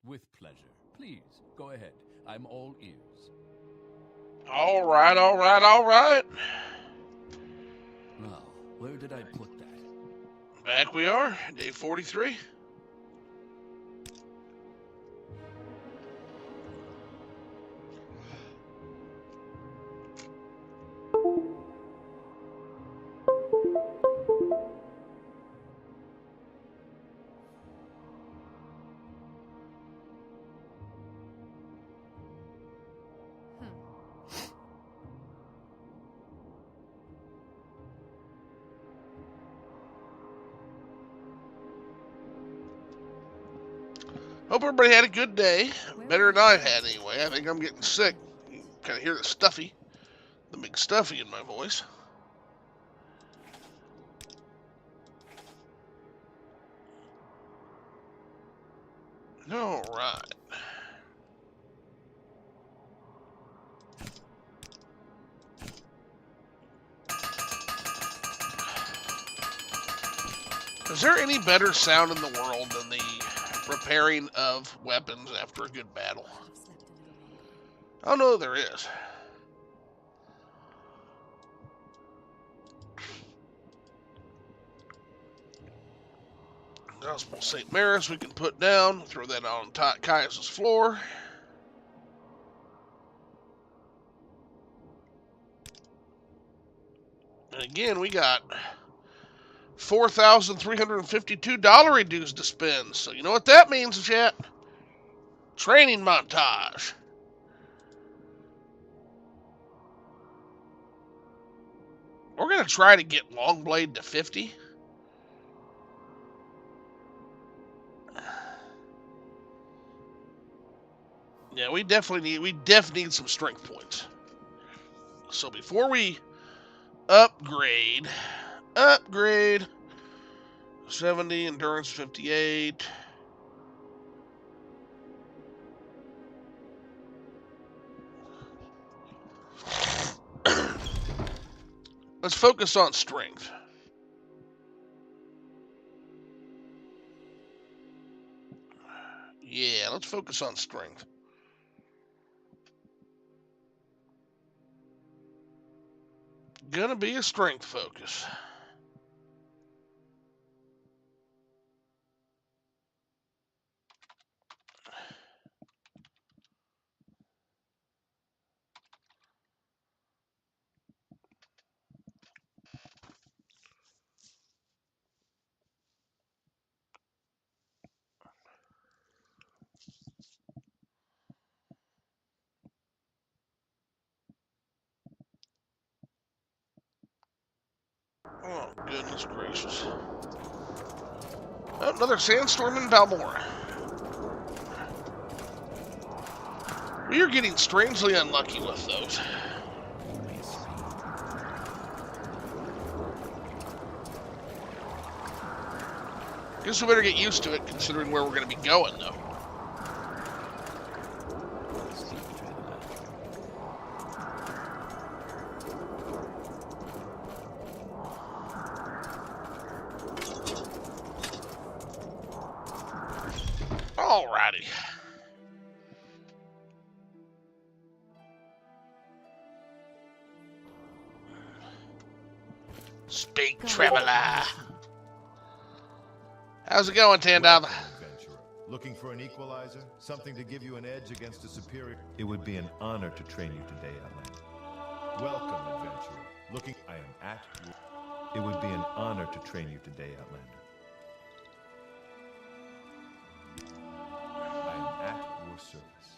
With pleasure. Please, go ahead. I'm all ears. All right, all right, all right. Now, where did I put that? Back we are, day 43. Hope everybody had a good day. Better than I had anyway. I think I'm getting sick. You can kind of hear the big stuffy in my voice. All right. Is there any better sound in the world than the repairing of weapons after a good battle? Oh no, there is. Gospel St. Maris we can put down. Throw that on Caius' floor. And again, we got $4,352 dues to spend. So you know what that means, chat? Training montage. We're going to try to get Longblade to 50. Yeah, we definitely need some strength points. So before we upgrade 70, endurance 58. Let's focus on strength. Yeah, let's focus on strength. Gonna be a strength focus. Oh, goodness gracious. Oh, another sandstorm in Balmora. We are getting strangely unlucky with those. Guess we better get used to it, considering where we're going to be going, though. Alrighty. Speak Traveler. How's it going, Tandava? Looking for an equalizer? Something to give you an edge against a superior? It would be an honor to train you today, Outlander. Welcome, adventurer. I am at your... It would be an honor to train you today, Outlander. I am at your service.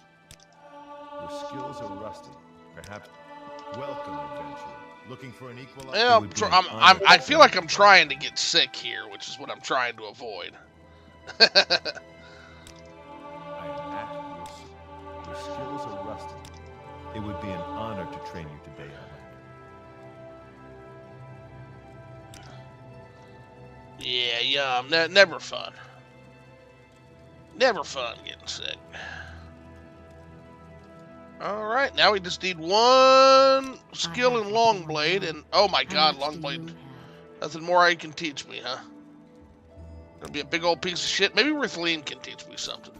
Your skills are rusty. Perhaps... Welcome, adventurer. Looking for an equalizer? Yeah, I feel like I'm trying to get sick here, which is what I'm trying to avoid. I am at your service. Your skills are rusty. It would be an honor to train you today, Yeah, never fun. Never fun getting sick. Alright, now we just need one skill in Longblade, and oh my god, Longblade. Nothing more you can teach me, huh? Gonna be a big old piece of shit. Maybe Rithaline can teach me something.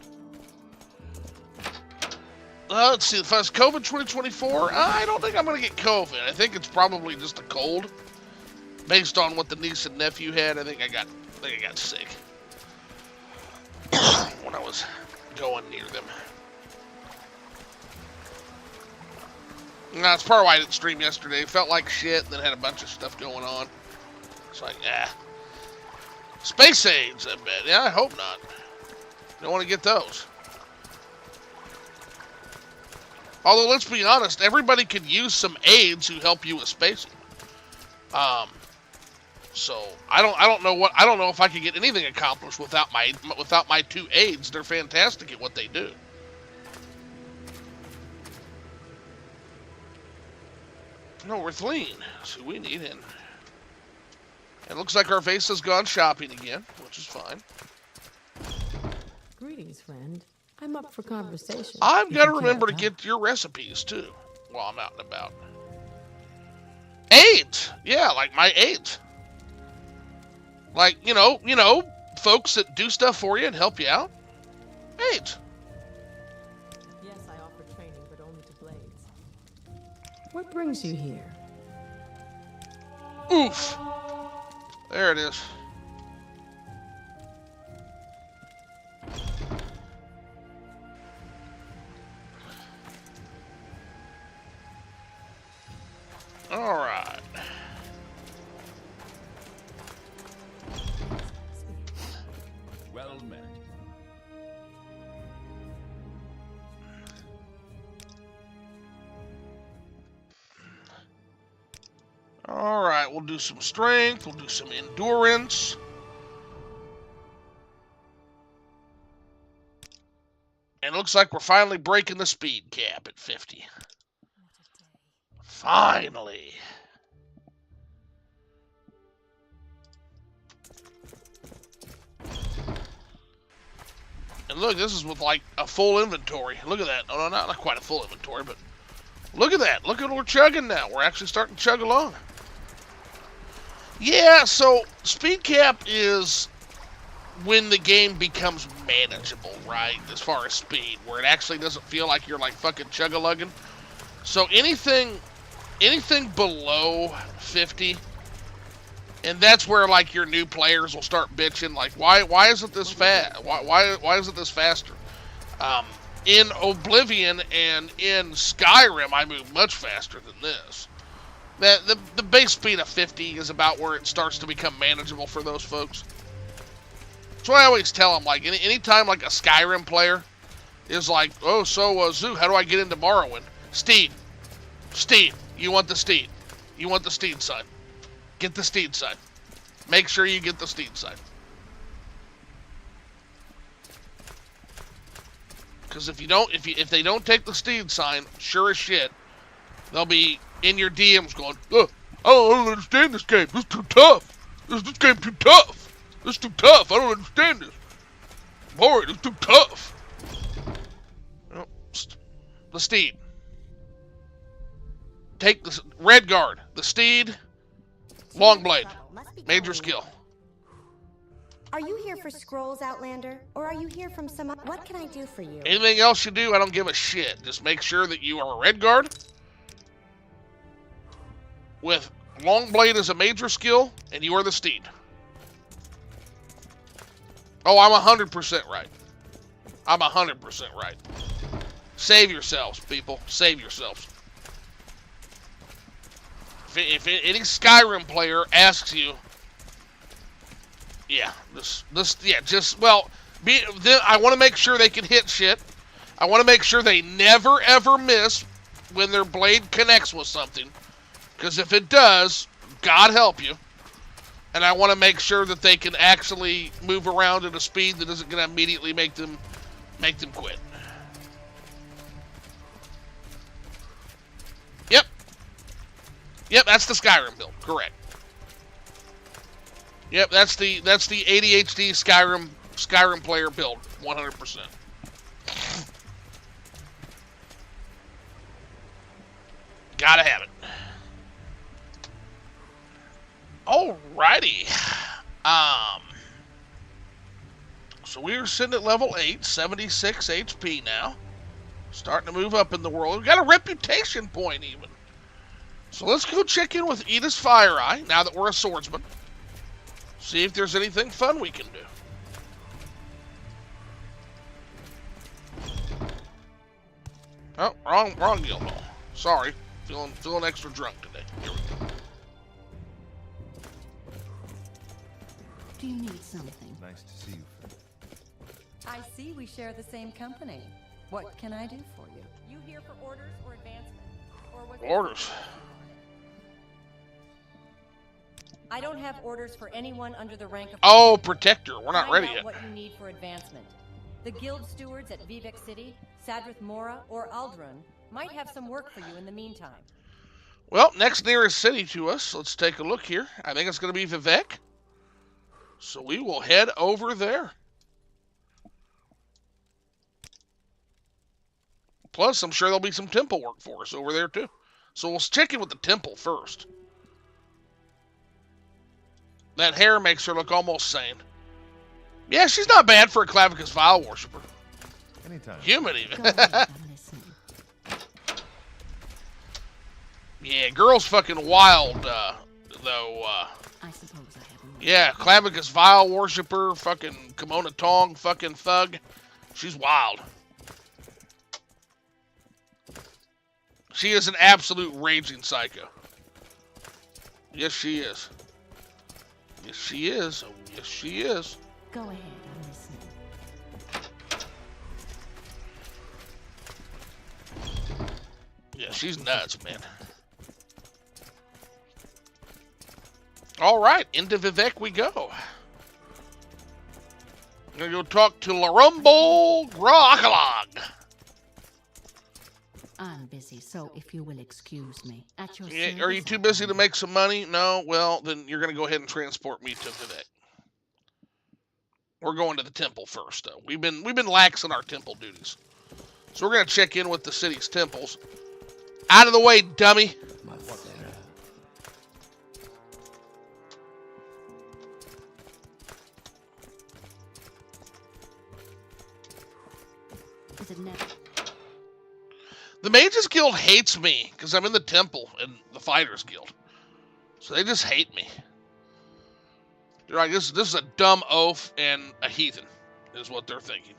let's see. If I was COVID 2024, I don't think I'm going to get COVID. I think it's probably just a cold. Based on what the niece and nephew had, I think I got sick when I was going near them. That's part of why I didn't stream yesterday. Felt like shit, and then had a bunch of stuff going on. It's like, Space AIDS, I bet. Yeah, I hope not. Don't want to get those. Although, let's be honest, everybody could use some aids who help you with spacing. So I don't know if I could get anything accomplished without my 2 aides. They're fantastic at what they do. No, we're clean. So we need in. It looks like our face has gone shopping again, which is fine. Greetings, friend. I'm up for conversation. I've got to remember to get your recipes too while I'm out and about. Aids, yeah, like my aids. Like, you know, folks that do stuff for you and help you out. Aids. Yes, I offer training, but only to blades. What brings you here? Oof. There it is. All right. Well met. All right, we'll do some strength. We'll do some endurance. And it looks like we're finally breaking the speed cap at 50. Finally. And look, this is with like a full inventory. Look at that. Oh, no, not quite a full inventory, but look at that. Look at what we're chugging now. We're actually starting to chug along. Yeah, so speed cap is when the game becomes manageable, right? As far as speed, where it actually doesn't feel like you're like fucking chug-a-lugging. So anything below 50, and that's where like your new players will start bitching, like why isn't this fast? Why isn't this faster? In Oblivion and in Skyrim, I move much faster than this. The base speed of 50 is about where it starts to become manageable for those folks. So I always tell them, like, anytime like a Skyrim player is like, oh, so Zoo, how do I get into Morrowind? Steed, you want the Steed. You want the Steed side. Get the Steed side. Make sure you get the Steed side. Because if they don't take the Steed sign, sure as shit, they'll be in your DMs going, oh, I don't understand this game. This is too tough. This game's too tough. This is too tough. I don't understand this. Boring. It's too tough. Well, the Steed. Take the Red Guard, the Steed, Long Blade, major skill. Are you here for scrolls, Outlander? Or are you here from some... What can I do for you? Anything else you do, I don't give a shit. Just make sure that you are a Red Guard with Long Blade as a major skill, and you are the Steed. Oh, I'm 100% right. I'm 100% right. Save yourselves, people. Save yourselves. If any Skyrim player asks you, yeah, I want to make sure they can hit shit. I want to make sure they never ever miss when their blade connects with something, because if it does, God help you. And I want to make sure that they can actually move around at a speed that isn't going to immediately make them quit. Yep, that's the Skyrim build. Correct. Yep, that's the ADHD Skyrim player build. 100%. Gotta have it. Alrighty. So we are sitting at level 8, 76 HP now. Starting to move up in the world. We got a reputation point even. So let's go check in with Edith's Fire Eye, now that we're a swordsman. See if there's anything fun we can do. Oh, wrong guild hall. Sorry. Feeling extra drunk today. Here we go. Do you need something? Nice to see you, friend. I see we share the same company. What can I do for you? You here for orders or advancement? Or was it- Orders. I don't have orders for anyone under the rank of... Oh, Protector. We're not Find ready out yet. what you need for advancement. The guild stewards at Vivek City, Sadrith Mora, or Aldrun might have some work for you in the meantime. Well, next nearest city to us. Let's take a look here. I think it's going to be Vivek. So we will head over there. Plus, I'm sure there'll be some temple work for us over there, too. So we'll check in with the temple first. That hair makes her look almost sane. Yeah, she's not bad for a Clavicus Vile worshiper. Anytime. Human, even. Go ahead, I'm listening. Yeah, girl's fucking wild, though. I suppose I haven't. Yeah, Clavicus Vile worshiper, fucking Kimono Tong, fucking thug. She's wild. She is an absolute raging psycho. Yes, she is. Yes, she is. Oh, yes, she is. Go ahead, I'm listening. Yeah, she's nuts, man. All right, into Vivek we go. I'm gonna go talk to Larumbo Grockalog. I'm busy, so if you will excuse me. At your Yeah, service, are you too busy to make some money? No? Well, then you're gonna go ahead and transport me to Vivek. We're going to the temple first, though. We've been lax in our temple duties. So we're gonna check in with the city's temples. Out of the way, dummy. Is it never? The Mages Guild hates me because I'm in the temple and the Fighters Guild. So they just hate me. They're like, this is a dumb oaf and a heathen, is what they're thinking.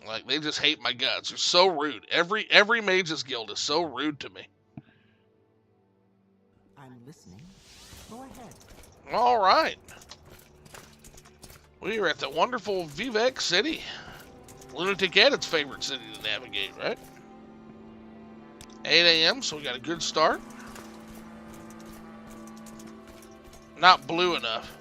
Like, they just hate my guts. They're so rude. Every Mages Guild is so rude to me. I'm listening. Go ahead. All right. We are at the wonderful Vivek City. Lunatic Edit's favorite city to navigate, right? 8 a.m., so we got a good start. Not blue enough.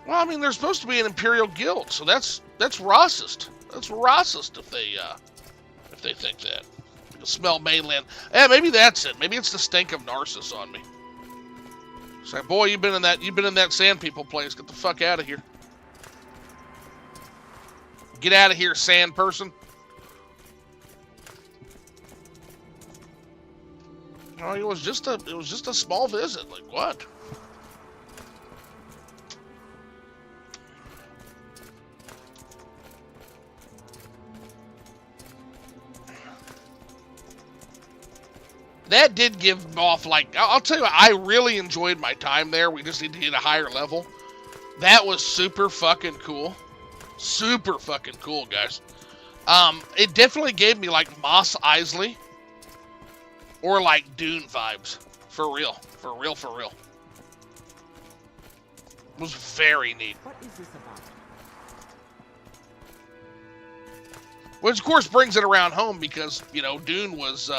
Well, I mean, there's supposed to be an Imperial Guild, so that's racist. That's racist if they think that. You can smell mainland. Yeah, maybe that's it. Maybe it's the stink of Narcissus on me. It's like, boy, you've been in that Sand People place. Get the fuck out of here. Get out of here, sand person. Oh, it was just a small visit. Like what? That did give off, like, I'll tell you what, I really enjoyed my time there. We just need to hit a higher level. That was super fucking cool. Super fucking cool, guys. It definitely gave me, like, Mos Eisley. Or, like, Dune vibes. For real. For real, for real. It was very neat. What is this about? Which, of course, brings it around home because, you know, Dune was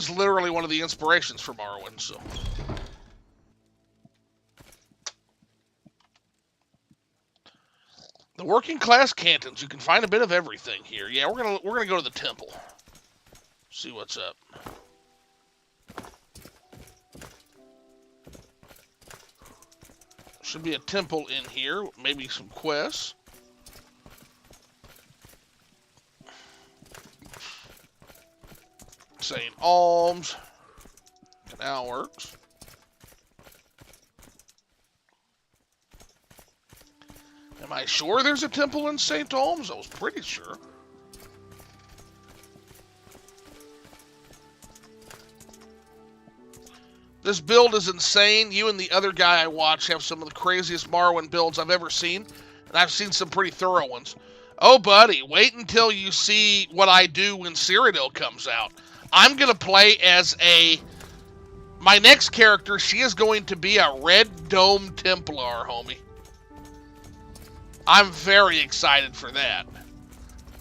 literally one of the inspirations for Morrowind, so. The working class cantons, you can find a bit of everything here. Yeah, we're gonna go to the temple. See what's up. Should be a temple in here, maybe some quests. Saying alms. Canal works. Am I sure there's a temple in St. Olms? I was pretty sure. This build is insane. You and the other guy I watch have some of the craziest Morrowind builds I've ever seen. And I've seen some pretty thorough ones. Oh, buddy, wait until you see what I do when Cyrodiil comes out. I'm going to play as my next character, she is going to be a Red Dome Templar, homie. I'm very excited for that.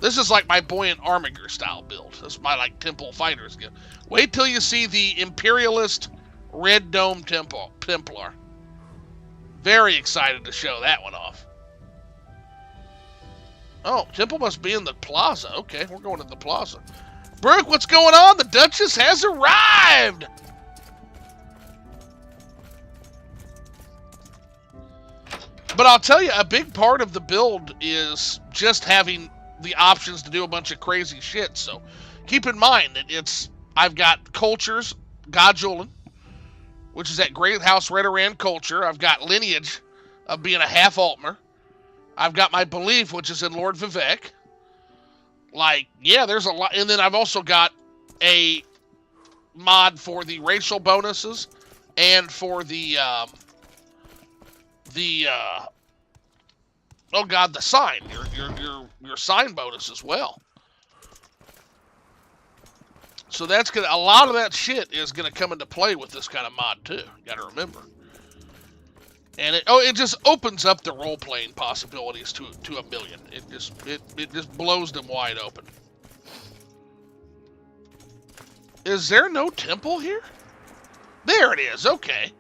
This is like my Buoyant Armiger style build. This is my, like, Temple Fighters guild. Wait till you see the Imperialist Red Dome Templar. Very excited to show that one off. Oh, Temple must be in the plaza. Okay, we're going to the plaza. Brooke, what's going on? The Duchess has arrived! But I'll tell you, a big part of the build is just having the options to do a bunch of crazy shit. So keep in mind that I've got cultures, Godjulen, which is that Great House Redoran culture. I've got lineage of being a half Altmer. I've got my belief, which is in Lord Vivek. Like, yeah, there's a lot. And then I've also got a mod for the racial bonuses and for the oh god, the sign. Your sign bonus as well. So that's a lot of that shit is gonna come into play with this kind of mod too. You gotta remember. And it just opens up the role-playing possibilities to a million. It just blows them wide open. Is there no temple here? There it is, okay.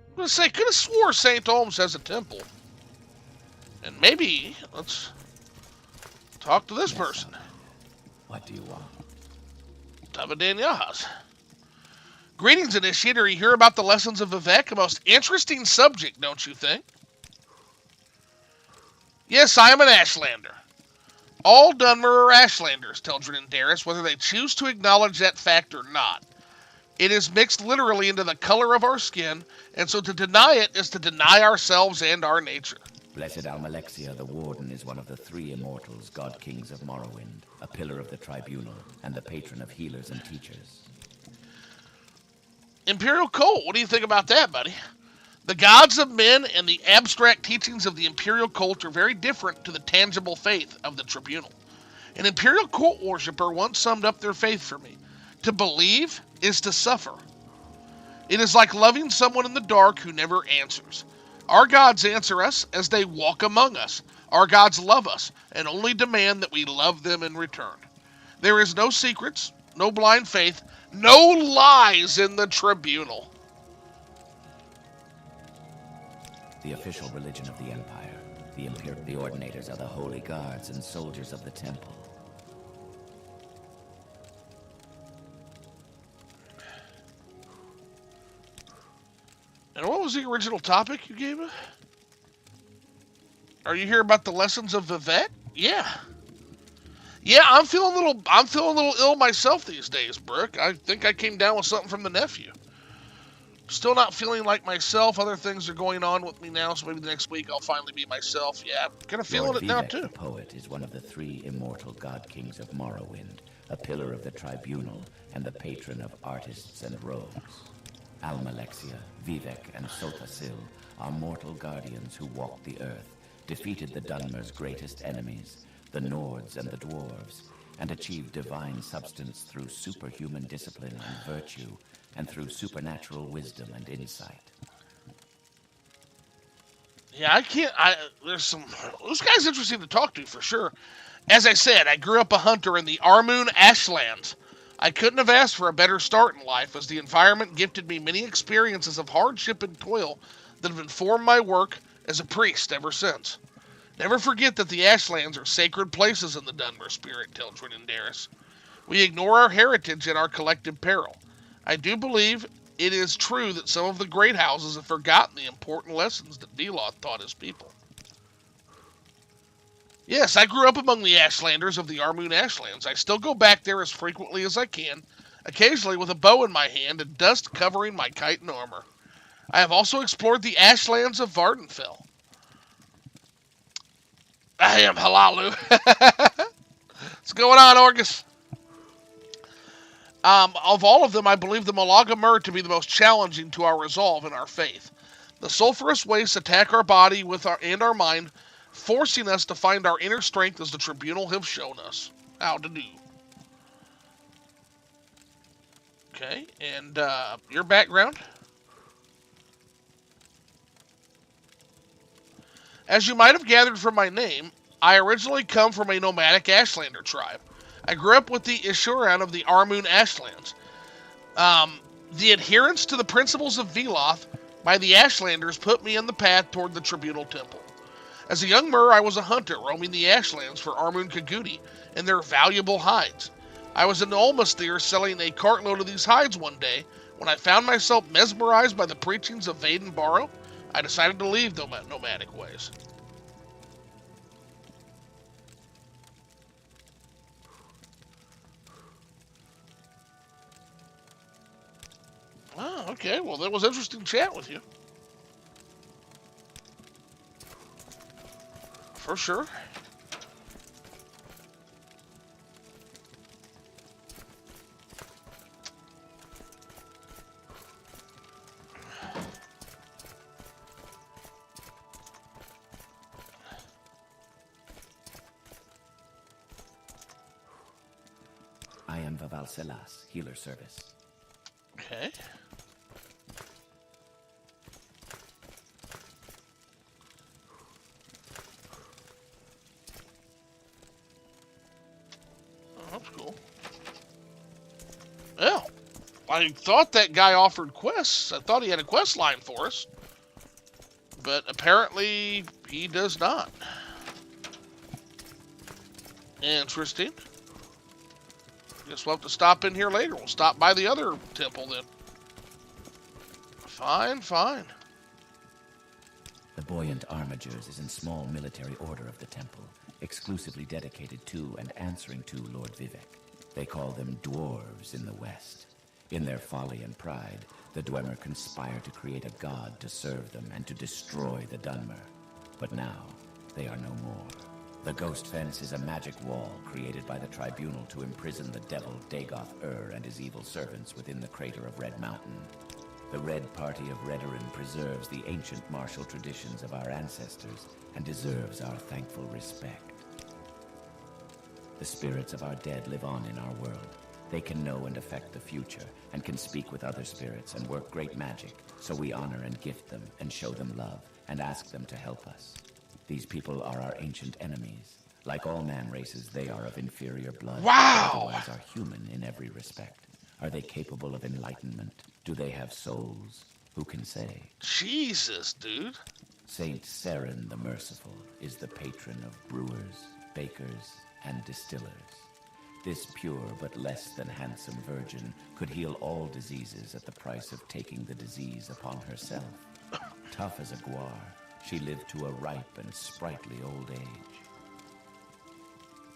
I'm gonna say, could have swore St. Olms has a temple. And maybe, let's talk to this person. What do you want? Tavadan Yahas. Greetings, Initiator. You hear about the lessons of Vivek? A most interesting subject, don't you think? Yes, I am an Ashlander. All Dunmer are Ashlanders, tell Drindaris, whether they choose to acknowledge that fact or not. It is mixed literally into the color of our skin, and so to deny it is to deny ourselves and our nature. Blessed Almalexia, the Warden, is one of the three immortals, God Kings of Morrowind, a pillar of the Tribunal, and the patron of healers and teachers. Imperial Cult, what do you think about that, buddy? The gods of men and the abstract teachings of the Imperial Cult are very different to the tangible faith of the Tribunal. An Imperial Cult worshipper once summed up their faith for me. To believe is to suffer. It is like loving someone in the dark who never answers. Our gods answer us as they walk among us. Our gods love us and only demand that we love them in return. There is no secrets, no blind faith, no lies in the Tribunal. The official religion of the Empire. The Ordinators are the holy guards and soldiers of the temple. And what was the original topic you gave us? Are you here about the lessons of Vivek? Yeah. Yeah, I'm feeling a little ill myself these days, Brooke. I think I came down with something from the nephew. Still not feeling like myself. Other things are going on with me now, so maybe the next week I'll finally be myself. Yeah, I'm kind of feeling Lord it now, Vivek, too. The poet is one of the three immortal God Kings of Morrowind, a pillar of the Tribunal, and the patron of artists and rogues. Almalexia, Vivek, and Sothasil are mortal guardians who walked the earth, defeated the Dunmer's greatest enemies, the Nords and the Dwarves, and achieved divine substance through superhuman discipline and virtue, and through supernatural wisdom and insight. Yeah, this guy's interesting to talk to for sure. As I said, I grew up a hunter in the Armoon Ashlands. I couldn't have asked for a better start in life, as the environment gifted me many experiences of hardship and toil that have informed my work as a priest ever since. Never forget that the Ashlands are sacred places in the Dunmer spirit, tells Drindaris. We ignore our heritage at our collective peril. I do believe it is true that some of the great houses have forgotten the important lessons that Veloth taught his people. Yes, I grew up among the Ashlanders of the Armoon Ashlands. I still go back there as frequently as I can, occasionally with a bow in my hand and dust covering my chitin armor. I have also explored the ashlands of Vvardenfell. I am Halalu. What's going on, Orgus? Of all of them, I believe the Malaga Mur to be the most challenging to our resolve and our faith. The sulfurous wastes attack our body and our mind, forcing us to find our inner strength as the Tribunal have shown us how to do. Okay, and your background? As you might have gathered from my name, I originally come from a nomadic Ashlander tribe. I grew up with the Ishuran of the Armun Ashlands. The adherence to the principles of Veloth by the Ashlanders put me in the path toward the Tribunal Temple. As a young Mur, I was a hunter roaming the Ashlands for Armun Kagudi and their valuable hides. I was in Olmastir selling a cartload of these hides one day when I found myself mesmerized by the preachings of Vvardenfell. I decided to leave the nomadic ways. Oh, okay. Well, that was interesting chat with you. For sure. I am Vvardenfell, healer service. Okay. That's cool. Well, I thought that guy offered quests. I thought he had a quest line for us. But apparently he does not. Interesting. Guess we'll have to stop in here later. We'll stop by the other temple then. Fine, fine. The Buoyant Armigers is in small military order of the temple, exclusively dedicated to and answering to Lord Vivek. They call them dwarves in the West. In their folly and pride, the Dwemer conspire to create a god to serve them and to destroy the Dunmer. But now, they are no more. The Ghost Fence is a magic wall created by the Tribunal to imprison the devil Dagoth and his evil servants within the crater of Red Mountain. The Red Party of Redoran preserves the ancient martial traditions of our ancestors and deserves our thankful respect. The spirits of our dead live on in our world. They can know and affect the future, and can speak with other spirits and work great magic, so we honor and gift them, and show them love, and ask them to help us. These people are our ancient enemies. Like all man races, they are of inferior blood. Wow! Otherwise are human in every respect. Are they capable of enlightenment? Do they have souls? Who can say? Jesus, dude. Saint Seren the Merciful is the patron of brewers, bakers, and distillers. This pure but less than handsome virgin could heal all diseases at the price of taking the disease upon herself. Tough as a guar, she lived to a ripe and sprightly old age.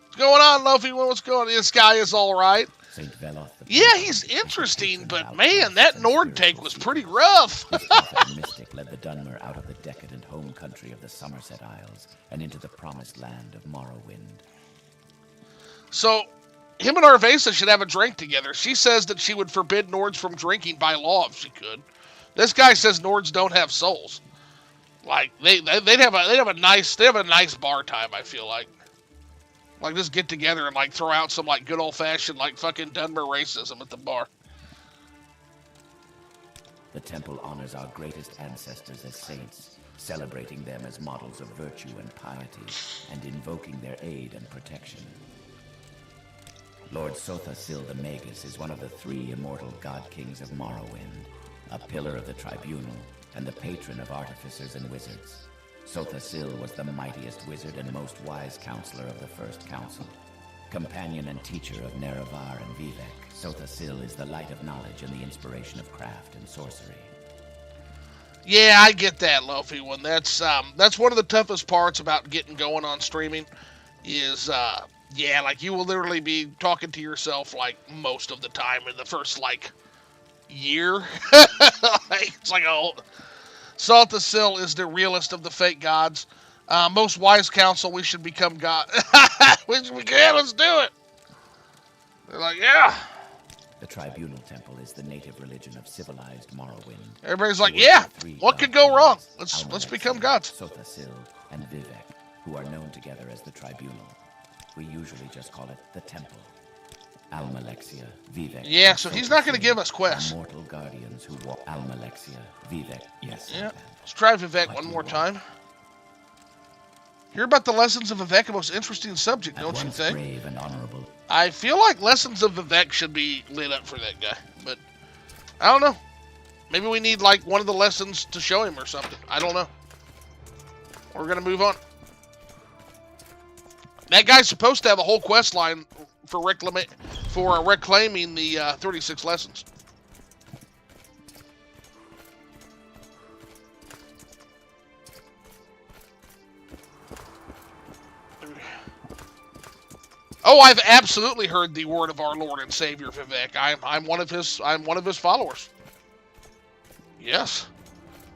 What's going on, Luffy? What's going on? This guy is all right. Saint Veloth, yeah, he's interesting, but man, that Nord take was pretty rough. This prophet and mystic led the Dunmer out of the decadent home country of the Somerset Isles and into the promised land of Morrowind. So, him and Arvesa should have a drink together. She says that she would forbid Nords from drinking by law if she could. This guy says Nords don't have souls. Like they'd have a nice bar time. I feel like just get together and like throw out some like good old fashioned like fucking Dunmer racism at the bar. The temple honors our greatest ancestors as saints, celebrating them as models of virtue and piety, and invoking their aid and protection. Lord Sothasil the Magus is one of the 3 immortal god kings of Morrowind, a pillar of the Tribunal, and the patron of artificers and wizards. Sothasil was the mightiest wizard and most wise counselor of the First Council. Companion and teacher of Nerevar and Vivek, Sothasil is the light of knowledge and the inspiration of craft and sorcery. Yeah, I get that, Luffy one. That's one of the toughest parts about getting going on streaming is, yeah, like you will literally be talking to yourself like most of the time in the first like, year. It's like a Salta Sil is the realest of the fake gods. Most wise counsel, we should become God. we can, let's do it. They're like, yeah. The Tribunal Temple is the native religion of civilized Morrowind. Everybody's like, yeah, what could go wrong? Let's become gods. Sotha Sil and Vivek, who are known together as the Tribunal. We usually just call it the Temple. Almalexia, Vivek. Yeah, so he's not going to give us quests. Mortal guardians who walk. Almalexia, Vivek. Yes. Yeah. Let's try Vivek one more time. Hear about the lessons of Vivek, a most interesting subject, don't you think? Brave and honorable. I feel like lessons of Vivek should be lit up for that guy, but I don't know. Maybe we need like one of the lessons to show him or something. I don't know. We're gonna move on. That guy's supposed to have a whole quest line for reclaiming the 36 lessons. Oh, I've absolutely heard the word of our Lord and Savior Vivek. I'm one of his followers. Yes.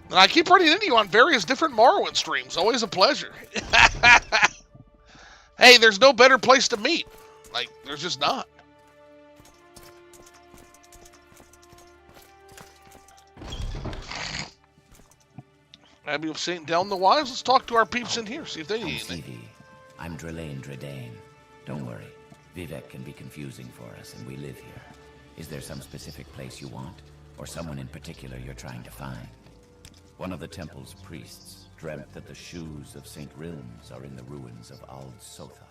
And I keep running into you on various different Morrowind streams. Always a pleasure. Hey, there's no better place to meet. Like, there's just not. Abbey of St. Delm the Wise. Let's talk to our peeps in here, see if they need anything. I'm Drelane Dredane. Don't worry. Vivek can be confusing for us, and we live here. Is there some specific place you want? Or someone in particular you're trying to find? One of the temple's priests dreamt that the shoes of St. Rilms are in the ruins of Ald Sotha.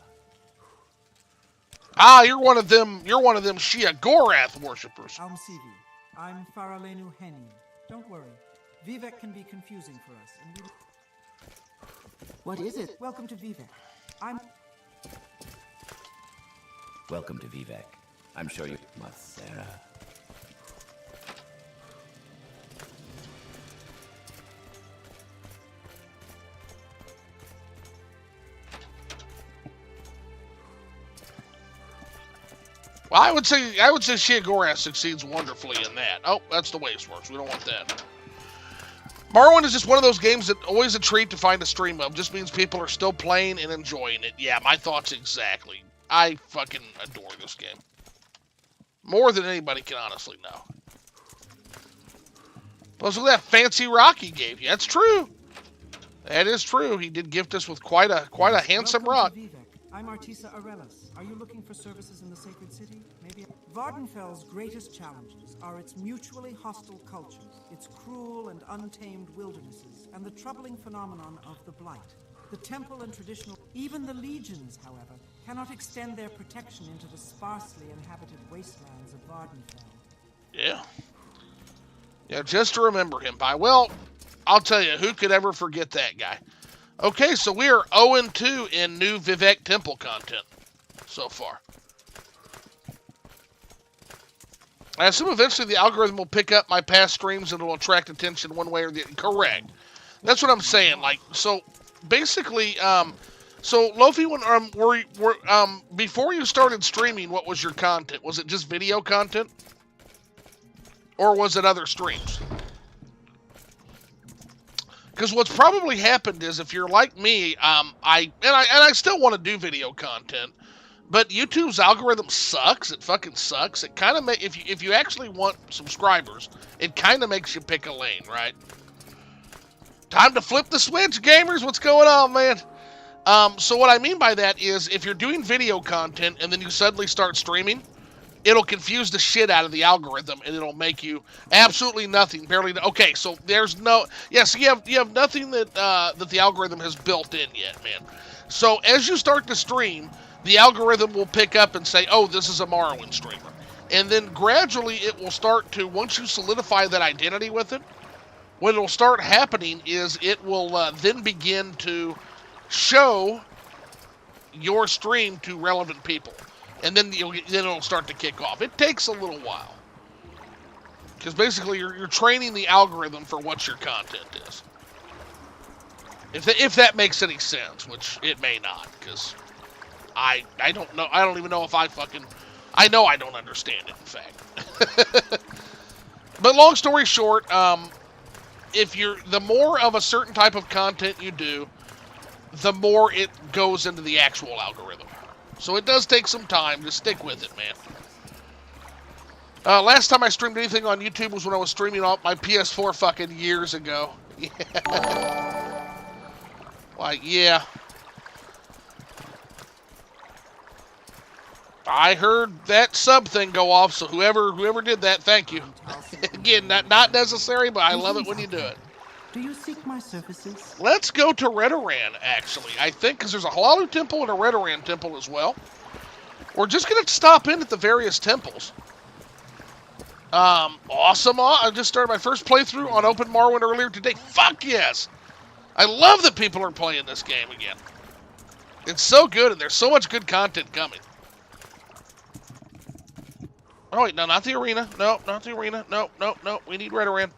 Ah, you're one of them Shia Gorath worshippers. Almsivi, I'm Faralenu Henin. Don't worry. Vivek can be confusing for us, and we... What is it? Welcome to Vivek. Welcome to Vivek. I'm sure you... Masera. Well, I would say Shia Gorath succeeds wonderfully in that. Oh, that's the waste works. We don't want that. Morrowind is just one of those games that always a treat to find a stream of. Just means people are still playing and enjoying it. Yeah, my thoughts exactly. I fucking adore this game. More than anybody can honestly know. Plus, look at that fancy rock he gave you. That's true. That is true. He did gift us with quite a handsome rock. I'm Artisa Arelis. Are you looking for services in the sacred city? Maybe. Vvardenfell's greatest challenges are its mutually hostile cultures, its cruel and untamed wildernesses, and the troubling phenomenon of the Blight. The temple and traditional, even the legions, however, cannot extend their protection into the sparsely inhabited wastelands of Vvardenfell. Yeah. Yeah, just to remember him by. Well, I'll tell you, who could ever forget that guy? Okay, so we are 0-2 in new Vivek Temple content so far. I assume eventually the algorithm will pick up my past streams and it'll attract attention one way or the other. Correct. That's what I'm saying. Like, so basically, so Lofi, when before you started streaming, what was your content? Was it just video content, or was it other streams? Because what's probably happened is, if you're like me, I still want to do video content, but YouTube's algorithm sucks. It fucking sucks. It kind of if you actually want subscribers, it kind of makes you pick a lane, right? Time to flip the switch, gamers. What's going on, man? So what I mean by that is, if you're doing video content and then you suddenly start streaming, it'll confuse the shit out of the algorithm, and it'll make you absolutely nothing, barely. Okay, so there's no. Yes, you have nothing that that the algorithm has built in yet, man. So as you start to stream, the algorithm will pick up and say, "Oh, this is a Morrowind streamer," and then gradually it will start to. Once you solidify that identity with it, what will start happening is it will then begin to show your stream to relevant people. And then it'll start to kick off. It takes a little while. Because basically you're training the algorithm for what your content is. If that makes any sense, which it may not, because I don't know. I don't even know if I know I don't understand it, in fact. But long story short, the more of a certain type of content you do, the more it goes into the actual algorithm. So it does take some time. Just stick with it, man. Last time I streamed anything on YouTube was when I was streaming off my PS4 fucking years ago. Yeah. Like, yeah. I heard that sub thing go off, so whoever did that, thank you. Again, not necessary, but I love it when you do it. Do you seek my services? Let's go to Redoran, actually. I think, because there's a Halalu temple and a Redoran temple as well. We're just going to stop in at the various temples. Awesome. I just started my first playthrough on Open Morrowind earlier today. Fuck yes! I love that people are playing this game again. It's so good, and there's so much good content coming. Oh, wait, no, not the arena. No, not the arena. No. We need Redoran.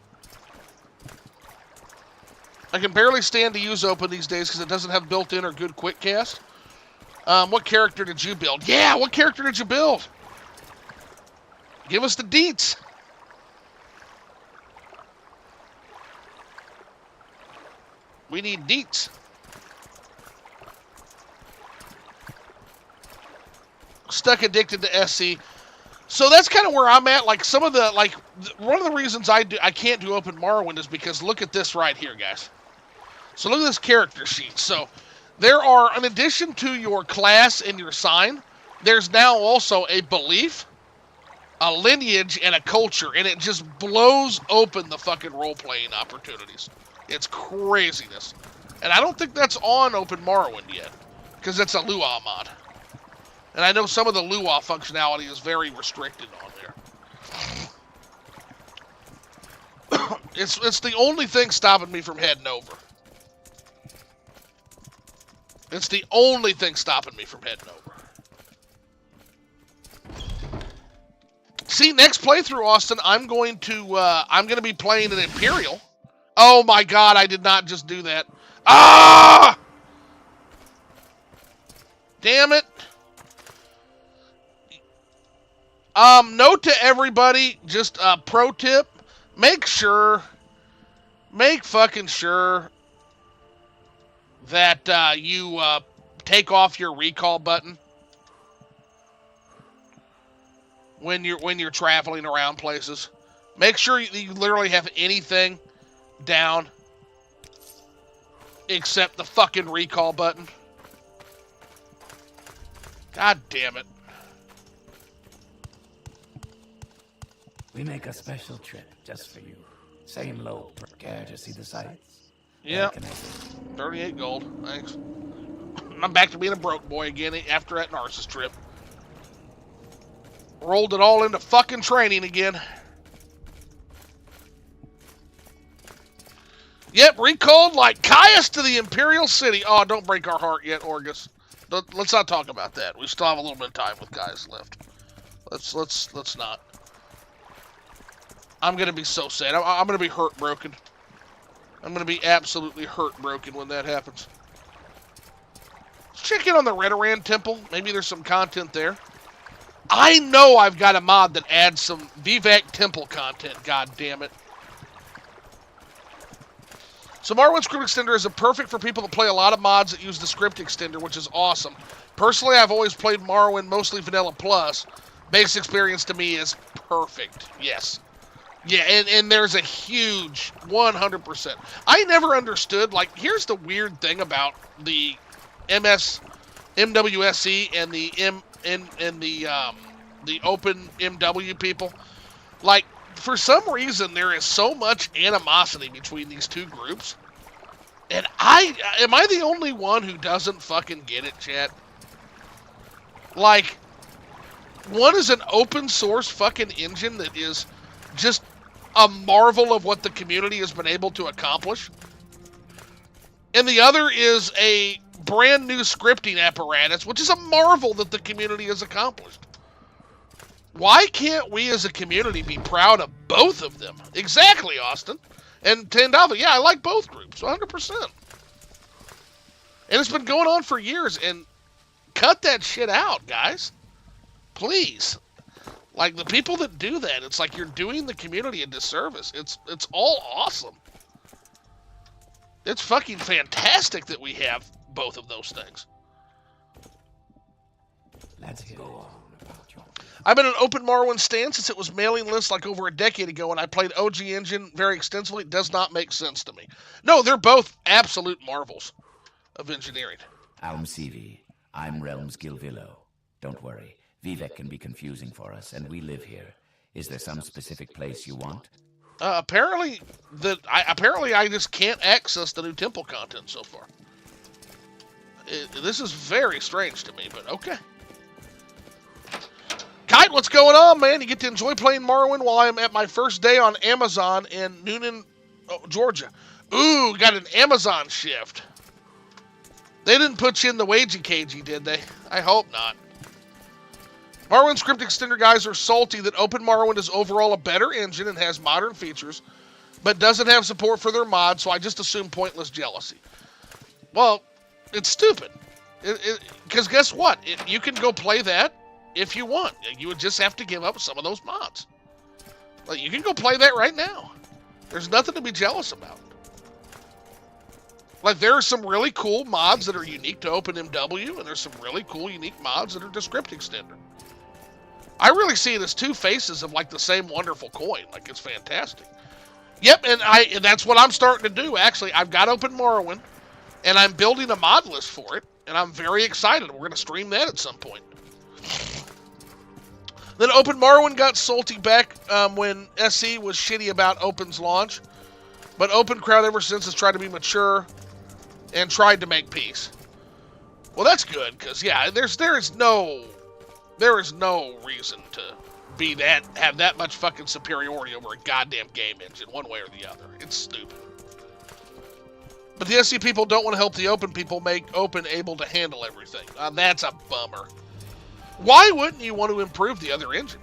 I can barely stand to use Open these days because it doesn't have built-in or good quick cast. What character did you build? Yeah, what character did you build? Give us the deets. We need deets. Stuck addicted to SC. So that's kind of where I'm at. Like some of the, one of the reasons I can't do Open Morrowind is because look at this right here, guys. So look at this character sheet. So there are, in addition to your class and your sign, there's now also a belief, a lineage, and a culture, and it just blows open the fucking role-playing opportunities. It's craziness. And I don't think that's on Open Morrowind yet, because it's a Lua mod. And I know some of the Lua functionality is very restricted on there. It's the only thing stopping me from heading over. It's the only thing stopping me from heading over. See, next playthrough, Austin, I'm going to be playing an Imperial. Oh my God, I did not just do that. Ah! Damn it. Note to everybody, just a pro tip, make fucking sure that you take off your recall button when you're traveling around places. Make sure you literally have anything down except the fucking recall button. God damn it. We make a special trip just for you. Same low. Care to see the sights? Yeah. 38 gold. Thanks. I'm back to being a broke boy again after that Narcissus trip. Rolled it all into fucking training again. Yep, recalled like Caius to the Imperial City. Oh, don't break our heart yet, Orgus. Let's not talk about that. We still have a little bit of time with Caius left. Let's not. I'm gonna be so sad. I'm gonna be broken. I'm gonna be absolutely broken when that happens. Let's check in on the Redoran Temple. Maybe there's some content there. I know I've got a mod that adds some Vivek Temple content. God damn it. So Morrowind Script Extender is perfect for people that play a lot of mods that use the Script Extender, which is awesome. Personally, I've always played Morrowind mostly Vanilla Plus. Base experience to me is perfect. Yes. Yeah, and there's a huge 100%. I never understood, like, here's the weird thing about the MWSE and the Open MW people. Like, for some reason, there is so much animosity between these two groups. And am I the only one who doesn't fucking get it, chat? Like, one is an open source fucking engine that is just a marvel of what the community has been able to accomplish. And the other is a brand new scripting apparatus, which is a marvel that the community has accomplished. Why can't we as a community be proud of both of them? Exactly, Austin. And Tandava, yeah, I like both groups, 100%. And it's been going on for years, and cut that shit out, guys. Please. Like, the people that do that, it's like you're doing the community a disservice. It's all awesome. It's fucking fantastic that we have both of those things. Let's go on. I've been an open Morrowind stand since it was mailing list like over a decade ago, and I played OG Engine very extensively. It does not make sense to me. No, they're both absolute marvels of engineering. Almsivi, I'm Realms Gilvillo. Don't worry, Vivek can be confusing for us, and we live here. Is there some specific place you want? Apparently I just can't access the new temple content so far. This is very strange to me, but okay. Kite, what's going on, man? You get to enjoy playing Morrowind while I'm at my first day on Amazon in Noonan, Georgia. Ooh, got an Amazon shift. They didn't put you in the wagey cagey, did they? I hope not. Morrowind script extender guys are salty that Open Morrowind is overall a better engine and has modern features, but doesn't have support for their mods, so I just assume pointless jealousy. Well, it's stupid. Because guess what? You can go play that if you want. You would just have to give up some of those mods. Like, you can go play that right now. There's nothing to be jealous about. Like, there are some really cool mods that are unique to OpenMW, and there's some really cool, unique mods that are to Script Extender. I really see it as two faces of, like, the same wonderful coin. Like, it's fantastic. Yep, and that's what I'm starting to do, actually. I've got Open Morrowind, and I'm building a mod list for it, and I'm very excited. We're going to stream that at some point. Then Open Morrowind got salty back when SE was shitty about Open's launch. But Open Crowd ever since has tried to be mature and tried to make peace. Well, that's good, because, yeah, there is no reason to have that much fucking superiority over a goddamn game engine, one way or the other. It's stupid. But the SE people don't want to help the Open people make Open able to handle everything. That's a bummer. Why wouldn't you want to improve the other engine?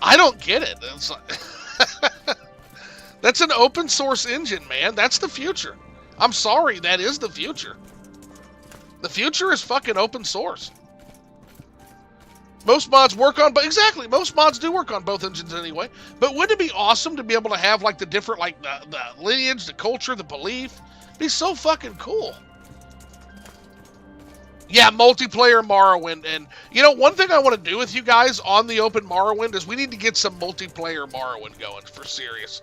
I don't get it. It's like that's an open source engine, man. That's the future. I'm sorry, that is the future. The future is fucking open source. Most mods work on, but exactly, most mods do work on both engines anyway. But wouldn't it be awesome to be able to have like the different, like the lineage, the culture, the belief? It'd be so fucking cool. Yeah, multiplayer Morrowind. And, you know, one thing I want to do with you guys on the Open Morrowind is we need to get some multiplayer Morrowind going, for serious.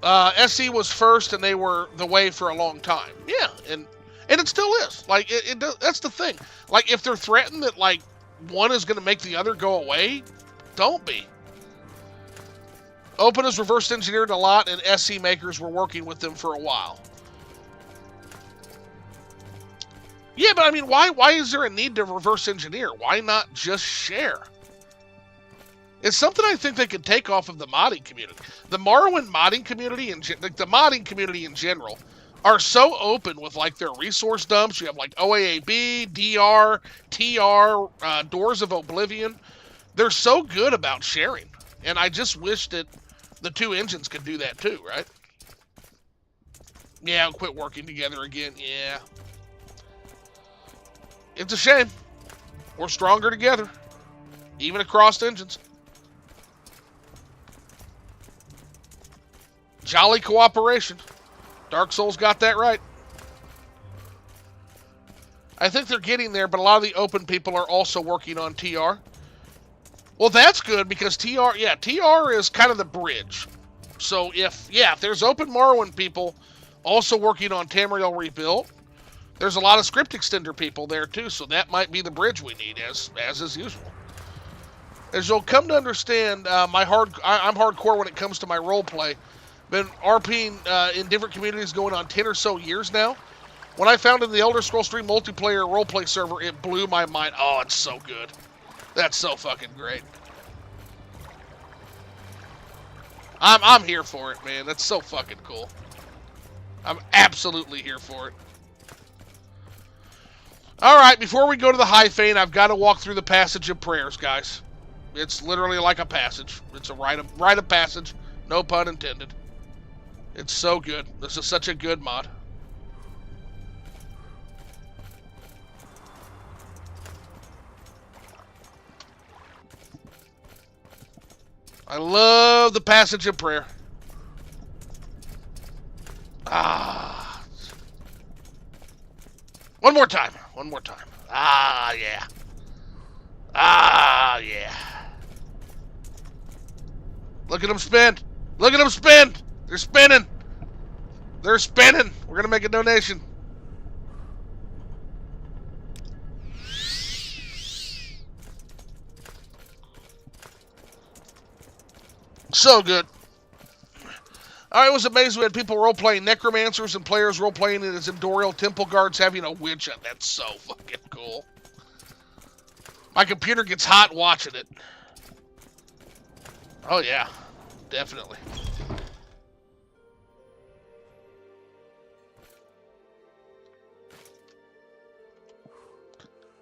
SE was first, and they were the way for a long time. Yeah, and it still is. Like, that's the thing. Like, if they're threatened that, like, one is going to make the other go away, don't be. Open has reverse engineered a lot, and SE makers were working with them for a while. Yeah, but I mean, why is there a need to reverse engineer? Why not just share? It's something I think they could take off of the modding community. The Morrowind modding community and like the modding community in general are so open with like their resource dumps. You have like OAAB, DR, TR, Doors of Oblivion. They're so good about sharing, and I just wish that the two engines could do that too, right? Yeah, quit working together again. Yeah. It's a shame. We're stronger together, even across engines. Jolly cooperation. Dark Souls got that right. I think they're getting there, but a lot of the Open people are also working on TR. Well, that's good because TR is kind of the bridge. So if there's Open Morrowind people also working on Tamriel Rebuilt, there's a lot of script extender people there too, so that might be the bridge we need, as is usual. As you'll come to understand, I'm hardcore when it comes to my roleplay. Been RPing in different communities going on 10 or so years now. When I founded the Elder Scrolls 3 multiplayer roleplay server, it blew my mind. Oh, it's so good. That's so fucking great. I'm here for it, man. That's so fucking cool. I'm absolutely here for it. All right, before we go to the High Fane, I've got to walk through the Passage of Prayers, guys. It's literally like a passage. It's a rite of passage. No pun intended. It's so good. This is such a good mod. I love the passage of prayer. Ah. One more time. One more time. Ah, yeah. Ah, yeah. Look at them spin. Look at them spin. They're spinning. They're spinning. We're going to make a donation. So good. I was amazed we had people role-playing necromancers and players role-playing it as Endorial temple guards having a witch hunt. That's so fucking cool. My computer gets hot watching it. Oh, yeah. Definitely.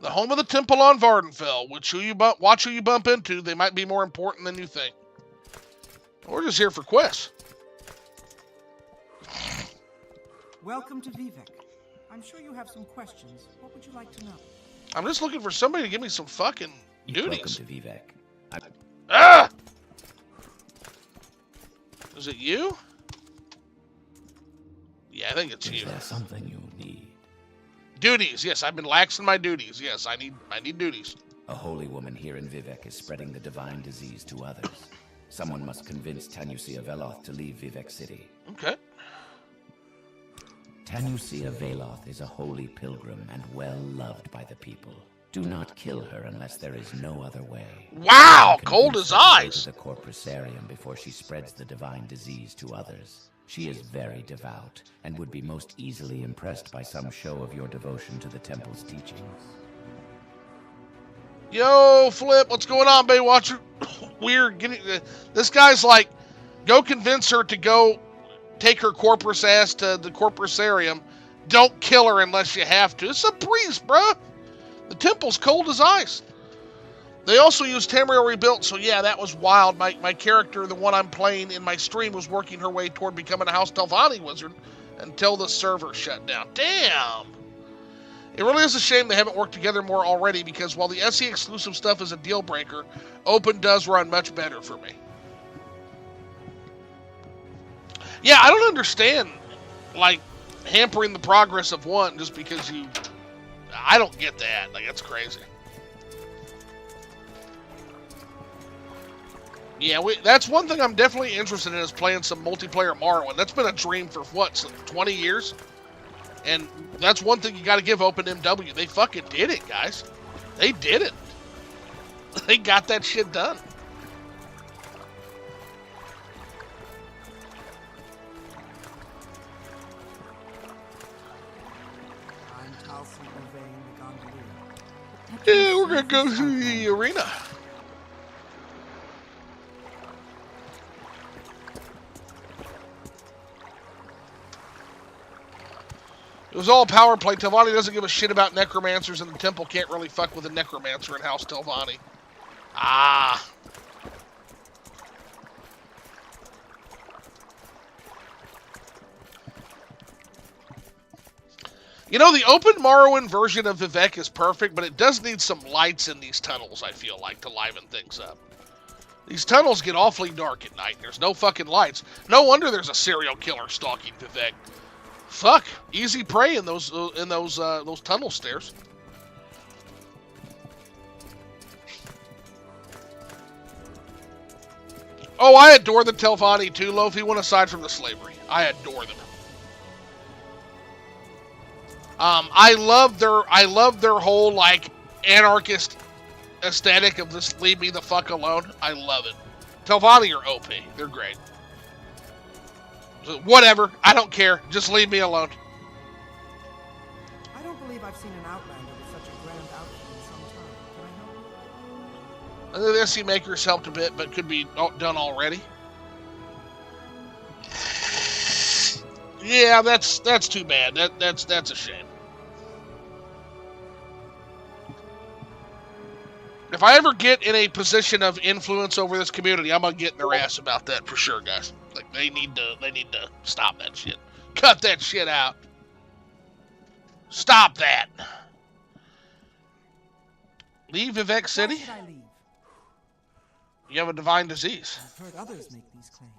The home of the temple on Vvardenfell. Watch who you bump into. They might be more important than you think. We're just here for quests. Welcome to Vivek. I'm sure you have some questions. What would you like to know? I'm just looking for somebody to give me some fucking duties. Welcome to Vivek. Ah! Is it you? Yeah, I think it's you. Is there something you need? Duties, yes. I've been lax in my duties. Yes, I need duties. A holy woman here in Vivek is spreading the divine disease to others. Someone must convince Tanusia Veloth to leave Vivek City. Okay. Tanusia Veloth is a holy pilgrim and well loved by the people. Do not kill her unless there is no other way. Wow, cold as ice. To the Corpusarium before she spreads the divine disease to others. She is very devout and would be most easily impressed by some show of your devotion to the temple's teachings. Yo, Flip, what's going on, Baywatcher? Weird. This guy's like, go convince her to go take her corpus ass to the Corpusarium. Don't kill her unless you have to. It's a priest, bruh. The temple's cold as ice. They also use Tamriel Rebuilt, so yeah, that was wild. My character, the one I'm playing in my stream, was working her way toward becoming a House Telvanni wizard until the server shut down. Damn! It really is a shame they haven't worked together more already, because while the SE exclusive stuff is a deal breaker, Open does run much better for me. Yeah, I don't understand, like, hampering the progress of one just because you... I don't get that. Like, that's crazy. Yeah, that's one thing I'm definitely interested in, is playing some multiplayer Morrowind. That's been a dream for, what, 20 years? And that's one thing you got to give OpenMW. They fucking did it, guys. They did it. They got that shit done. Yeah, we're gonna go to the arena. It was all power play. Telvanni doesn't give a shit about necromancers, and the temple can't really fuck with a necromancer in House Telvanni. Ah. You know, the open Morrowind version of Vivek is perfect, but it does need some lights in these tunnels, I feel like, to liven things up. These tunnels get awfully dark at night. There's no fucking lights. No wonder there's a serial killer stalking Vivek. Fuck, easy prey in those tunnel stairs. Oh, I adore the Telvanni too, Lofi. One aside from the slavery, I adore them. I love their whole like anarchist aesthetic of just leave me the fuck alone. I love it. Telvanni are OP. They're great. So, whatever. I don't care. Just leave me alone. I don't believe I've seen an Outlander with such a grand outfit in some time. Can I help you? The SC Makers helped a bit, but could be done already. Yeah, that's too bad. That's a shame. If I ever get in a position of influence over this community, I'm gonna get in their ass about that for sure, guys. Like they need to stop that shit. Cut that shit out. Stop that. Leave Vivek City? Why should I leave? You have a divine disease. I've heard others make these claims.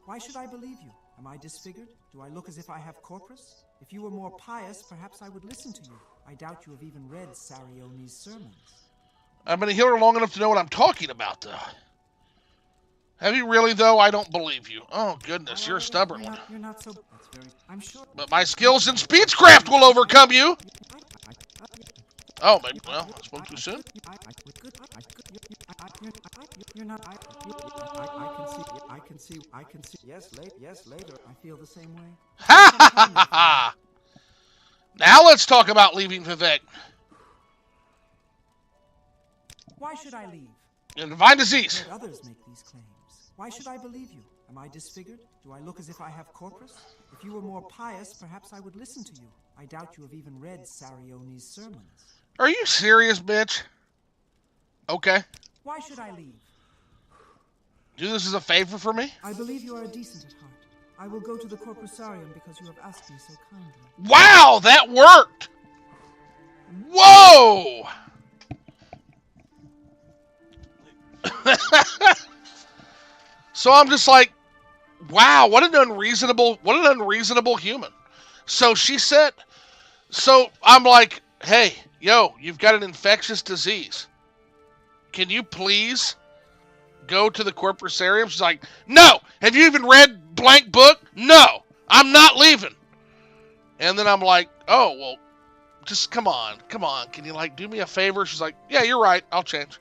Why should I believe you? Am I disfigured? Do I look as if I have corpus? If you were more pious, perhaps I would listen to you. I doubt you have even read Sarione's sermons. I've been a healer long enough to know what I'm talking about, though. Have you really, though? I don't believe you. Oh, goodness, you're a stubborn one. You're not so... That's very... I'm sure... But my skills in speechcraft will overcome you! Oh, maybe, well, I spoke too soon. You're not... I can see... Yes, later. I feel the same way. Ha ha ha ha! Now let's talk about leaving Vivek. Why should I leave? A divine disease. I've heard others make these claims. Why should I believe you? Am I disfigured? Do I look as if I have corpus? If you were more pious, perhaps I would listen to you. I doubt you have even read Sarione's sermons. Are you serious, bitch? Okay. Why should I leave? Do this as a favor for me? I believe you are decent at heart. I will go to the Corpusarium because you have asked me so kindly. Wow, that worked! Whoa! So I'm just like, wow, what an unreasonable human. So she said, so I'm like, hey, yo, you've got an infectious disease. Can you please go to the Corpusarium? She's like, no. Have you even read blank book? No, I'm not leaving. And then I'm like, oh, well, just come on. Can you like do me a favor? She's like, yeah, you're right. I'll change.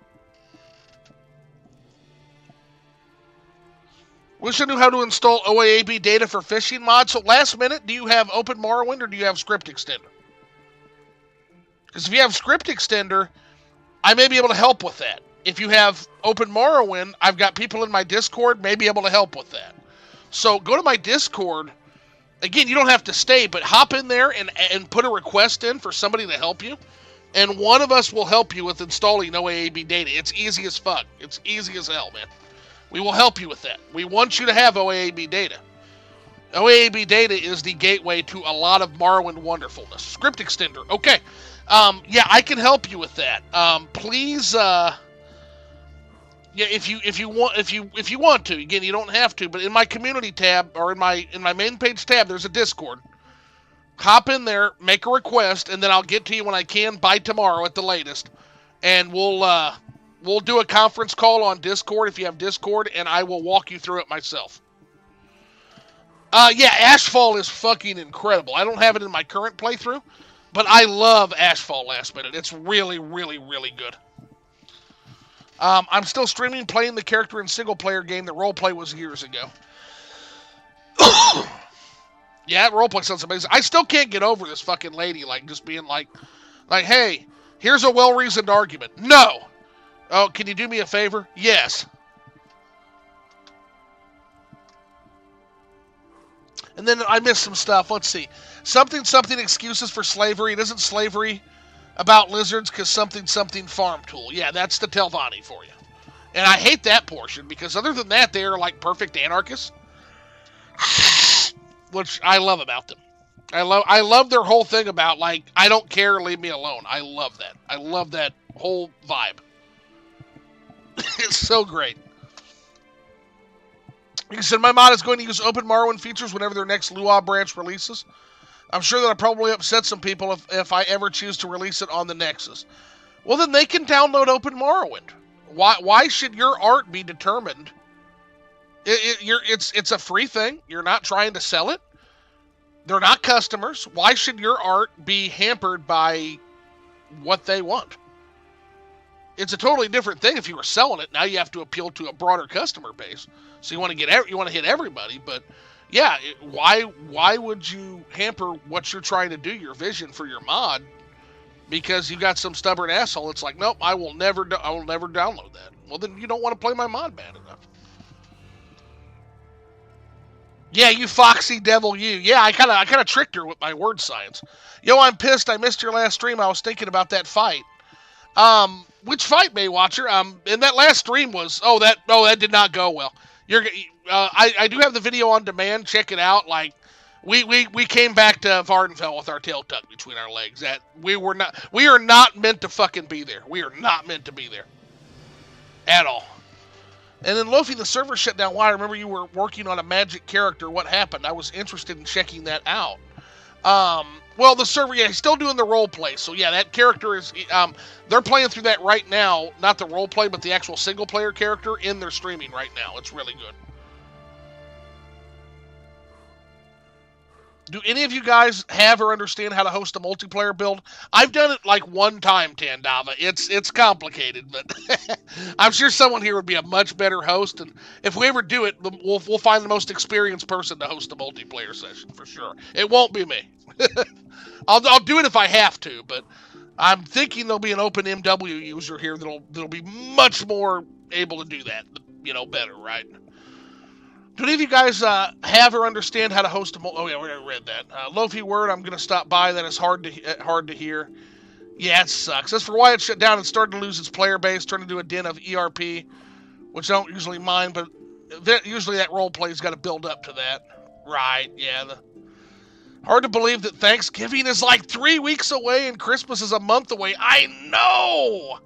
Wish I knew how to install OAAB data for fishing mods. So last minute, do you have Open Morrowind or do you have Script Extender? Because if you have Script Extender, I may be able to help with that. If you have Open Morrowind, I've got people in my Discord may be able to help with that. So go to my Discord. Again, you don't have to stay, but hop in there and put a request in for somebody to help you. And one of us will help you with installing OAAB data. It's easy as fuck. It's easy as hell, man. We will help you with that. We want you to have OAAB data. OAAB data is the gateway to a lot of Morrowind wonderfulness. Script Extender. Okay. Yeah, I can help you with that. Please, yeah, if you want to. Again, you don't have to, but in my community tab or in my main page tab, there's a Discord. Hop in there, make a request, and then I'll get to you when I can by tomorrow at the latest. And we'll do a conference call on Discord if you have Discord, and I will walk you through it myself. Yeah, Ashfall is fucking incredible. I don't have it in my current playthrough, but I love Ashfall Last Minute. It's really, really, really good. I'm still streaming playing the character in single-player game. The roleplay was years ago. Yeah, roleplay sounds amazing. I still can't get over this fucking lady, like, just being like, hey, here's a well-reasoned argument. No! Oh, can you do me a favor? Yes. And then I missed some stuff. Let's see. Something excuses for slavery. It isn't slavery about lizards because something farm tool. Yeah, that's the Telvanni for you. And I hate that portion because other than that, they are like perfect anarchists. Which I love about them. I love their whole thing about like, I don't care, leave me alone. I love that. I love that whole vibe. It's so great. Like I said, my mod is going to use Open Morrowind features whenever their next Lua branch releases. I'm sure that'll probably upset some people if I ever choose to release it on the Nexus. Well, then they can download Open Morrowind. Why should your art be determined? It's a free thing. You're not trying to sell it. They're not customers. Why should your art be hampered by what they want? It's a totally different thing if you were selling it. Now you have to appeal to a broader customer base. So you want to hit everybody, but yeah, why would you hamper what you're trying to do, your vision for your mod, because you got some stubborn asshole? It's like, nope, I will never download that. Well, then you don't want to play my mod bad enough. Yeah, you foxy devil, you. Yeah, I kind of tricked her with my word science. Yo, I'm pissed. I missed your last stream. I was thinking about that fight. Which fight, Baywatcher? And that last stream was that did not go well. I do have the video on demand. Check it out. Like, we came back to Vvardenfell with our tail tucked between our legs. That we are not meant to fucking be there. We are not meant to be there at all. And then Lofi, the server shut down. Why? I remember you were working on a magic character. What happened? I was interested in checking that out. Well, the server, yeah, he's still doing the role play. So yeah, that character is, they're playing through that right now. Not the role play, but the actual single player character in their streaming right now. It's really good. Do any of you guys have or understand how to host a multiplayer build? I've done it like one time, Tandava. It's complicated, but I'm sure someone here would be a much better host. And if we ever do it, we'll find the most experienced person to host a multiplayer session for sure. It won't be me. I'll do it if I have to, but I'm thinking there'll be an open MW user here that'll be much more able to do that, better, right? Do any of you guys have or understand how to host a oh yeah, we already read that. Lofi word, I'm gonna stop by. That is hard to hear. Yeah, it sucks. As for why it shut down and started to lose its player base, turned into a den of ERP, which I don't usually mind, but usually that role play's got to build up to that. Right? Yeah. Hard to believe that Thanksgiving is like 3 weeks away and Christmas is a month away. I know.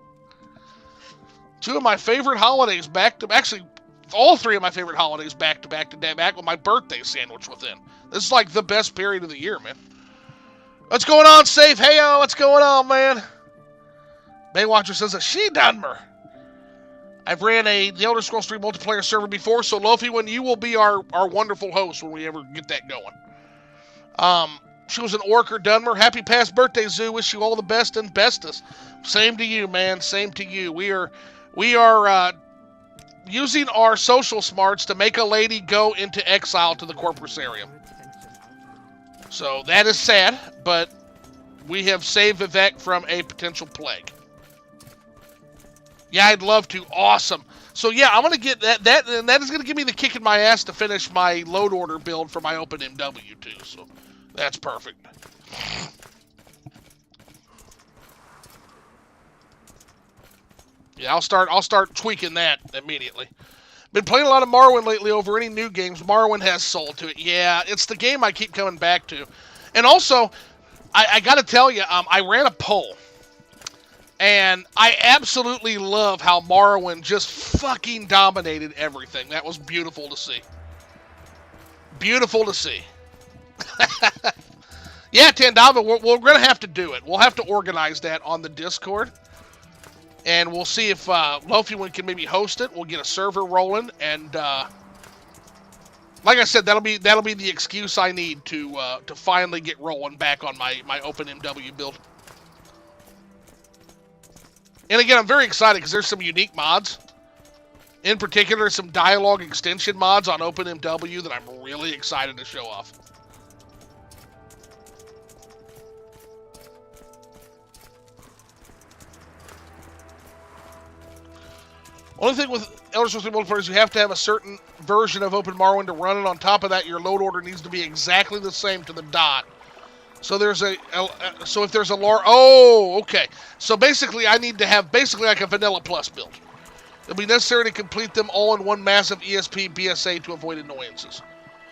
Two of my favorite holidays actually. All three of my favorite holidays back to back with my birthday sandwich within. This is like the best period of the year, man. What's going on, Safe? Heyo, what's going on, man? Baywatcher says that she done mer. I've ran the Elder Scrolls 3 multiplayer server before, so Lofi, when you will be our wonderful host when we ever get that going. She was an Orc or Dunmer. Happy past birthday, Zoo. Wish you all the best and bestest. Same to you, man. Same to you. We are using our social smarts to make a lady go into exile to the Corpusarium. So that is sad, but we have saved Vivek from a potential plague. Yeah, I'd love to. Awesome. So yeah, I'm gonna get that and that is gonna give me the kick in my ass to finish my load order build for my open MW too. So that's perfect. Yeah, I'll start tweaking that immediately. Been playing a lot of Morrowind lately over any new games. Morrowind has soul to it. Yeah, it's the game I keep coming back to. And also, I got to tell you, I ran a poll. And I absolutely love how Morrowind just fucking dominated everything. That was beautiful to see. Beautiful to see. Yeah, Tandava, we're going to have to do it. We'll have to organize that on the Discord. And we'll see if Lofi can maybe host it. We'll get a server rolling, and like I said, that'll be the excuse I need to finally get rolling back on my open MW build. And again, I'm very excited because there's some unique mods. In particular, some dialogue extension mods on open MW that I'm really excited to show off. Only thing with Elder Scrolls 3 multiplayer is you have to have a certain version of Open Morrowind to run it. On top of that, your load order needs to be exactly the same to the dot. So there's so if there's a okay. So basically, I need to have basically like a Vanilla Plus build. It'll be necessary to complete them all in one massive ESP BSA to avoid annoyances.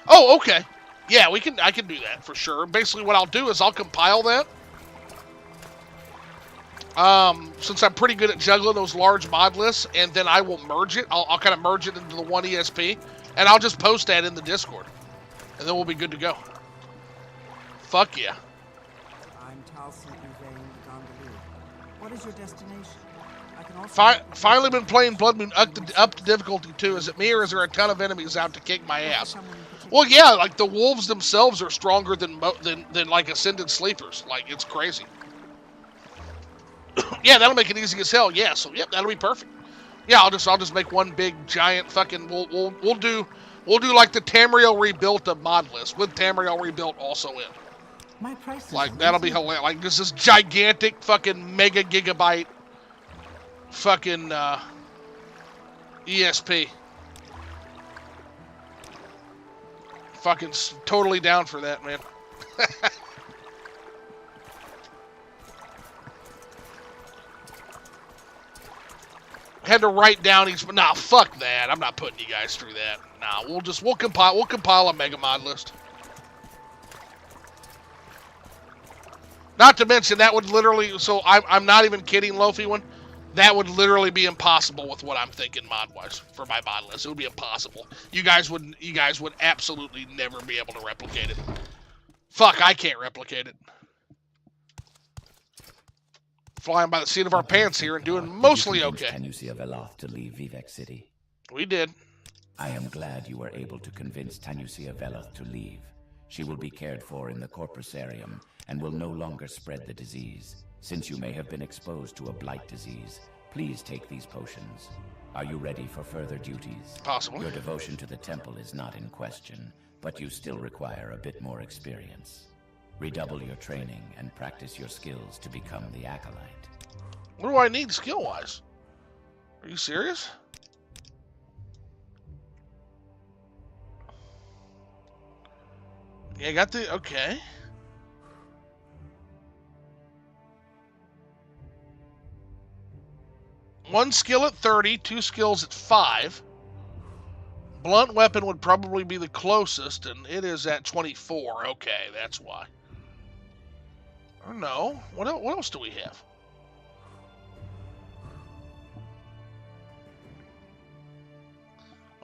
Oh, okay. Yeah, I can do that for sure. Basically, what I'll do is I'll compile that. Since I'm pretty good at juggling those large mod lists, and then I will merge it. I'll kind of merge it into the one ESP, and I'll just post that in the Discord, and then we'll be good to go. Fuck yeah. I'm Taliesin Yvain Gondolier. What is your destination? I can also finally been playing Blood Moon up to difficulty 2. Is it me, or is there a ton of enemies out to kick my ass? Well, yeah, like the wolves themselves are stronger than like Ascended Sleepers. Like, it's crazy. Yeah, that'll make it easy as hell. Yeah, so yep, that'll be perfect. Yeah, I'll just make one big giant fucking. We'll do like the Tamriel rebuilt of mod list with Tamriel rebuilt also in. My price like that'll be hilarious. Like this is gigantic fucking mega gigabyte fucking ESP. Fucking totally down for that, man. Had to write down each, but nah, fuck that. I'm not putting you guys through that. Nah, we'll compile a mega mod list. Not to mention that would literally, so I'm not even kidding, Lofi one. That would literally be impossible with what I'm thinking mod-wise for my mod list. It would be impossible. You guys would absolutely never be able to replicate it. Fuck, I can't replicate it. Flying by the seat of our pants here and doing mostly okay. Tanusia Veloth to leave Vivek City. We did. I am glad you were able to convince Tanusia Veloth to leave. She will be cared for in the Corpusarium and will no longer spread the disease. Since you may have been exposed to a blight disease, please take these potions. Are you ready for further duties? Possible. Your devotion to the temple is not in question, but you still require a bit more experience. Redouble your training and practice your skills to become the Acolyte. What do I need skill-wise? Are you serious? Yeah, I got the... Okay. One skill at 30, 2 skills at 5. Blunt weapon would probably be the closest, and it is at 24. Okay, that's why. Or no. What else do we have?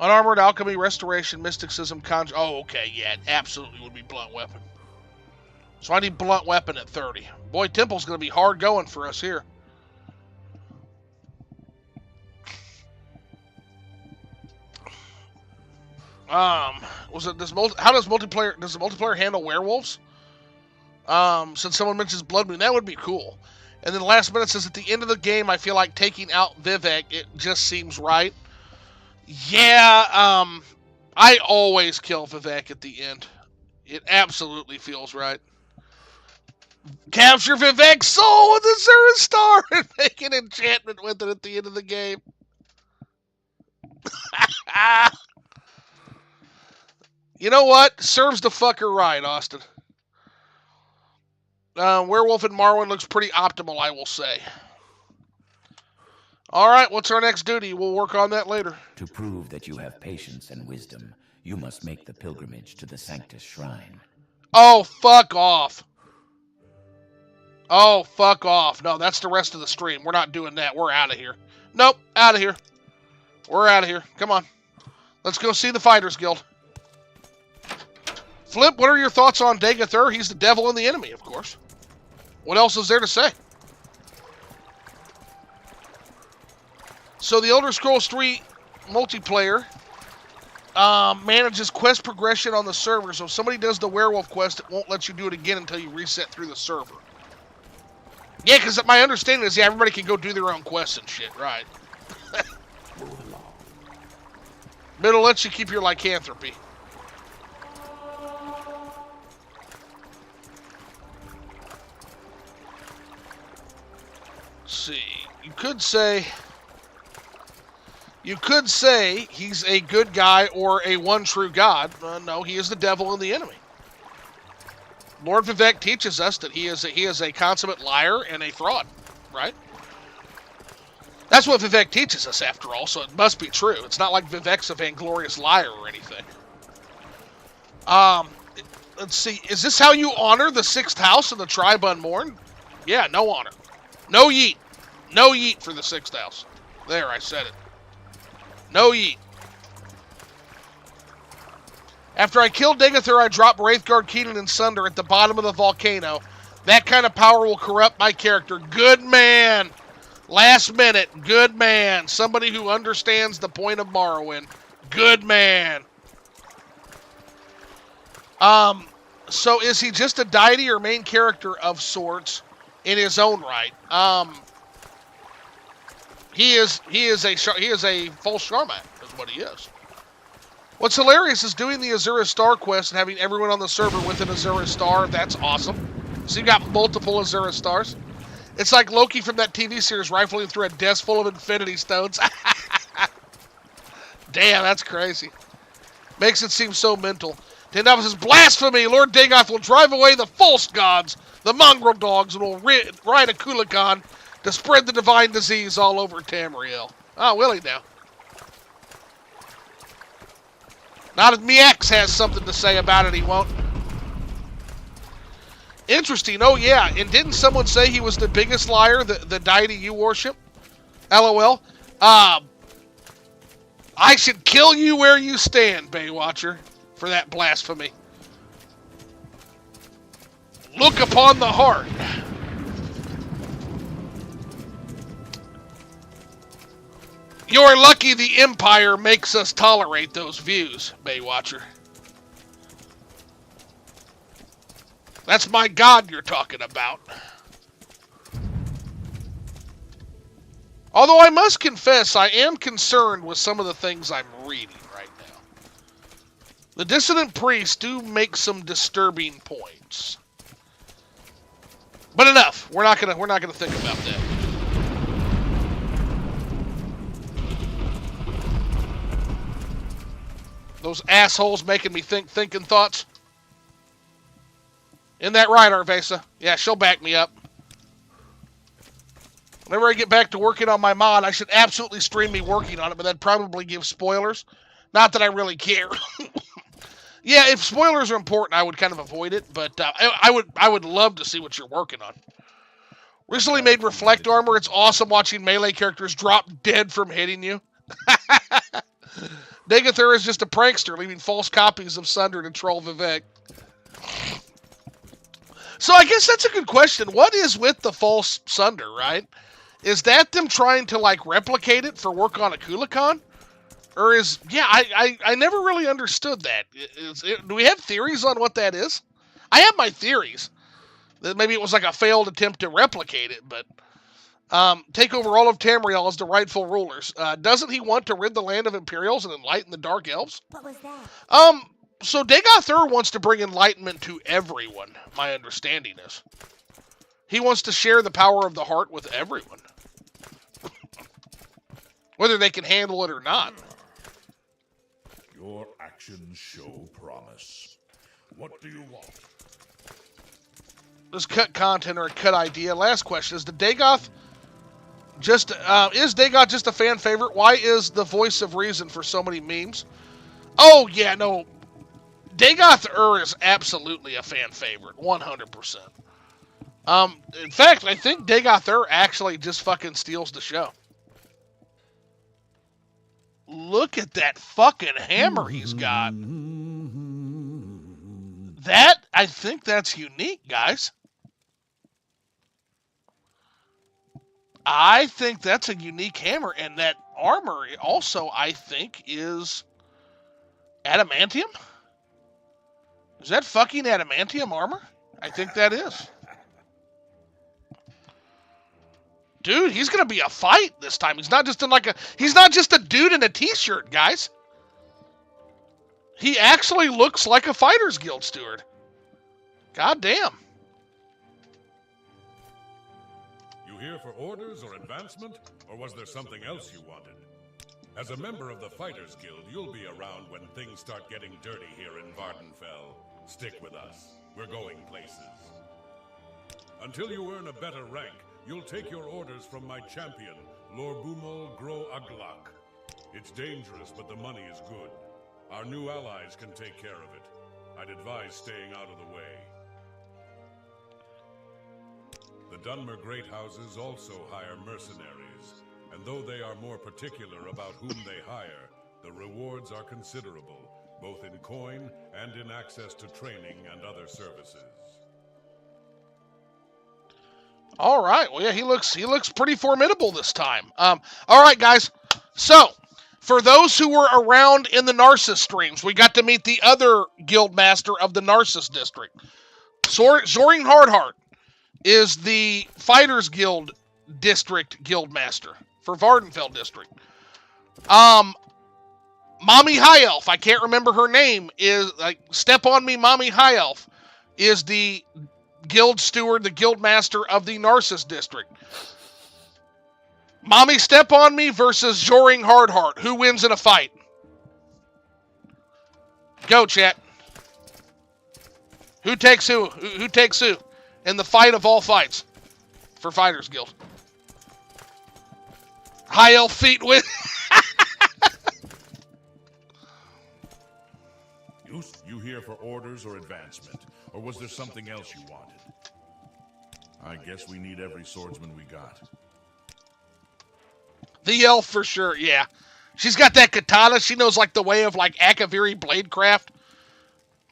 Unarmored alchemy, restoration, mysticism, conjure. Oh, okay, yeah, it absolutely would be blunt weapon. So I need blunt weapon at 30. Boy, Temple's going to be hard going for us here. Was it how does the multiplayer handle werewolves? Since someone mentions Blood Moon, that would be cool. And then the last minute says at the end of the game, I feel like taking out Vivek, it just seems right. Yeah, I always kill Vivek at the end. It absolutely feels right. Capture Vivek's soul with the Zero Star and make an enchantment with it at the end of the game. You know what? Serves the fucker right, Austin. Werewolf in Morrowind looks pretty optimal, I will say. Alright, what's our next duty? We'll work on that later. To prove that you have patience and wisdom, you must make the pilgrimage to the Sanctus Shrine. Oh, fuck off. Oh, fuck off. No, that's the rest of the stream. We're not doing that. We're out of here. Nope, out of here. We're out of here. Come on. Let's go see the Fighters Guild. Flip, what are your thoughts on Dagathur? He's the devil and the enemy, of course. What else is there to say? So the Elder Scrolls 3 multiplayer manages quest progression on the server. So if somebody does the werewolf quest, it won't let you do it again until you reset through the server. Yeah, because my understanding is, yeah, everybody can go do their own quests and shit, right? But it'll let you keep your lycanthropy. Let's see. You could say he's a good guy or a one true god. No, he is the devil and the enemy. Lord Vivek teaches us that he is a consummate liar and a fraud, right? That's what Vivek teaches us, after all, so it must be true. It's not like Vivek's a vainglorious liar or anything. Let's see. Is this how you honor the 6th house of the tribe unmourned? Yeah, no honor. No yeet. No yeet for the 6th house. There, I said it. No yeet. After I killed Dagathur, I dropped Wraithguard Keenan and Sunder at the bottom of the volcano. That kind of power will corrupt my character. Good man. Last minute. Good man. Somebody who understands the point of Morrowind. Good man. So is he just a deity or main character of sorts in his own right? He is a false Sharmat, is what he is. What's hilarious is doing the Azura Star quest and having everyone on the server with an Azura Star. That's awesome. So you got multiple Azura Stars. It's like Loki from that TV series rifling through a desk full of Infinity Stones. Damn, that's crazy. Makes it seem so mental. Tendava says, blasphemy! Lord Dagoth will drive away the false gods, the mongrel dogs, and will ride a Kulikan to spread the divine disease all over Tamriel. Oh, will he now? Not if Miex has something to say about it, he won't. Interesting. Oh, yeah. And didn't someone say he was the biggest liar, the deity you worship? LOL. I should kill you where you stand, Baywatcher, for that blasphemy. Look upon the heart. You're lucky the Empire makes us tolerate those views, Baywatcher. That's my God you're talking about. Although I must confess, I am concerned with some of the things I'm reading right now. The dissident priests do make some disturbing points. But enough. We're not gonna think about that. Those assholes making me thinking thoughts. Isn't that right, Arvesa? Yeah, she'll back me up. Whenever I get back to working on my mod, I should absolutely stream me working on it, but that'd probably give spoilers. Not that I really care. Yeah, if spoilers are important, I would kind of avoid it, but I would love to see what you're working on. Recently made Reflect Armor. It's awesome watching melee characters drop dead from hitting you. Degathur is just a prankster, leaving false copies of Sunder to troll Vivek. So I guess that's a good question. What is with the false Sunder, right? Is that them trying to, like, replicate it for work on a Kulikon? Or is... Yeah, I never really understood that. Do we have theories on what that is? I have my theories. That maybe it was like a failed attempt to replicate it, but... take over all of Tamriel as the rightful rulers. Doesn't he want to rid the land of Imperials and enlighten the Dark Elves? What was that? So Degathur wants to bring enlightenment to everyone, my understanding is. He wants to share the power of the heart with everyone. Whether they can handle it or not. Your actions show promise. What do you want? Does cut content or a cut idea? Last question. Is Dagoth just a fan favorite? Why is the voice of reason for so many memes? Oh, yeah, no. Dagoth is absolutely a fan favorite. 100%. In fact, I think Dagoth actually just fucking steals the show. Look at that fucking hammer he's got. I think that's unique, guys. I think that's a unique hammer, and that armor also, I think, is adamantium? Is that fucking adamantium armor? I think that is. Dude, he's gonna be a fight this time. He's not just he's not just a dude in a t-shirt, guys. He actually looks like a Fighters Guild steward. God damn. You here for orders or advancement, or was there something else you wanted? As a member of the Fighters Guild, you'll be around when things start getting dirty here in Vvardenfell. Stick with us. We're going places. Until you earn a better rank, you'll take your orders from my champion, Lorbumol Gro Aglak. It's dangerous, but the money is good. Our new allies can take care of it. I'd advise staying out of the way. The Dunmer Great Houses also hire mercenaries, and though they are more particular about whom they hire, the rewards are considerable, both in coin and in access to training and other services. All right. Well, yeah, he looks pretty formidable this time. All right, guys. So, for those who were around in the Narcissus streams, we got to meet the other guild master of the Narcissus district. Zoring Hardheart is the Fighters Guild district guild master for Vvardenfell district. Mommy High Elf, I can't remember her name, is like Step on Me Mommy High Elf is the guild steward, the guild master of the Narcissus district. Mommy Step on Me versus Zoring Hardheart. Who wins in a fight? Go, chat. Who takes who? Who takes who? In the fight of all fights for Fighters Guild. High Elf feet win. You here for orders or advancement? Or was there something else you wanted? I guess we need every swordsman we got. The elf for sure, yeah. She's got that katana. She knows like the way of like Akaviri bladecraft.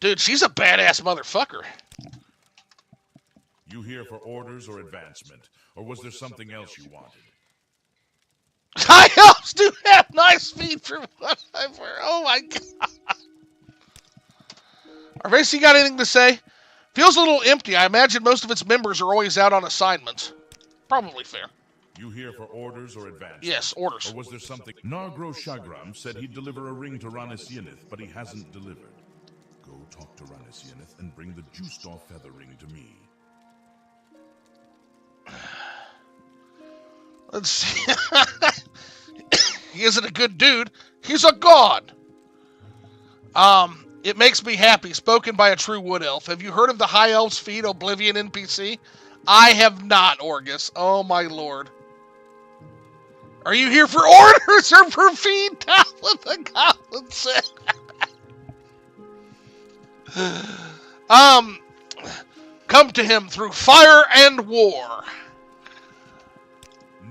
Dude, she's a badass motherfucker. You here for orders or advancement? Or was there something else you wanted? High elves do have nice feet from what I've heard. Oh my god. Arvesi got anything to say? Feels a little empty. I imagine most of its members are always out on assignments. Probably fair. You here for orders or advancement? Yes, orders. Or was there something? Nargro Shagram said he'd deliver a ring to Ranis Yenith, but he hasn't delivered. Go talk to Ranis Yenith and bring the juiced-off feather ring to me. Let's see. He isn't a good dude. He's a god. It makes me happy. Spoken by a true wood elf. Have you heard of the High Elves feed Oblivion NPC? I have not, Orgus. Oh my lord. Are you here for orders or for feed? Talon the Goblin said. Come to him through fire and war.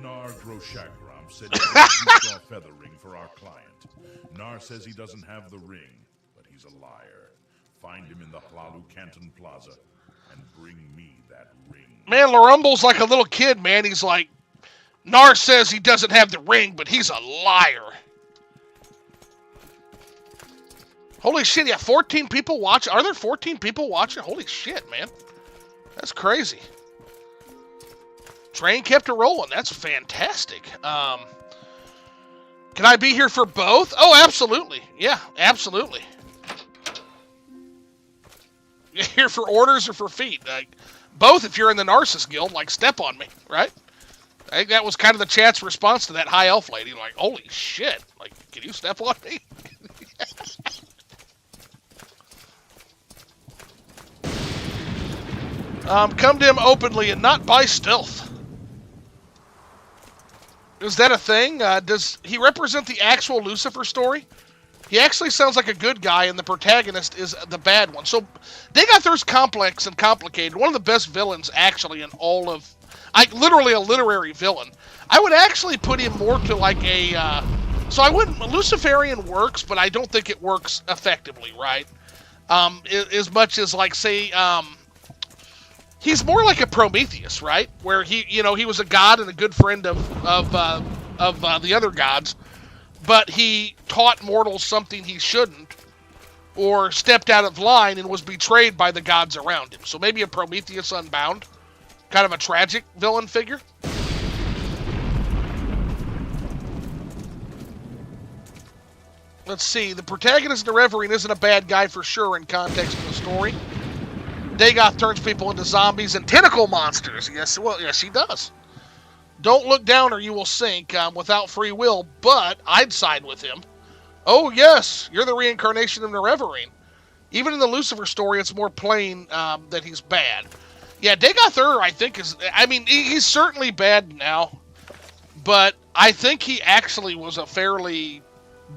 Nar Groshagram said he used our feather ring for our client. Nar says he doesn't have the ring, but he's a liar. Find him in the Hlalu Canton Plaza and bring me that ring. Man, Larumble's like a little kid, man. He's like, Nar says he doesn't have the ring, but he's a liar. Holy shit, yeah, 14 people watch. Are there 14 people watching? Holy shit, man. That's crazy. Train kept it rolling. That's fantastic. Can I be here for both? Oh, absolutely. Yeah, absolutely. You're here for orders or for feet? Like, both if you're in the Narcissus Guild, like, step on me, right? I think that was kind of the chat's response to that high elf lady. Like, holy shit. Like, can you step on me? Come to him openly and not by stealth. Is that a thing? Does he represent the actual Lucifer story? He actually sounds like a good guy, and the protagonist is the bad one. So, Dagothir's complex and complicated. One of the best villains, actually, in all of... literally a literary villain. I would actually put him more to like a... so I wouldn't... Luciferian works, but I don't think it works effectively, right? As much as, like, say... he's more like a Prometheus, right? Where he, he was a god and a good friend of the other gods, but he taught mortals something he shouldn't, or stepped out of line and was betrayed by the gods around him. So maybe a Prometheus Unbound, kind of a tragic villain figure. Let's see. The protagonist of the Reverine isn't a bad guy for sure in context of the story. Dagoth turns people into zombies and tentacle monsters. Yes, well, yes, he does. Don't look down or you will sink without free will, but I'd side with him. Oh, yes, you're the reincarnation of the Reverine. Even in the Lucifer story, it's more plain that he's bad. Yeah, Dagoth, I think, is... I mean, he's certainly bad now, but I think he actually was a fairly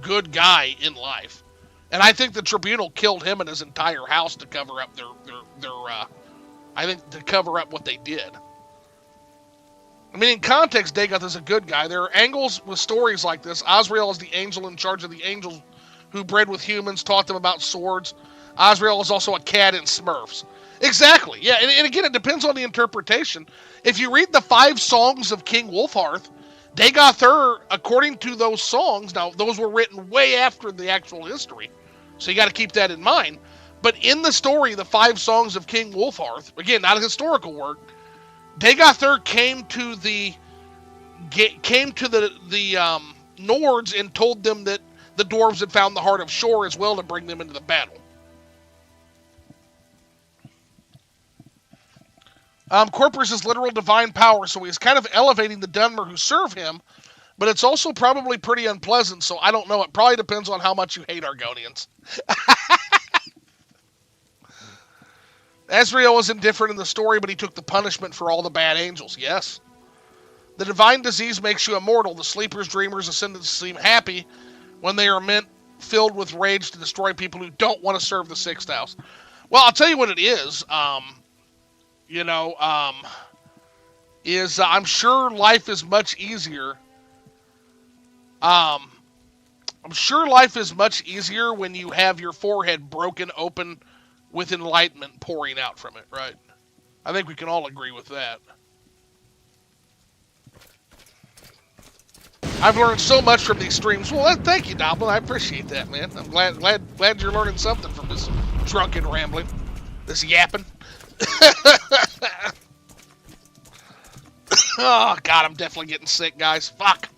good guy in life. And I think the Tribunal killed him and his entire house to cover up their I think to cover up what they did. I mean, in context, Dagoth is a good guy. There are angles with stories like this. Azrael is the angel in charge of the angels who bred with humans, taught them about swords. Azrael is also a cat in Smurfs. Exactly, yeah. And again, it depends on the interpretation. If you read the 5 songs of King Wolfhearth, Dagoth, according to those songs, now those were written way after the actual history, so you got to keep that in mind. But in the story, the 5 songs of King Wolfhearth, again, not a historical work, Dagoth came to the Nords and told them that the dwarves had found the Heart of Shore as well to bring them into the battle. Corpus is literal divine power, so he's kind of elevating the Dunmer who serve him, but it's also probably pretty unpleasant, so I don't know. It probably depends on how much you hate Argonians. Azrael was indifferent in the story, but he took the punishment for all the bad angels, yes. The divine disease makes you immortal. The sleepers, dreamers, ascendants seem happy when they are meant filled with rage to destroy people who don't want to serve the 6th house. Well, I'll tell you what it is. I'm sure life is much easier I'm sure life is much easier when you have your forehead broken open with enlightenment pouring out from it, right? I think we can all agree with that. I've learned so much from these streams. Well, thank you, Doblin. I appreciate that, man. I'm glad you're learning something from this drunken rambling, this yapping. Oh, God, I'm definitely getting sick, guys. Fuck.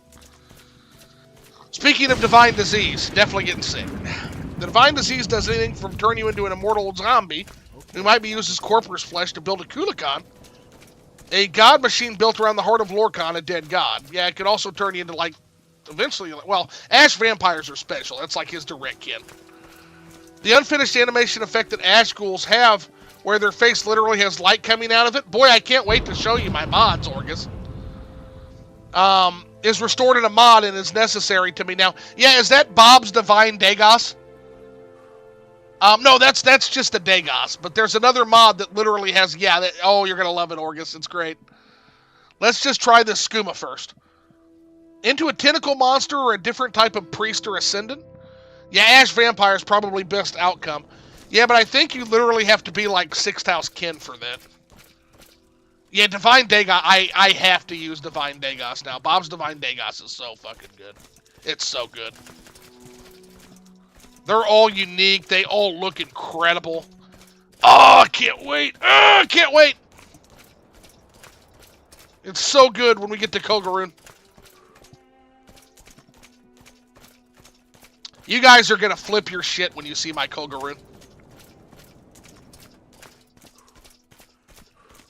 Speaking of divine disease, definitely getting sick. The divine disease does anything from turn you into an immortal zombie, who might be used as corpse flesh to build a Kulikon, a god machine built around the heart of Lorcan, a dead god. Yeah, it could also turn you into, like, eventually, well, ash vampires are special. That's like his direct kin. The unfinished animation effect that ash ghouls have, where their face literally has light coming out of it. Boy, I can't wait to show you my mods, Orgus. Is restored in a mod and is necessary to me now. Yeah, is that Bob's Divine Dagos? No, that's just a Dagos. But there's another mod that literally has, yeah, oh, you're going to love it, Orgus. It's great. Let's just try this skooma first. Into a tentacle monster or a different type of priest or ascendant? Yeah, Ash Vampire is probably best outcome. Yeah, but I think you literally have to be like Sixth House kin for that. Yeah, Divine Dagos, I have to use Divine Dagos now. Bob's Divine Dagos is so fucking good. It's so good. They're all unique. They all look incredible. Oh, I can't wait. Oh, I can't wait. It's so good when we get to Kogaroon. You guys are going to flip your shit when you see my Kogaroon.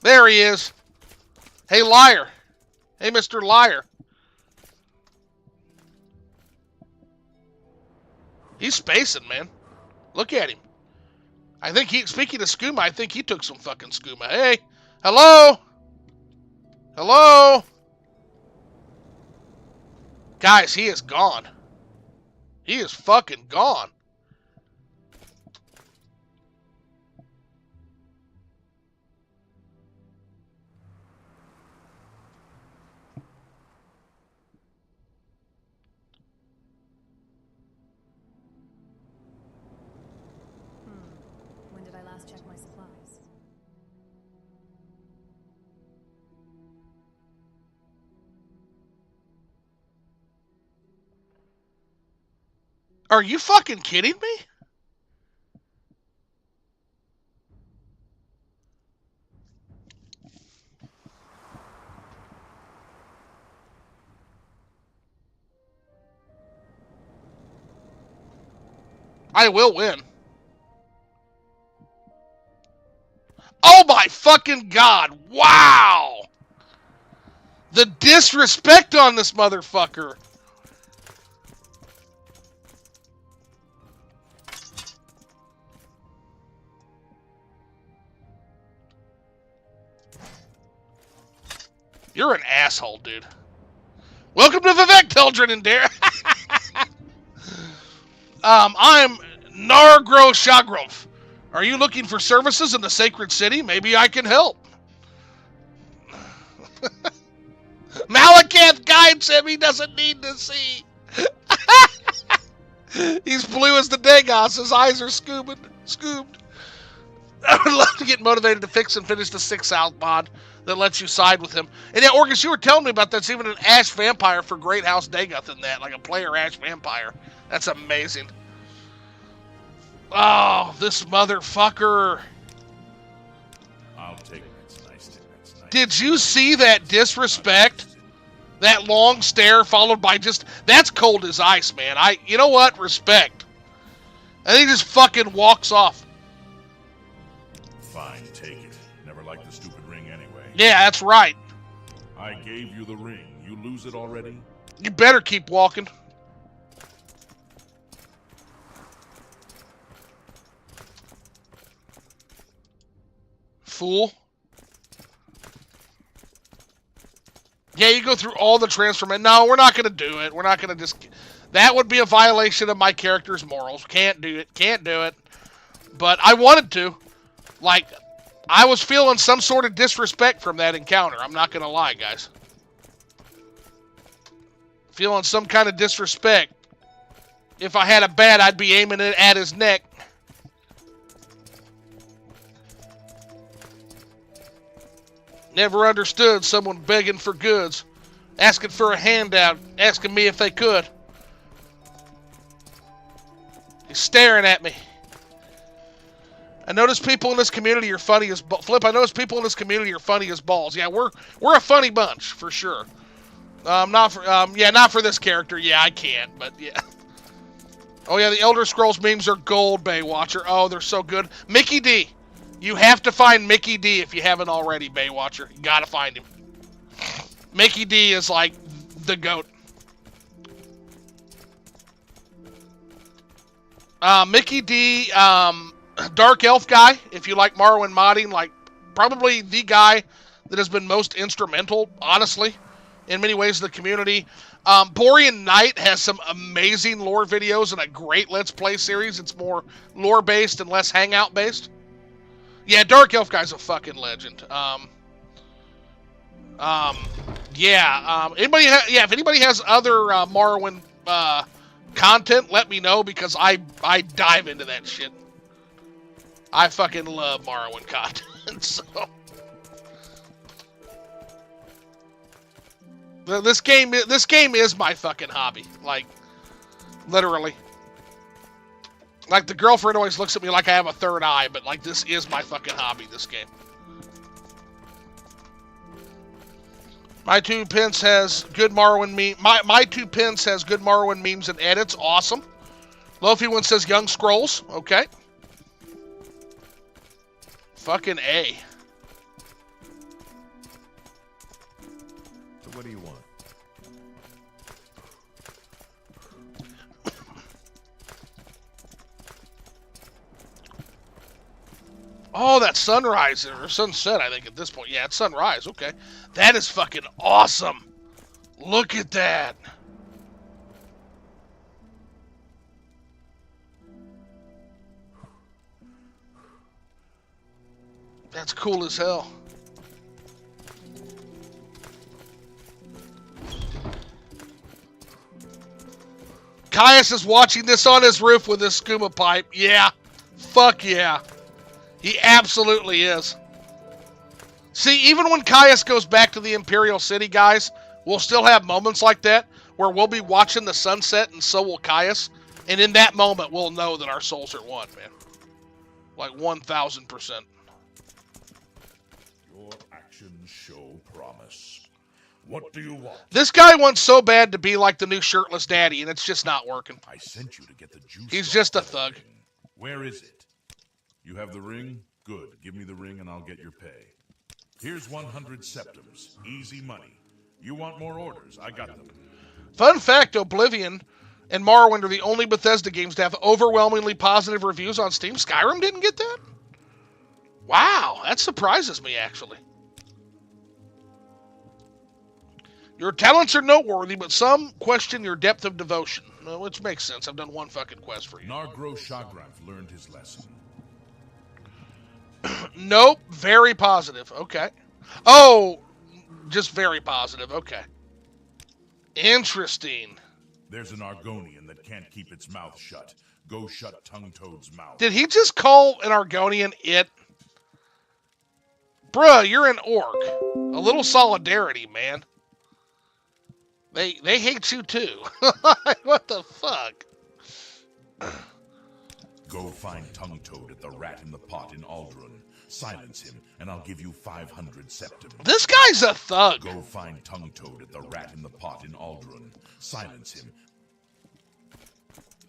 There he is. Hey, liar. Hey, Mr. Liar. He's spacing, man. Look at him. I think speaking of skooma, I think he took some fucking skooma. Hey, hello? Hello? Guys, he is gone. He is fucking gone. When did I last check my supplies? Are you fucking kidding me? I will win. Oh my fucking God. Wow. The disrespect on this motherfucker. You're an asshole, dude. Welcome to Vivek, Teldrin and Dare. I'm Nargro Shagrov. Are you looking for services in the Sacred City? Maybe I can help. Malakath guides him. He doesn't need to see. He's blue as the Dagos. His eyes are scoobed. I would love to get motivated to fix and finish the 6-out mod that lets you side with him. And yeah, Orgus, you were telling me about that's even an Ash Vampire for Great House Dagoth in that, like a player Ash Vampire. That's amazing. Oh, this motherfucker. I'll take it. It's nice. Did you see that disrespect? That long stare followed by just... That's cold as ice, man. You know what? Respect. And he just fucking walks off. Fine, take it. Never liked the stupid ring anyway. Yeah, that's right. I gave you the ring. You lose it already? You better keep walking. Fool. Yeah, you go through all the transformation. No, we're not going to do it. We're not going to just... That would be a violation of my character's morals. Can't do it. Can't do it. But I wanted to. Like, I was feeling some sort of disrespect from that encounter. I'm not going to lie, guys. Feeling some kind of disrespect. If I had a bat, I'd be aiming it at his neck. Never understood someone begging for goods, asking for a handout, asking me if they could. He's staring at me. I notice people in this community are funny as Flip. I notice people in this community are funny as balls. Yeah, we're a funny bunch for sure. Not for this character. Yeah, I can't, but yeah. Oh yeah, the Elder Scrolls memes are gold, Baywatcher. Oh, they're so good. Mickey D. You have to find Mickey D if you haven't already, Baywatcher. You gotta find him. Mickey D is like the GOAT. Mickey D, Dark Elf guy, if you like Morrowind modding, like probably the guy that has been most instrumental, honestly, in many ways in the community. Borean Knight has some amazing lore videos and a great Let's Play series. It's more lore-based and less hangout-based. Yeah, Dark Elf guy's a fucking legend. If anybody has other Morrowind content, let me know, because I dive into that shit. I fucking love Morrowind content, so... This game is my fucking hobby. Like, literally. Like, the girlfriend always looks at me like I have a third eye, but, like, this is my fucking hobby, this game. My 2 pence has good Morrowind meme. My 2 pence has good Morrowind memes and edits. Awesome. Lofi one says Young Scrolls. Okay. Fucking A. So what do you want? Oh, that's sunrise or sunset, I think, at this point. Yeah, it's sunrise. Okay. That is fucking awesome. Look at that. That's cool as hell. Caius is watching this on his roof with his skooma pipe. Yeah. Fuck yeah. He absolutely is. See, even when Caius goes back to the Imperial City, guys, we'll still have moments like that where we'll be watching the sunset and so will Caius. And in that moment, we'll know that our souls are one, man. Like 1,000%. Your actions show promise. What do you want? This guy wants so bad to be like the new shirtless daddy, and it's just not working. I sent you to get the juice. He's just a thug. Where is it? You have the ring? Good. Give me the ring and I'll get your pay. Here's 100 septums. Easy money. You want more orders? I got them. Fun fact, Oblivion and Morrowind are the only Bethesda games to have overwhelmingly positive reviews on Steam. Skyrim didn't get that? Wow, that surprises me, actually. Your talents are noteworthy, but some question your depth of devotion. Which makes sense. I've done one fucking quest for you. Nargro Shagranth learned his lesson. Nope. Very positive. Okay. Oh, just very positive. Okay. Interesting. There's an Argonian that can't keep its mouth shut. Go shut Tongue-Toad's mouth. Did he just call an Argonian it? Bruh, you're an orc. A little solidarity, man. They hate you too. What the fuck? Go find Tongue-Toad at the Rat in the Pot in Aldrun. Silence him, and I'll give you 500 septums. This guy's a thug. Go find Tongue-Toad at the Rat in the Pot in Aldrun. Silence him.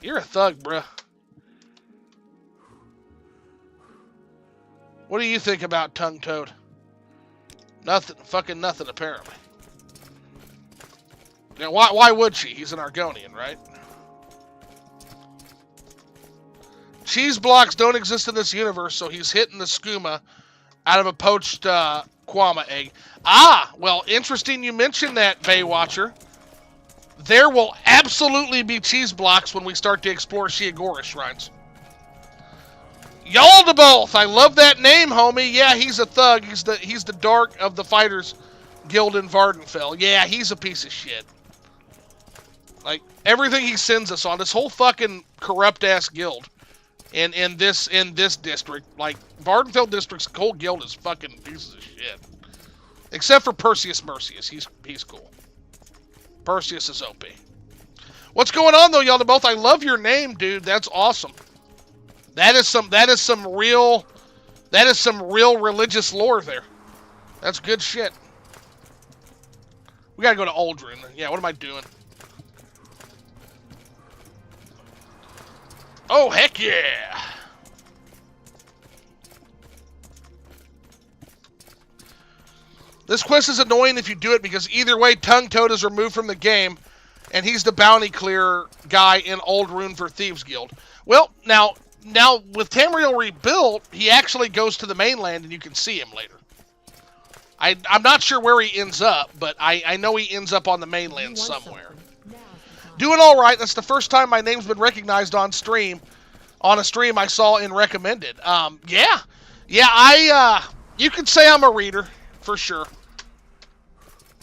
You're a thug, bruh. What do you think about Tongue-Toad? Nothing. Fucking nothing, apparently. Now, why would she? He's an Argonian, right? Cheese blocks don't exist in this universe, so he's hitting the skooma out of a poached Kwama egg. Ah, well, interesting you mentioned that, Baywatcher. There will absolutely be cheese blocks when we start to explore Shiagora shrines. Y'all to both. I love that name, homie. Yeah, he's a thug. He's the dark of the Fighters Guild in Vvardenfell. Yeah, he's a piece of shit. Like, everything he sends us on, this whole fucking corrupt-ass guild in this district, like, Vvardenfell District's whole guild is fucking pieces of shit. Except for Perseus Mercius. He's cool. Perseus is OP. What's going on, though, y'all? Both, I love your name, dude. That's awesome. That is some real religious lore there. That's good shit. We gotta go to Aldrin. Yeah, what am I doing? Oh, heck yeah! This quest is annoying if you do it because either way, Tongue Toad is removed from the game, and he's the bounty clear guy in Old Rune for Thieves Guild. Well, now with Tamriel rebuilt, he actually goes to the mainland, and you can see him later. I'm not sure where he ends up, but I know he ends up on the mainland somewhere. Doing all right. That's the first time my name's been recognized on stream, on a stream I saw in recommended. Yeah, you could say I'm a reader for sure.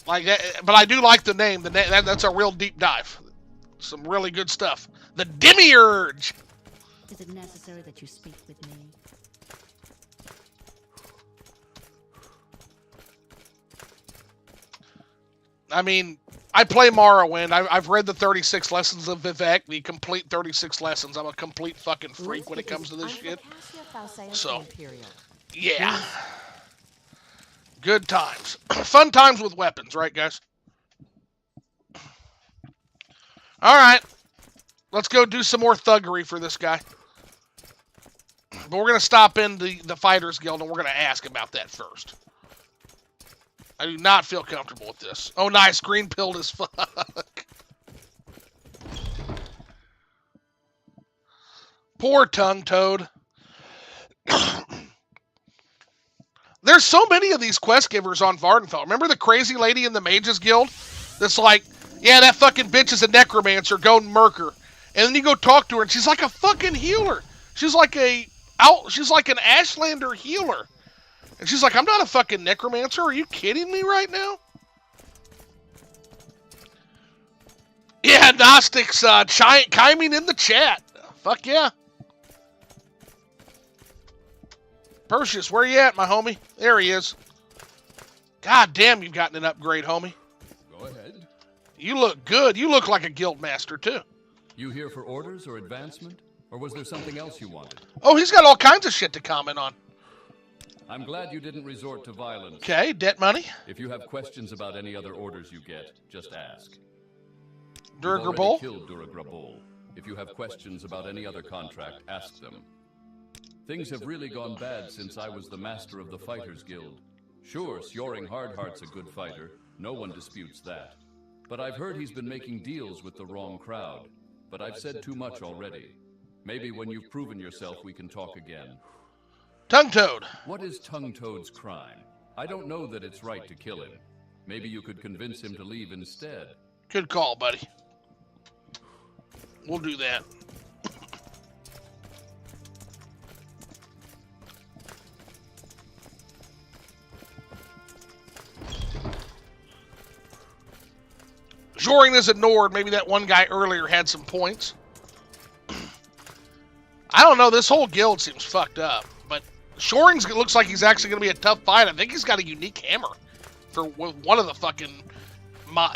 Like that, but I do like the name. That's a real deep dive. Some really good stuff. The Demiurge. Is it necessary that you speak with me? I mean, I play Morrowind. I've read the 36 lessons of Vivek, the complete 36 lessons. I'm a complete fucking freak when it comes to this shit. So, yeah. Good times. Fun times with weapons, right, guys? All right. Let's go do some more thuggery for this guy. But we're going to stop in the Fighters Guild, and we're going to ask about that first. I do not feel comfortable with this. Oh, nice. Green pilled as fuck. Poor Tongue Toad. There's so many of these quest givers on Vvardenfell. Remember the crazy lady in the Mages Guild? That's like, yeah, that fucking bitch is a necromancer. Go murk her. And then you go talk to her, and she's like a fucking healer. She's like an Ashlander healer. And she's like, I'm not a fucking necromancer. Are you kidding me right now? Yeah, Gnostics chiming in the chat. Fuck yeah. Perseus, where you at, my homie? There he is. God damn, you've gotten an upgrade, homie. Go ahead. You look good. You look like a guild master, too. You here for orders or advancement? Or was there something else you wanted? Oh, he's got all kinds of shit to comment on. I'm glad you didn't resort to violence. Okay, debt money. If you have questions about any other orders you get, just ask. Duragrabol? Killed Duragrabol. If you have questions about any other contract, ask them. Things have really gone bad since I was the master of the Fighters Guild. Sure, Sjoring Hardheart's a good fighter. No one disputes that. But I've heard he's been making deals with the wrong crowd. But I've said too much already. Maybe when you've proven yourself, we can talk again. Tongue Toad. What is Tongue Toad's crime? I don't know that it's right to kill him. Maybe you could convince him to leave instead. Good call, buddy. We'll do that. Sjoring is ignored. Maybe that one guy earlier had some points. I don't know. This whole guild seems fucked up. But Sjoring looks like he's actually going to be a tough fight. I think he's got a unique hammer for one of the fucking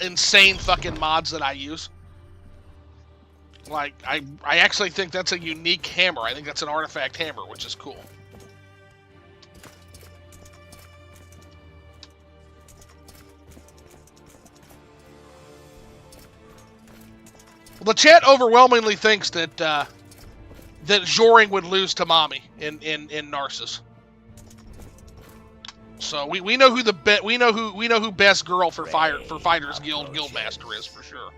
insane fucking mods that I use. Like, I actually think that's a unique hammer. I think that's an artifact hammer, which is cool. Well, the chat overwhelmingly thinks that that Sjoring would lose to Mommy in Narcissus. So we know who who best girl for Fighters Guild Guildmaster is for sure.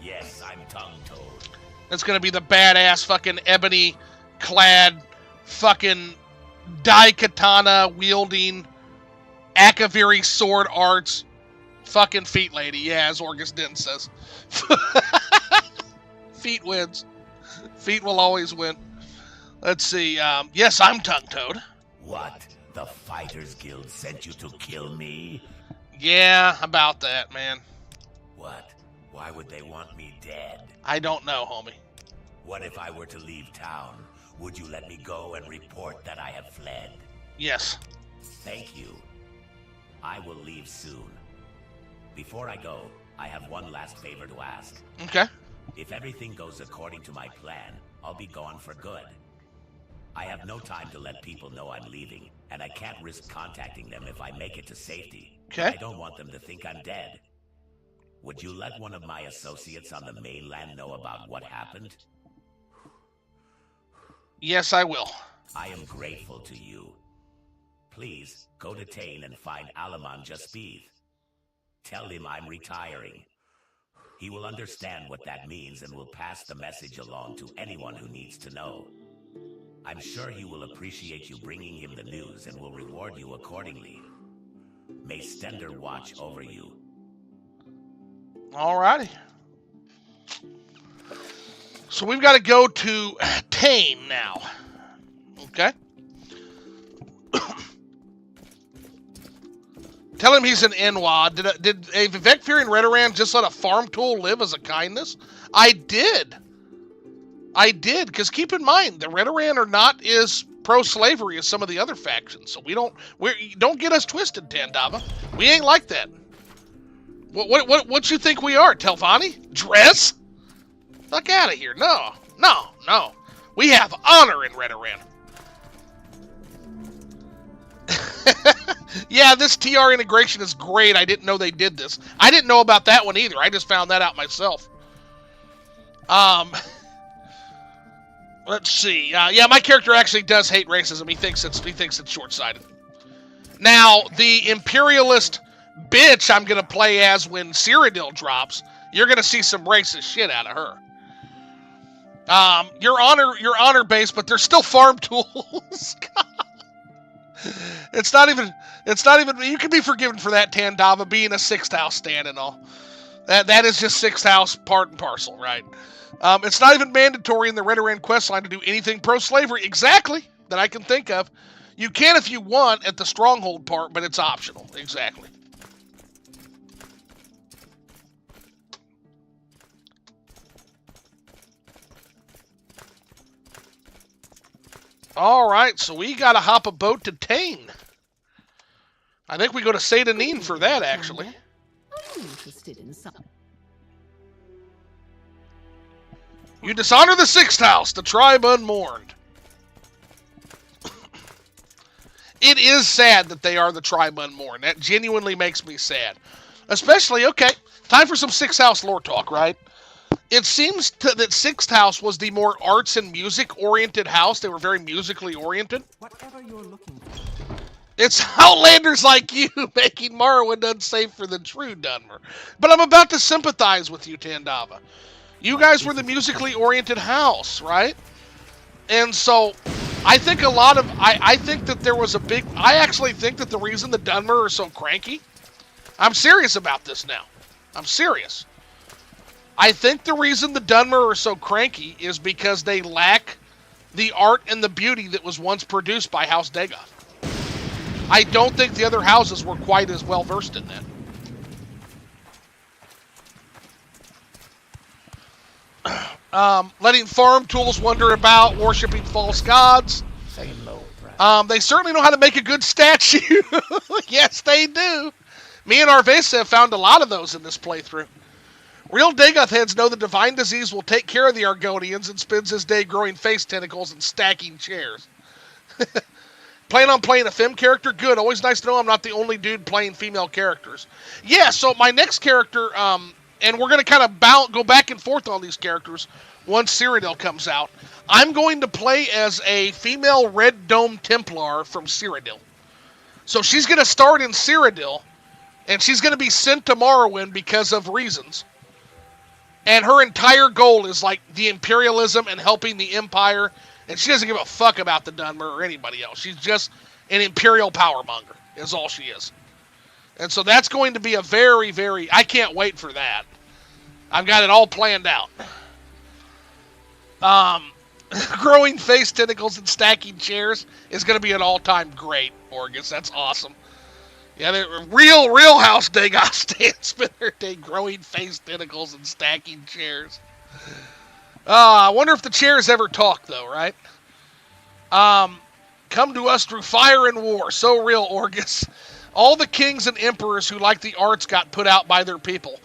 Yes, I'm Tongue Toad. That's gonna be the badass fucking ebony clad fucking Daikatana wielding Akaviri sword arts fucking feet lady. Yeah, as Orgus Den says. Feet wins. Feet will always win. Let's see. Yes, I'm Tongue Toad. What? The Fighters Guild sent you to kill me? Yeah, about that, man. What? Why would they want me dead? I don't know, homie. What if I were to leave town? Would you let me go and report that I have fled? Yes. Thank you. I will leave soon. Before I go, I have one last favor to ask. Okay. If everything goes according to my plan, I'll be gone for good. I have no time to let people know I'm leaving, and I can't risk contacting them if I make it to safety. Okay. I don't want them to think I'm dead. Would you let one of my associates on the mainland know about what happened? Yes, I will. I am grateful to you. Please, go to Tain and find Alaman Jaspith. Tell him I'm retiring. He will understand what that means and will pass the message along to anyone who needs to know. I'm sure he will appreciate you bringing him the news and will reward you accordingly. May Stender watch over you. Alrighty. So we've got to go to Tain now. Okay. Tell him he's an Enwa. Did a Vivek fearing Redoran just let a farm tool live as a kindness? I did. Because keep in mind, the Redoran are not as pro-slavery as some of the other factions. So we don't get us twisted, Tandava. We ain't like that. What you think we are, Telvanni? Dress? Fuck out of here. No. We have honor in Redoran. Yeah, this TR integration is great. I didn't know they did this. I didn't know about that one either. I just found that out myself. Let's see. Yeah, my character actually does hate racism. He thinks it's short-sighted. Now, the imperialist bitch I'm gonna play as when Cyrodiil drops, you're gonna see some racist shit out of her. Your honor based, but they're still farm tools. It's not even. You can be forgiven for that, Tandava, being a 6th house stand and all. That is just 6th house part and parcel, right? It's not even mandatory in the Redoran questline to do anything pro-slavery, exactly, that I can think of. You can if you want at the stronghold part, but it's optional, exactly. All right, so we got to hop a boat to Tain. I think we go to Sadanin for that, actually. Are you interested in some? You dishonor the 6th house, the tribe unmourned. It is sad that they are the tribe unmourned. That genuinely makes me sad. Especially, okay, time for some 6th house lore talk, right? It seems that 6th house was the more arts and music-oriented house. They were very musically oriented. Whatever you're looking for. It's Outlanders like you making Morrowind unsafe for the true Dunmer. But I'm about to sympathize with you, Tandava. You guys were the musically oriented house, right? And so, I think a lot of... I think that there was a big... I actually think that the reason the Dunmer are so cranky... I'm serious about this now. I'm serious. I think the reason the Dunmer are so cranky is because they lack the art and the beauty that was once produced by House Dagoth. I don't think the other houses were quite as well versed in that. Letting farm tools wander about, worshipping false gods. They certainly know how to make a good statue. Yes, they do. Me and Arvesa have found a lot of those in this playthrough. Real Dagoth heads know the divine disease will take care of the Argonians and spends his day growing face tentacles and stacking chairs. Plan on playing a femme character? Good. Always nice to know I'm not the only dude playing female characters. Yeah, so my next character, and we're going to kind of go back and forth on these characters once Cyrodiil comes out. I'm going to play as a female Red Dome Templar from Cyrodiil. So she's going to start in Cyrodiil, and she's going to be sent to Morrowind because of reasons. And her entire goal is like the imperialism and helping the Empire. And she doesn't give a fuck about the Dunmer or anybody else. She's just an imperial powermonger is all she is. And so that's going to be a very, very... I can't wait for that. I've got it all planned out. Growing face tentacles and stacking chairs is going to be an all-time great, Orgus. That's awesome. Yeah, they're real house Dagon stands spend their day growing face tentacles and stacking chairs. I wonder if the chairs ever talk, though, right? Come to us through fire and war. So real, Orgus. All the kings and emperors who like the arts got put out by their people.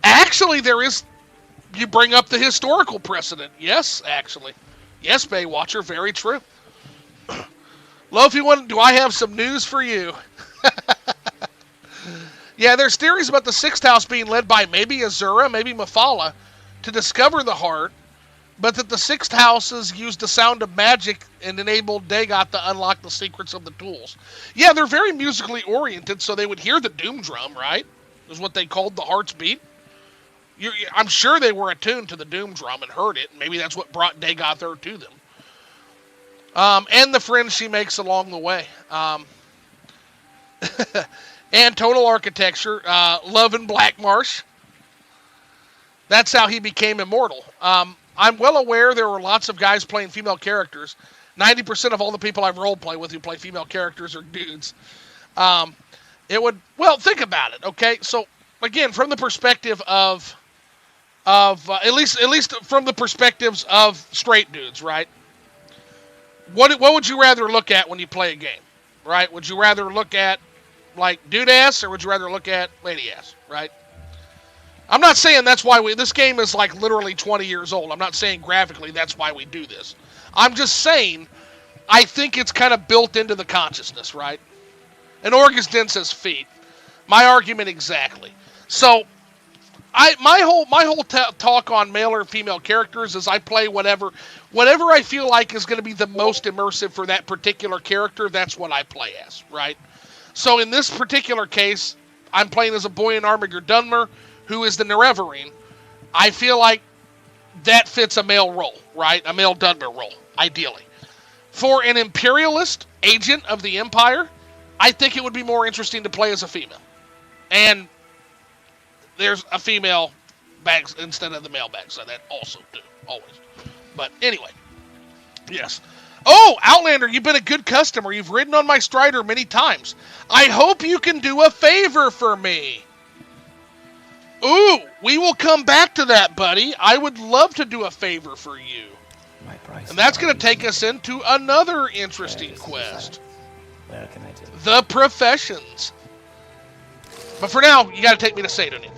Actually, there is... You bring up the historical precedent. Yes, actually. Yes, Baywatcher, very true. Lofi, do I have some news for you? Yeah, there's theories about the Sixth House being led by maybe Azura, maybe Mephala, to discover the heart, but that the Sixth Houses used the sound of magic and enabled Dagoth to unlock the secrets of the tools. Yeah, they're very musically oriented, so they would hear the Doom Drum, right? Is what they called the Heart's Beat. I'm sure they were attuned to the Doom Drum and heard it, and maybe that's what brought Dagoth there to them. And the friends she makes along the way. And tonal architecture, Love in Blackmarsh. That's how he became immortal. I'm well aware there were lots of guys playing female characters. 90% of all the people I've roleplay with who play female characters are dudes. Think about it, okay? So, again, from the perspective of at least from the perspectives of straight dudes, right? What would you rather look at when you play a game, right? Would you rather look at like dude ass, or would you rather look at lady ass, right? I'm not saying that's why this game is like literally 20 years old. I'm not saying graphically that's why we do this. I'm just saying I think it's kind of built into the consciousness, right? And Orgus Den says feet. My argument exactly. So my whole talk on male or female characters is I play whatever I feel like is going to be the most immersive for that particular character. That's what I play as, right? So in this particular case, I'm playing as a boy in Armiger Dunmer, who is the Nerevarine. I feel like that fits a male role, right? A male Dunmer role, ideally. For an imperialist agent of the Empire, I think it would be more interesting to play as a female. And there's a female bag instead of the male bag, so that also do, always. But anyway, yes. Oh, Outlander, you've been a good customer. You've ridden on my Strider many times. I hope you can do a favor for me. Ooh, we will come back to that, buddy. I would love to do a favor for you. And that's going to take us into another interesting quest. Where can I do? The Professions. But for now, you got to take me to Sadonin.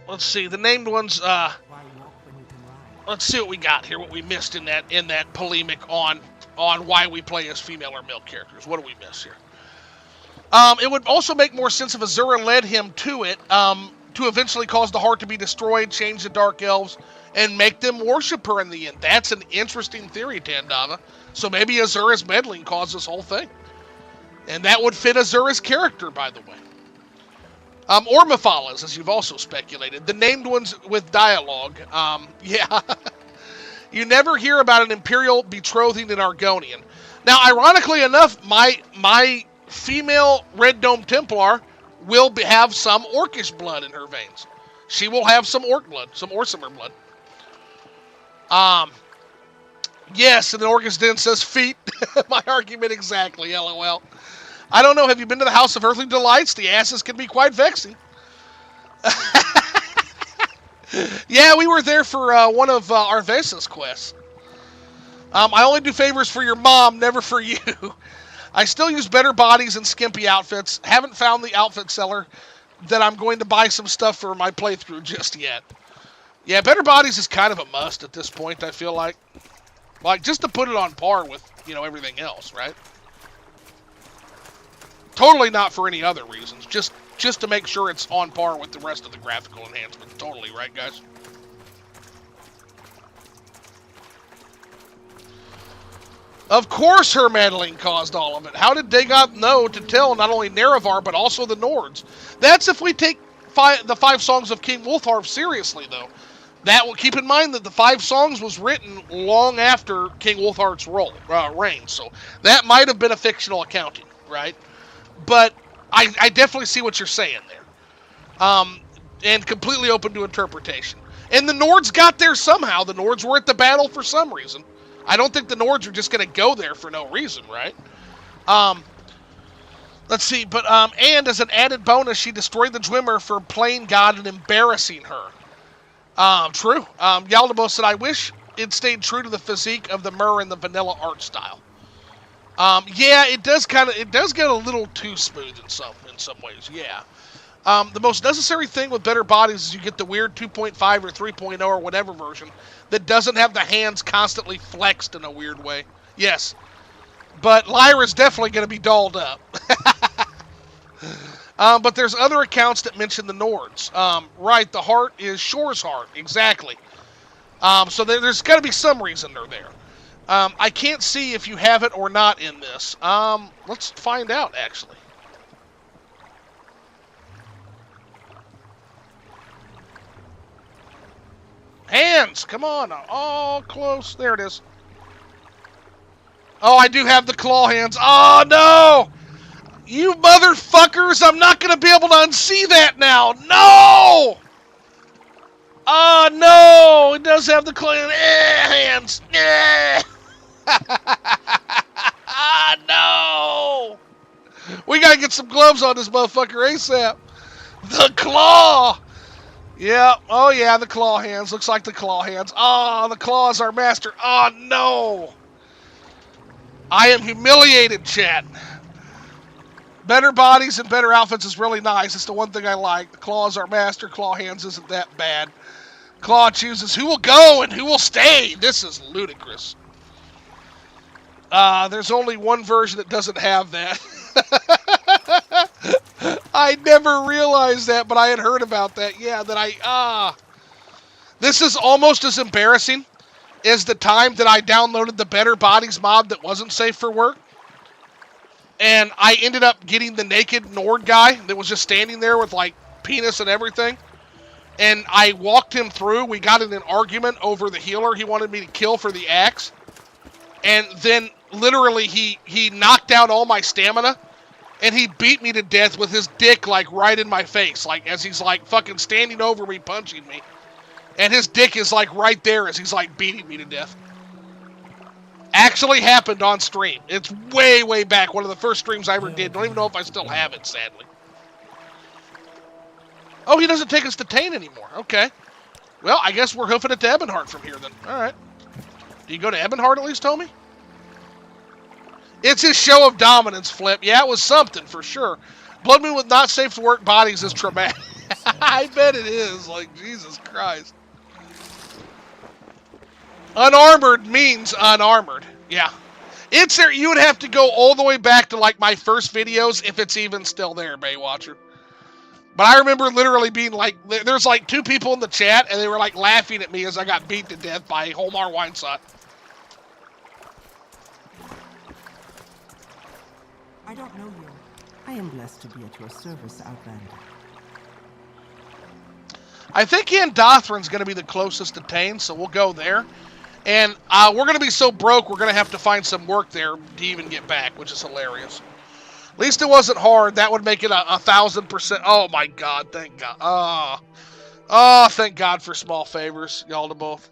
Let's see. The named ones. Let's see what we got here. What we missed in that polemic on why we play as female or male characters. What do we miss here? It would also make more sense if Azura led him to it, to eventually cause the heart to be destroyed, change the Dark Elves, and make them worship her in the end. That's an interesting theory, Tandava. So maybe Azura's meddling caused this whole thing. And that would fit Azura's character, by the way. Or Mephala's, as you've also speculated. The named ones with dialogue. Yeah. You never hear about an Imperial betrothing an Argonian. Now, ironically enough, my female Red Dome Templar will have some Orcish blood in her veins. She will have some Orc blood, some Orsimer blood. Yes, and the Orgus Den says feet. My argument exactly, LOL. I don't know, have you been to the House of Earthly Delights? The asses can be quite vexing. Yeah, we were there for one of Arvesa's quests. I only do favors for your mom, never for you. I still use better bodies and skimpy outfits. Haven't found the outfit seller that I'm going to buy some stuff for my playthrough just yet. Yeah, better bodies is kind of a must at this point, I feel like. Like, just to put it on par with, everything else, right? Totally not for any other reasons. Just to make sure it's on par with the rest of the graphical enhancements. Totally, right, guys? Of course her meddling caused all of it. How did Dagoth know to tell not only Nerevar, but also the Nords? That's if we take the 5 songs of King Wulfharf seriously, though. That will keep in mind that the 5 songs was written long after King Wulfharf's reign. So that might have been a fictional accounting, right? But I definitely see what you're saying there. And completely open to interpretation. And the Nords got there somehow. The Nords were at the battle for some reason. I don't think the Nords are just going to go there for no reason, right? Let's see, but, and as an added bonus, she destroyed the Dwemer for playing God and embarrassing her. True. Yaldabo said, I wish it stayed true to the physique of the Myrrh and the vanilla art style. Yeah, it does get a little too smooth in some ways, yeah. The most necessary thing with better bodies is you get the weird 2.5 or 3.0 or whatever version that doesn't have the hands constantly flexed in a weird way. Yes. But Lyra's definitely going to be dolled up. But there's other accounts that mention the Nords. Right, the heart is Shore's heart. Exactly. So there's got to be some reason they're there. I can't see if you have it or not in this. Let's find out, actually. Hands! Come on. Oh, close. There it is. Oh, I do have the claw hands. Oh, no! You motherfuckers! I'm not going to be able to unsee that now. No! Oh, no! It does have the claw hands. No! We got to get some gloves on this motherfucker ASAP. The claw! Yeah. Oh, yeah, the claw hands. Looks like the claw hands. Oh, the claw is our master. Oh, no! I am humiliated, chat. Better bodies and better outfits is really nice. It's the one thing I like. The claw is our master. Claw hands isn't that bad. Claw chooses who will go and who will stay. This is ludicrous. There's only one version that doesn't have that. I never realized that, but I had heard about that. Yeah, This is almost as embarrassing as the time that I downloaded the Better Bodies mod that wasn't safe for work. And I ended up getting the naked Nord guy that was just standing there with, like, penis and everything. And I walked him through. We got in an argument over the healer he wanted me to kill for the axe. And then, literally, he knocked out all my stamina. And he beat me to death with his dick, like, right in my face. Like, as he's, like, fucking standing over me, punching me. And his dick is, like, right there as he's, like, beating me to death. Actually happened on stream. It's way, way back. One of the first streams I ever did. Don't even know if I still have it, sadly. Oh, he doesn't take us to Tane anymore. Okay. Well, I guess we're hoofing it to Ebonheart from here, then. Alright. Do you go to Ebonheart at least, homie? It's his show of dominance, Flip. Yeah, it was something, for sure. Blood Moon with not safe to work bodies is traumatic. I bet it is. Like, Jesus Christ. Unarmored means unarmored. Yeah. It's there. You would have to go all the way back to, like, my first videos if it's even still there, Baywatcher. But I remember literally being like, there's like 2 people in the chat, and they were like laughing at me as I got beat to death by Holmar Weinsot. I don't know you. I am blessed to be at your service, Outlander. I think Andothran's going to be the closest to Tane, so we'll go there. And we're going to be so broke, we're going to have to find some work there to even get back, which is hilarious. At least it wasn't hard. That would make it 1,000%. Oh, my God. Thank God. Oh, thank God for small favors, y'all to both.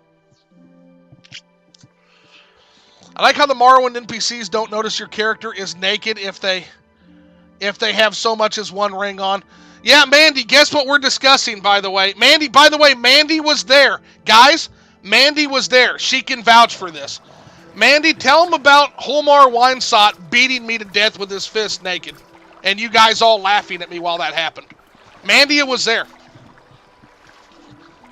I like how the Morrowind NPCs don't notice your character is naked if they have so much as one ring on. Yeah, Mandy, guess what we're discussing, by the way? Mandy was there. Guys, Mandy was there. She can vouch for this. Mandy, tell him about Holmar Weinsot beating me to death with his fist naked. And you guys all laughing at me while that happened. Mandy was there.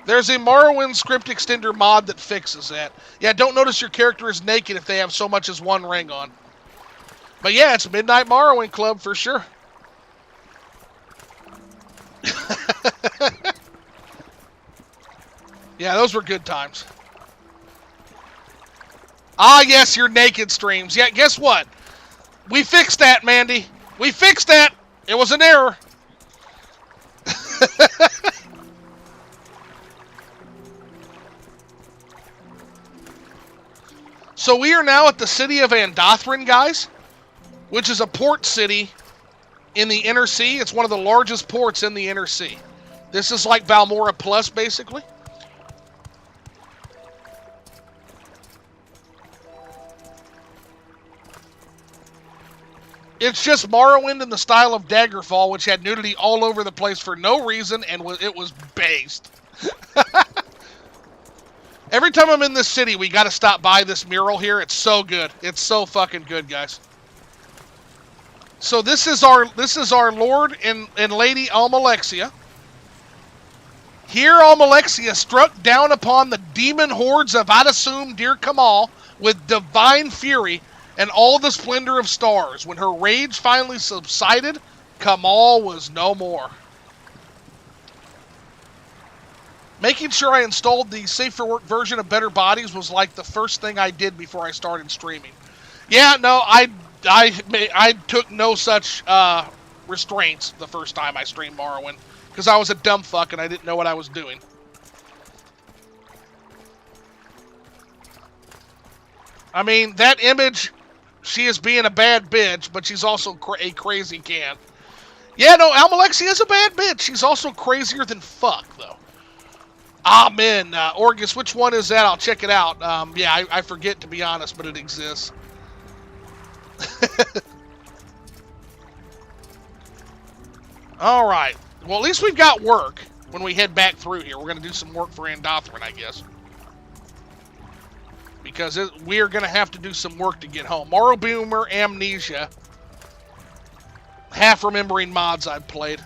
There's a Morrowind script extender mod that fixes that. Yeah, don't notice your character is naked if they have so much as one ring on. But yeah, it's Midnight Morrowind Club for sure. Yeah, those were good times. Ah, yes, your naked streams. Yeah, guess what? We fixed that, Mandy. We fixed that. It was an error. So we are now at the city of Andothran, guys, which is a port city in the Inner Sea. It's one of the largest ports in the Inner Sea. This is like Balmora Plus, basically. It's just Morrowind in the style of Daggerfall, which had nudity all over the place for no reason, and it was based. Every time I'm in this city, we got to stop by this mural here. It's so good. It's so fucking good, guys. So this is our Lord and Lady Almalexia. Here Almalexia struck down upon the demon hordes of Adasum Dir Kamal with divine fury and all the splendor of stars. When her rage finally subsided, Kamal was no more. Making sure I installed the Safe for Work version of Better Bodies was like the first thing I did before I started streaming. Yeah, no, I took no such restraints the first time I streamed Morrowind, because I was a dumb fuck and I didn't know what I was doing. I mean, that image, she is being a bad bitch, but she's also a crazy can. Yeah, no, Almalexia is a bad bitch. She's also crazier than fuck, though. Amen. Orgus, which one is that? I'll check it out. Yeah, I forget, to be honest, but it exists. All right. Well, at least we've got work when we head back through here. We're going to do some work for Andothran, I guess. Because we are going to have to do some work to get home. Morrowboomer, Amnesia. Half remembering mods I've played.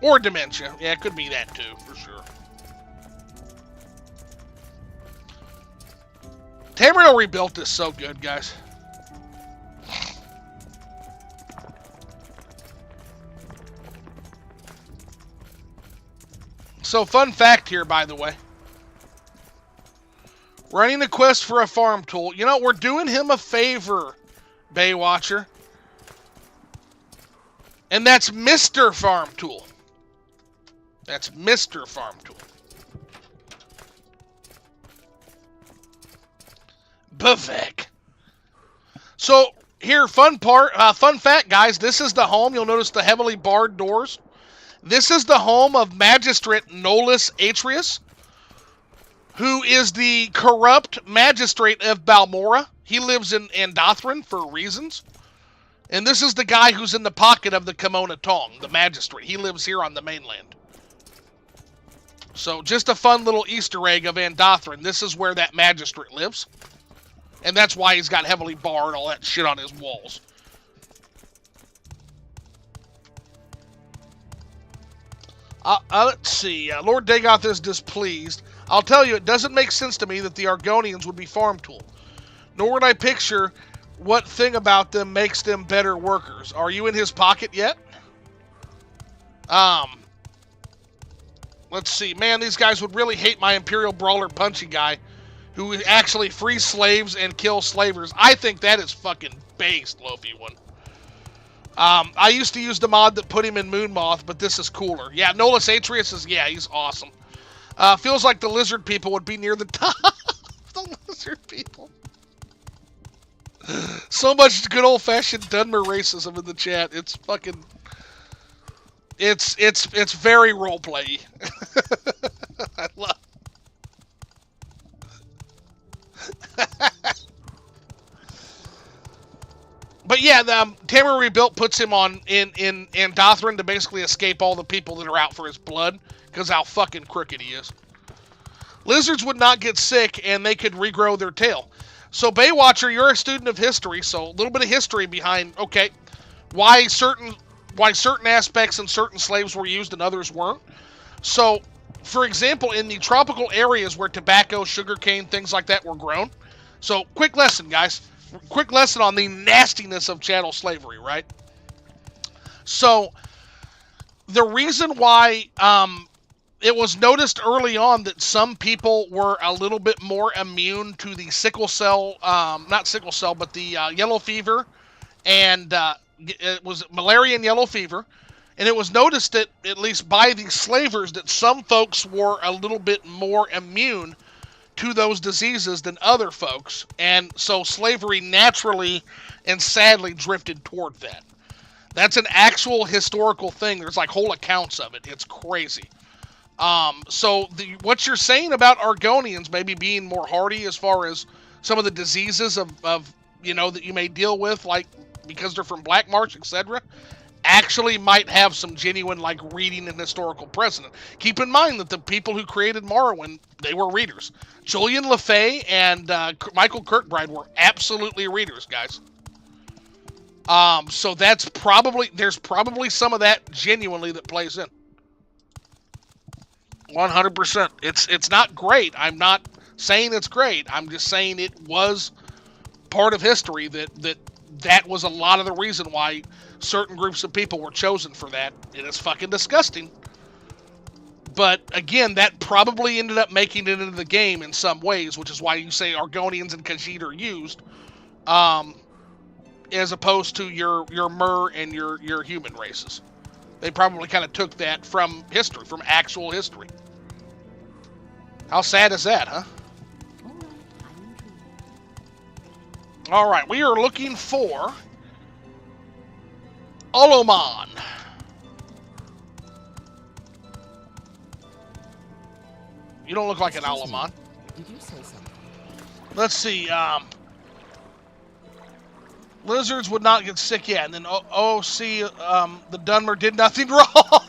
Or Dementia. Yeah, it could be that too, for sure. Tamriel Rebuilt is so good, guys. So, fun fact here, by the way. Running a quest for a farm tool. You know, we're doing him a favor, Baywatcher. And that's Mr. Farm Tool. That's Mr. Farm Tool. Bavek. So, here, fun fact, guys. This is the home. You'll notice the heavily barred doors. This is the home of Magistrate Nolus Atreus, who is the corrupt magistrate of Balmora. He lives in Andothran for reasons. And this is the guy who's in the pocket of the Kimono Tong, the magistrate. He lives here on the mainland. So, just a fun little Easter egg of Andothran. This is where that magistrate lives. And that's why he's got heavily barred all that shit on his walls. Let's see. Lord Dagoth is displeased. I'll tell you, it doesn't make sense to me that the Argonians would be farm tool. Nor would I picture what thing about them makes them better workers. Are you in his pocket yet? Let's see. Man, these guys would really hate my Imperial Brawler Punchy guy, who actually frees slaves and kills slavers. I think that is fucking based, Lofi one. I used to use the mod that put him in Moonmoth, but this is cooler. Yeah, Nolus Atreus is, yeah, he's awesome. Feels like the lizard people would be near the top. The lizard people. So much good old-fashioned Dunmer racism in the chat. It's fucking... It's very roleplay. I love... But yeah, Tamriel Rebuilt puts him in Andothran to basically escape all the people that are out for his blood, because how fucking crooked he is. Lizards would not get sick, and they could regrow their tail. So, Baywatcher, you're a student of history, so a little bit of history behind, okay, why certain aspects and certain slaves were used and others weren't. So, for example, in the tropical areas where tobacco, sugarcane, things like that were grown. So, quick lesson, guys. Quick lesson on the nastiness of chattel slavery, right? So, the reason why it was noticed early on that some people were a little bit more immune to the sickle cell, not sickle cell, but the yellow fever, and it was malaria and yellow fever, and it was noticed that, at least by the slavers, that some folks were a little bit more immune to those diseases than other folks, and so slavery naturally and sadly drifted toward that. That's an actual historical thing. There's like whole accounts of it. It's crazy. So what you're saying about Argonians maybe being more hardy as far as some of the diseases of you know, that you may deal with, like because they're from Black March, etc., actually might have some genuine, like, reading and historical precedent. Keep in mind that the people who created Morrowind, they were readers. Julian LaFay and Michael Kirkbride were absolutely readers, guys. So there's probably some of that genuinely that plays in. 100%. It's not great. I'm not saying it's great. I'm just saying it was part of history that was a lot of the reason why certain groups of people were chosen for that. It is fucking disgusting. But again, that probably ended up making it into the game in some ways, which is why you say Argonians and Khajiit are used, as opposed to your Mer and your human races. They probably kind of took that from history, from actual history. How sad is that, huh? All right, we are looking for Olomon. You don't look like an Olomon. Did you say something? Let's see. Lizards would not get sick yet, and then the Dunmer did nothing wrong.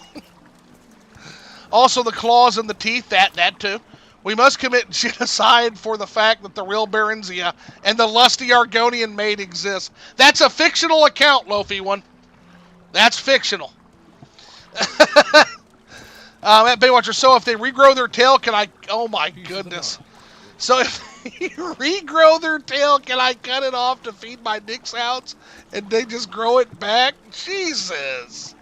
Also, the claws and the teeth. That too. We must commit genocide for the fact that the real Baronzia and the lusty Argonian maid exist. That's a fictional account, Lofi one. That's fictional. At Baywatcher, so if they regrow their tail, can I... Oh my goodness. So if they regrow their tail, can I cut it off to feed my Nyx hounds and they just grow it back? Jesus.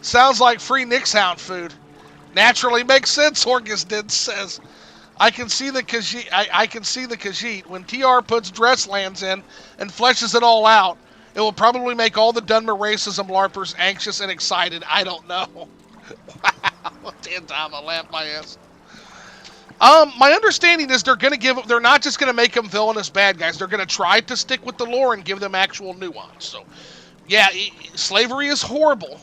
Sounds like free Nyx hound food. Naturally makes sense, Orgisdin says. I can see the Khajiit. I can see the Khajiit. When TR puts Dresslands in and fleshes it all out, it will probably make all the Dunmer racism LARPers anxious and excited. I don't know. Wow. 10 times I laughed my ass. My understanding is they're not just going to make them villainous bad guys. They're going to try to stick with the lore and give them actual nuance. So, yeah, slavery is horrible.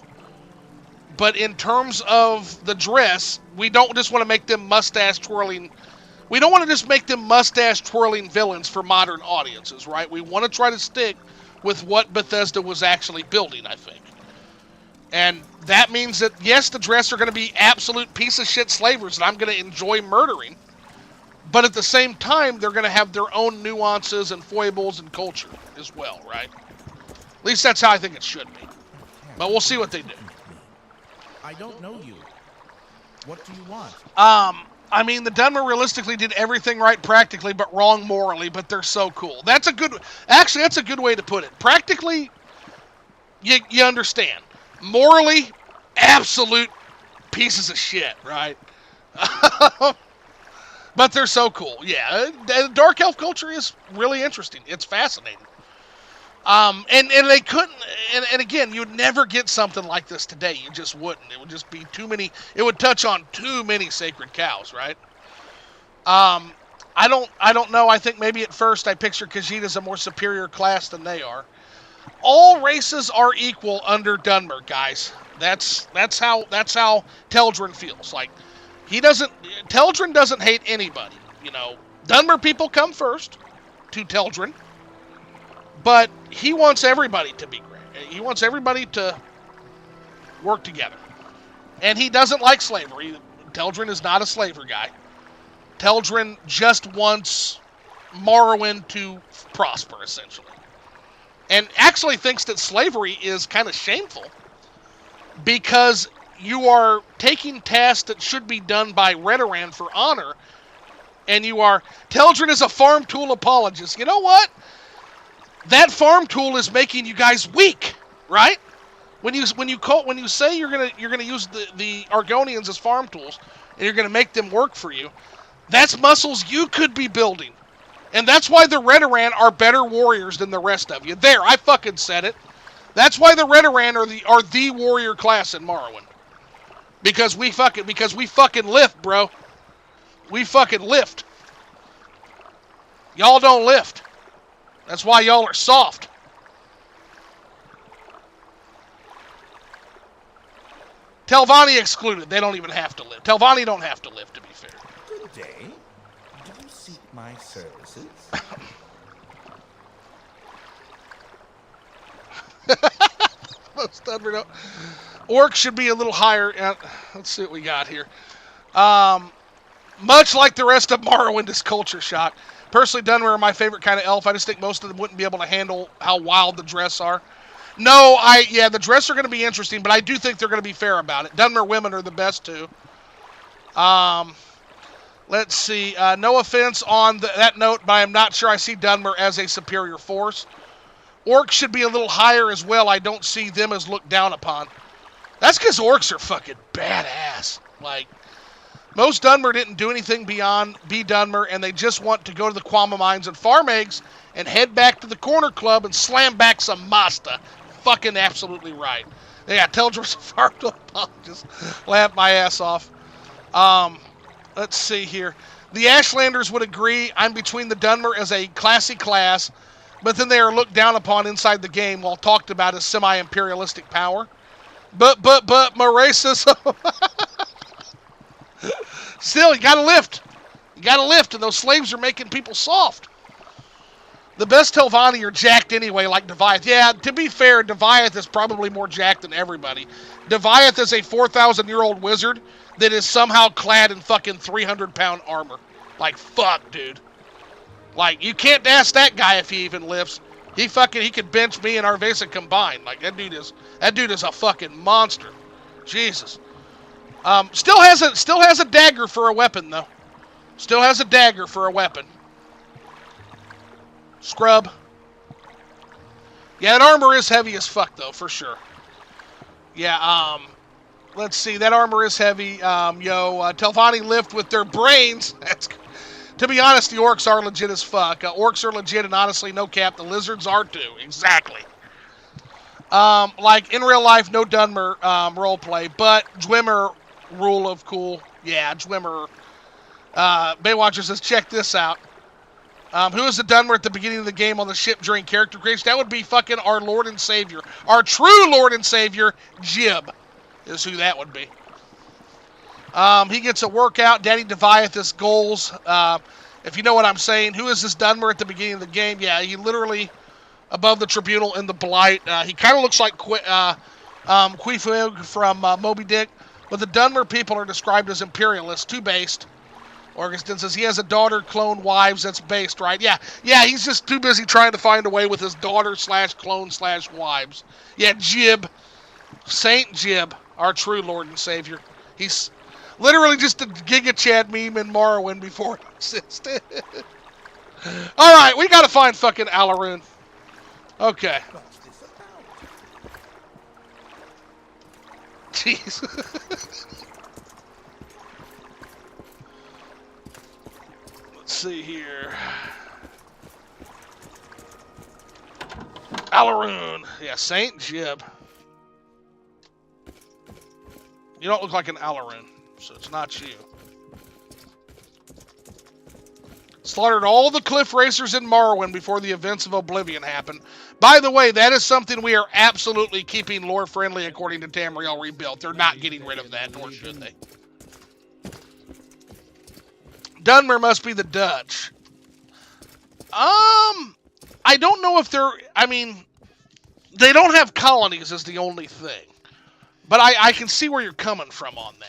But in terms of the dress, we don't just want to make them mustache-twirling... We don't want to just make them mustache-twirling villains for modern audiences, right? We want to try to stick with what Bethesda was actually building, I think. And that means that, yes, the dress are going to be absolute piece-of-shit slavers that I'm going to enjoy murdering. But at the same time, they're going to have their own nuances and foibles and culture as well, right? At least that's how I think it should be. But we'll see what they do. I don't know you. What do you want? I mean, the Dunmer realistically did everything right practically, but wrong morally, but they're so cool. That's a good way to put it. Practically, you understand. Morally, absolute pieces of shit, right? But they're so cool. Yeah, Dark Elf culture is really interesting. It's fascinating. And they couldn't, and again, you'd never get something like this today. You just wouldn't. It would just be too many, it would touch on too many sacred cows, right? I don't know. I think maybe at first I picture Khajiit as a more superior class than they are. All races are equal under Dunmer, guys. That's how Teldrin feels. Like, Teldrin doesn't hate anybody, you know. Dunmer people come first to Teldrin. But he wants everybody to be great. He wants everybody to work together. And he doesn't like slavery. Teldrin is not a slaver guy. Teldrin just wants Morrowind to prosper, essentially. And actually thinks that slavery is kind of shameful. Because you are taking tasks that should be done by Redoran for honor. And Teldrin is a farm tool apologist. You know what? That farm tool is making you guys weak, right? When you say you're gonna use the Argonians as farm tools and you're gonna make them work for you, that's muscles you could be building, and that's why the Redoran are better warriors than the rest of you. There, I fucking said it. That's why the Redoran are the warrior class in Morrowind, because we fucking lift, bro. We fucking lift. Y'all don't lift. That's why y'all are soft. Telvanni excluded. They don't even have to live. Telvanni don't have to live, to be fair. Good day. Did you seek my services? Most Dunmer. Orcs should be a little higher. Let's see what we got here. Much like the rest of Morrowind is culture shock. Personally, Dunmer are my favorite kind of elf. I just think most of them wouldn't be able to handle how wild the dress are. No, the dress are going to be interesting, but I do think they're going to be fair about it. Dunmer women are the best too. Let's see. No offense on that note, but I'm not sure I see Dunmer as a superior force. Orcs should be a little higher as well. I don't see them as looked down upon. That's because orcs are fucking badass. Like, most Dunmer didn't do anything beyond be Dunmer, and they just want to go to the Quama Mines and farm eggs and head back to the Corner Club and slam back some Masta. Fucking absolutely right. Yeah, tell Joseph to just laugh my ass off. Let's see here. The Ashlanders would agree I'm between the Dunmer as a classy class, but then they are looked down upon inside the game while talked about as semi-imperialistic power. But my racism. Still, you gotta lift. You gotta lift, and those slaves are making people soft. The best Telvanni are jacked anyway, like Deviath. Yeah, to be fair, Deviath is probably more jacked than everybody. Deviath is a 4,000-year-old wizard that is somehow clad in fucking 300-pound armor. Like, fuck, dude. Like, you can't ask that guy if he even lifts. He could bench me and Arvesa combined. Like, that dude is a fucking monster. Jesus. Still has a dagger for a weapon, though. Still has a dagger for a weapon. Scrub. Yeah, that armor is heavy as fuck, though, for sure. Yeah, let's see. That armor is heavy. Telvanni lift with their brains. To be honest, the orcs are legit as fuck. Orcs are legit, and honestly, no cap, the lizards are too. Exactly. Like, in real life, no Dunmer roleplay, but Dwemer rule of cool. Yeah, Dwemer. Baywatcher says, check this out. Who is the Dunmer at the beginning of the game on the ship during character creation? That would be fucking our Lord and Savior. Our true Lord and Savior, Jib, is who that would be. He gets a workout. Daddy Deviath his goals. If you know what I'm saying. Who is this Dunmer at the beginning of the game? Yeah, he literally above the Tribunal in the Blight. He kind of looks like Queefug from Moby Dick. But the Dunmer people are described as imperialists, too based. Augustin says he has a daughter, clone, wives. That's based, right? Yeah, he's just too busy trying to find a way with his daughter / clone / wives. Yeah, Jib. Saint Jib, our true Lord and Savior. He's literally just a Giga Chad meme in Morrowind before it existed. Alright, we gotta find fucking Alaroon. Okay. Jeez. Let's see here. Alaroon. Yeah, Saint Jib. You don't look like an Alaroon, so it's not you. Slaughtered all the cliff racers in Morrowind before the events of Oblivion happened. By the way, that is something we are absolutely keeping lore friendly according to Tamriel Rebuilt. They're not getting rid of that, nor should they. Dunmer must be the Dutch. I don't know if they don't have colonies is the only thing. But I can see where you're coming from on that.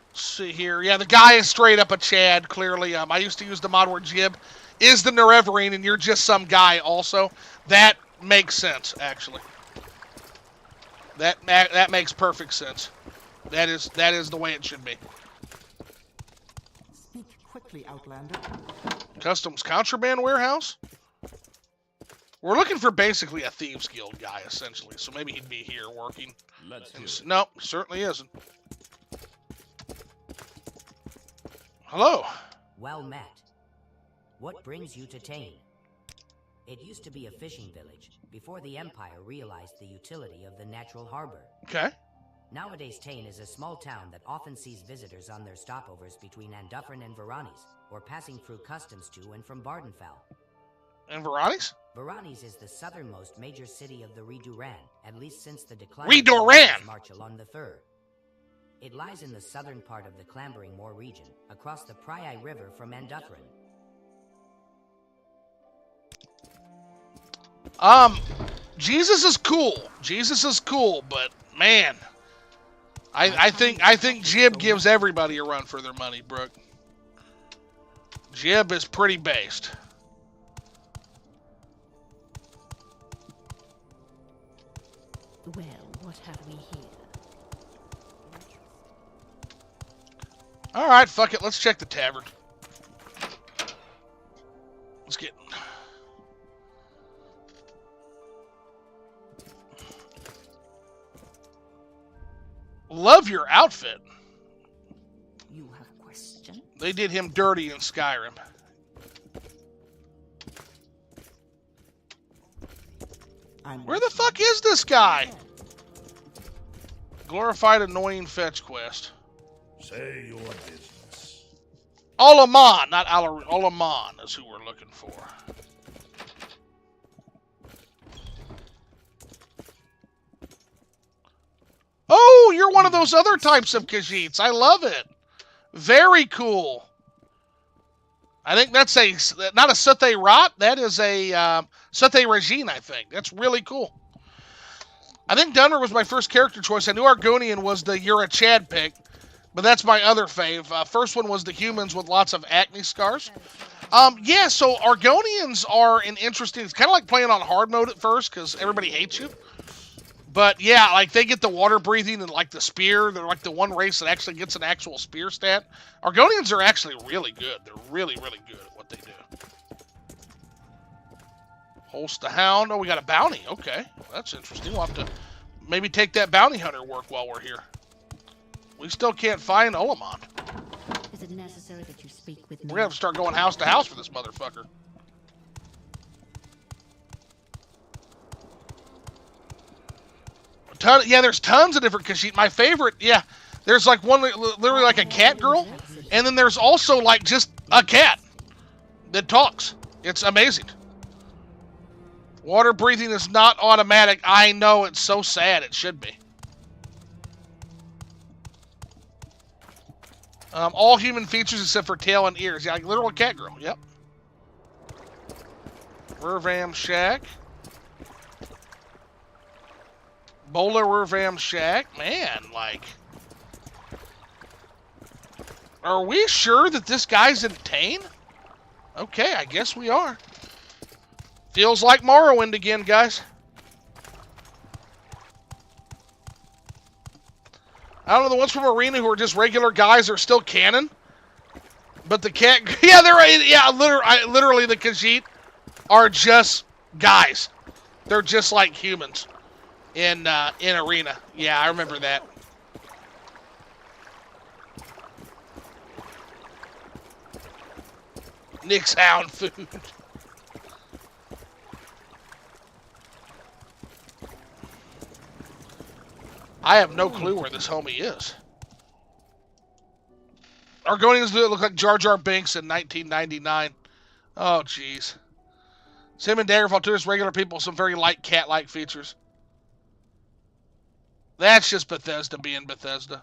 Let's see here. Yeah, the guy is straight up a Chad, clearly. I used to use the mod word Jib is the Nerevarine, and you're just some guy also. That makes sense, actually. That makes perfect sense. That is the way it should be. Speak quickly, Outlander. Customs contraband warehouse? We're looking for basically a Thieves Guild guy, essentially. So maybe he'd be here working. No, certainly isn't. Hello. Well met. What brings you to Tain? It used to be a fishing village before the Empire realized the utility of the natural harbor. Okay. Nowadays, Tain is a small town that often sees visitors on their stopovers between Andufrin and Varanis, or passing through customs to and from Vvardenfell. And Varanis? Varanis is the southernmost major city of the Redoran, at least since the decline Redoran! of March along the Thur. It lies in the southern part of the Clambering Moor region, across the Pryeye River from Anduthrin. Jesus is cool. Jesus is cool, but man, I think Jib gives everybody a run for their money, Brooke. Jib is pretty based. Well, what have we here? All right, fuck it. Let's check the tavern. Let's get. Love your outfit. You have a question? They did him dirty in Skyrim. Where the fuck is this guy? Glorified annoying fetch quest. Say your business. Olaman, not Olaman is who we're looking for. Oh, you're one of those other types of Khajiits. I love it. Very cool. I think that's not a Suthe Rot. That is a Suthe Regine, I think. That's really cool. I think Dunmer was my first character choice. I knew Argonian was the You're a Chad pick, but that's my other fave. First one was the humans with lots of acne scars. Yeah, so Argonians are an interesting... It's kind of like playing on hard mode at first because everybody hates you. But yeah, like they get the water breathing and like the spear. They're like the one race that actually gets an actual spear stat. Argonians are actually really good. They're really, really good at what they do. Holst the Hound. Oh, we got a bounty. Okay, that's interesting. We'll have to maybe take that bounty hunter work while we're here. We still can't find Olaman. Is it necessary that you speak with me? We're gonna have to start going house to house for this motherfucker. Yeah, there's tons of different Khajiit. My favorite, yeah, there's like one literally like a cat girl, and then there's also like just a cat that talks. It's amazing. Water breathing is not automatic. I know, it's so sad. It should be. All human features except for tail and ears. Yeah, like literal cat girl. Yep. Rurvam Shack. Bola Rurvam Shack. Man, like... Are we sure that this guy's in Tane? Okay, I guess we are. Feels like Morrowind again, guys. I don't know, the ones from Arena who are just regular guys are still canon. But the cat... Yeah, they're... Yeah, literally the Khajiit are just guys. They're just like humans. In Arena. Yeah, I remember that. Nick's hound food. I have no clue where this homie is. Argonians do it look like Jar Jar Binks in 1999. Oh, jeez. Sim and Daggerfall 2 is regular people with some very light cat-like features. That's just Bethesda being Bethesda.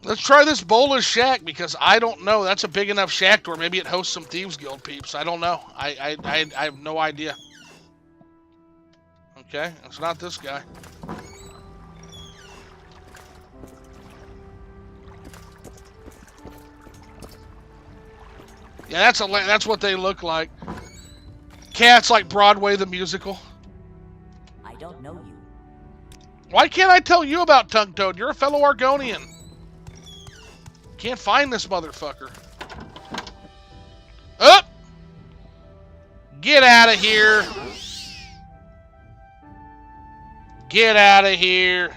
Let's try this Bola's Shack because I don't know. That's a big enough shack to where maybe it hosts some Thieves Guild peeps. I don't know. I have no idea. Okay, it's not this guy. Yeah, that's what they look like. Cats like Broadway the musical. I don't know you. Why can't I tell you about Tongue Toad? You're a fellow Argonian. Can't find this motherfucker. Up! Get out of here. Get out of here.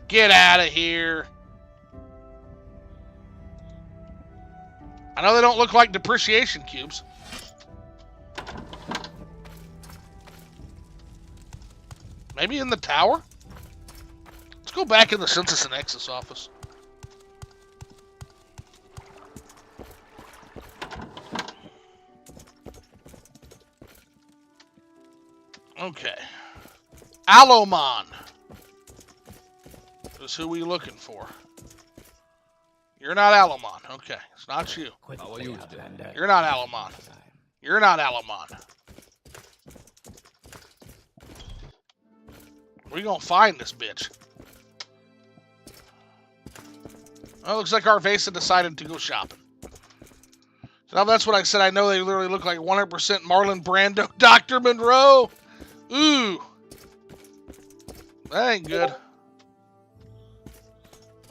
Get out of here. I know they don't look like depreciation cubes. Maybe in the tower? Let's go back in the Census and Nexus office. Okay. Alomon is who we looking for. You're not Alomon. Okay, it's not you. How are you today? You're not Alomon. You're not Alomon. We gonna find this bitch. Well, looks like Arvesa decided to go shopping. So now that's what I said. I know they literally look like 100% Marlon Brando, Dr. Monroe. Ooh. That ain't good.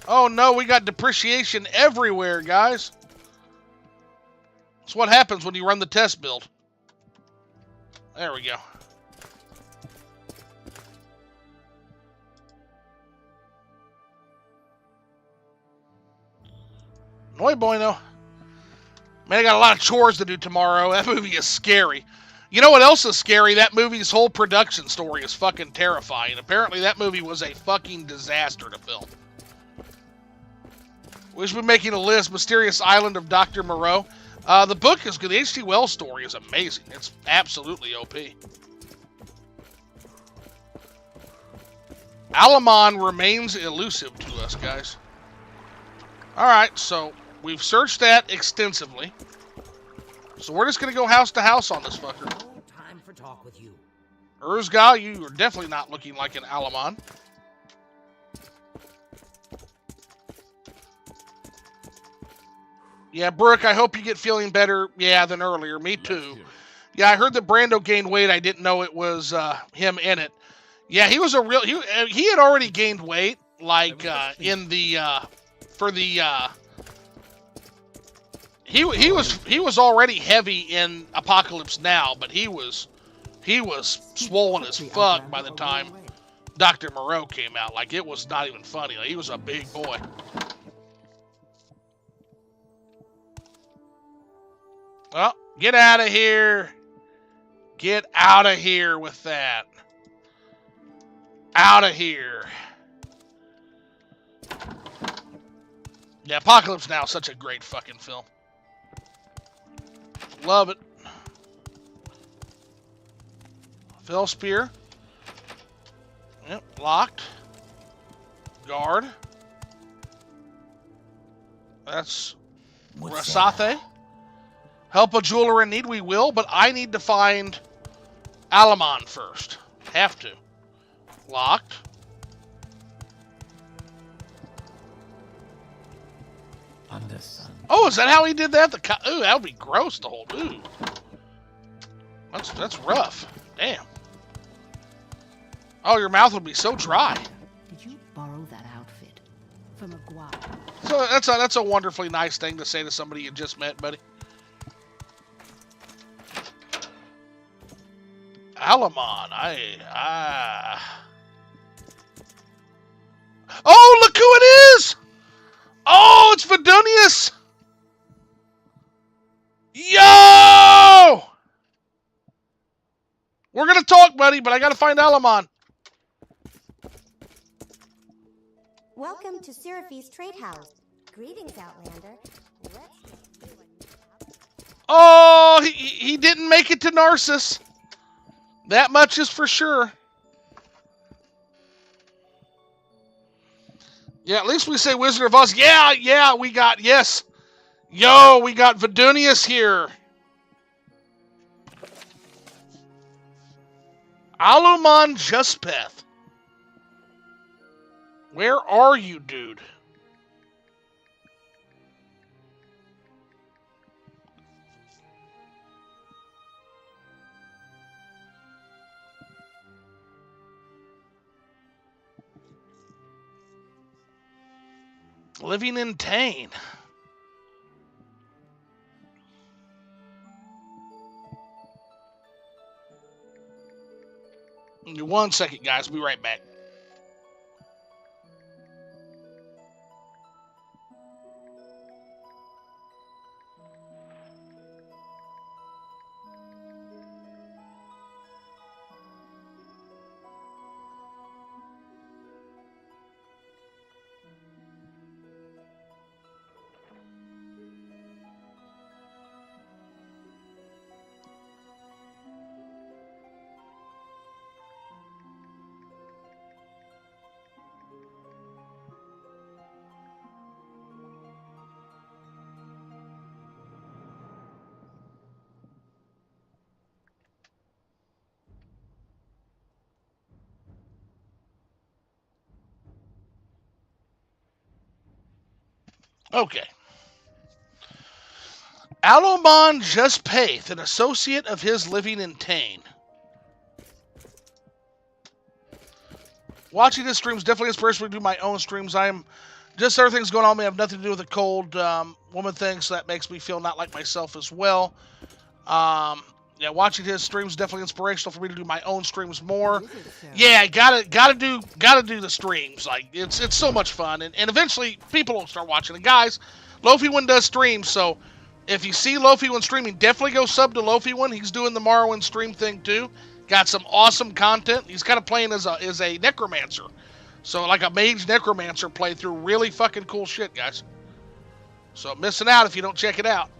Oh no, we got depreciation everywhere, guys. That's what happens when you run the test build. There we go. No bueno. Man, I got a lot of chores to do tomorrow. That movie is scary. You know what else is scary? That movie's whole production story is fucking terrifying. Apparently that movie was a fucking disaster to film. We should be making a list. Mysterious Island of Dr. Moreau. The book is good. The H.G. Wells story is amazing. It's absolutely OP. Alomon remains elusive to us, guys. Alright, so we've searched that extensively. So we're just going to go house to house on this fucker. Time for talk with you. Urzga, you are definitely not looking like an Alomon. Yeah, Brooke, I hope you get feeling better, than earlier. Me too. Yeah, I heard that Brando gained weight. I didn't know it was him in it. Yeah, he was a real... He had already gained weight, like, in the... for the... He was already heavy in Apocalypse Now, but he was swollen as fuck by the time Dr. Moreau came out. Like, it was not even funny. Like, he was a big boy. Well, get out of here. Get out of here with that. Out of here. Yeah, Apocalypse Now is such a great fucking film. Love it. Fell Spear. Yep, locked. Guard. That's Rasathe. Help a jeweler in need, we will, but I need to find Alomon first. Have to. Locked. Oh, is that how he did that? Ooh, that would be gross to hold. Ooh. That's rough. Damn. Oh, your mouth would be so dry. Did you borrow that outfit from Maguire? So that's a wonderfully nice thing to say to somebody you just met, buddy. Alomon, Oh, look who it is! Oh, it's Vardunius! Yo! We're gonna talk, buddy, but I gotta find Alomon. Welcome to Seraphi's Trade House. Greetings, Outlander. Oh, he didn't make it to Narcissus. That much is for sure. Yeah, at least we say Wizard of Oz. Yeah, we got, yes. Yo, we got Vardunius here. Alomon Juspeth. Where are you, dude? Living in Tane. Give me 1 second, guys. I'll be right back. Okay. Alomon Justpaith, an associate of his living in Tane. Watching his streams definitely inspires me to do my own streams. I am just everything's going on. I have nothing to do with the cold woman thing, so that makes me feel not like myself as well. Yeah, watching his streams definitely inspirational for me to do my own streams more. Yeah, gotta do the streams. Like it's so much fun, and eventually people will start watching it. Guys, Lofi One does streams, so if you see Lofi One streaming, definitely go sub to Lofi One. He's doing the Morrowind stream thing too. Got some awesome content. He's kind of playing as a necromancer, so like a mage necromancer playthrough. Really fucking cool shit, guys. So missing out if you don't check it out.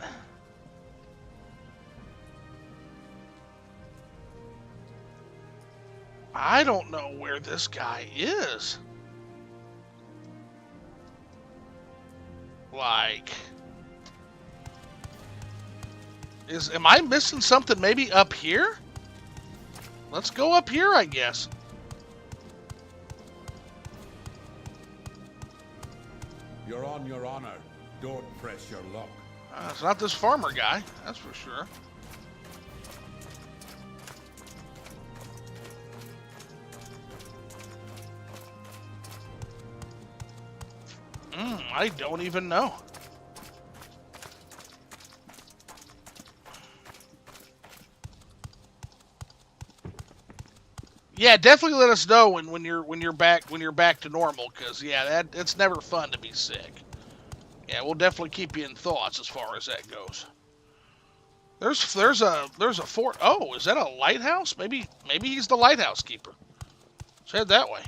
I don't know where this guy is. Like, am I missing something maybe up here? Let's go up here, I guess. You're on your honor. Don't press your luck. It's not this farmer guy, that's for sure. I don't even know. Yeah, definitely let us know when you're back to normal, because yeah, it's never fun to be sick. Yeah, we'll definitely keep you in thoughts as far as that goes. There's a fort. Oh, is that a lighthouse? Maybe he's the lighthouse keeper. Let's head that way.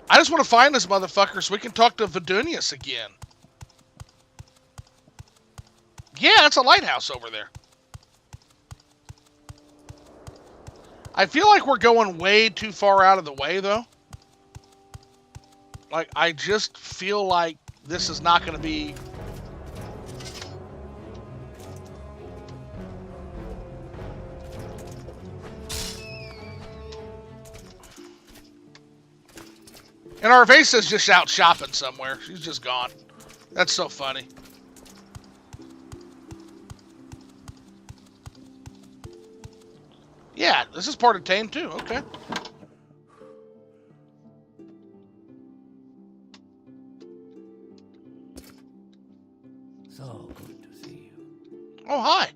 I just want to find this motherfucker so we can talk to Vvardenfell again. Yeah, it's a lighthouse over there. I feel like we're going way too far out of the way, though. Like, I just feel like this is not going to be... And our face is just out shopping somewhere. She's just gone. That's so funny. Yeah, this is part of Tame too. Okay. So good to see you. Oh, hi.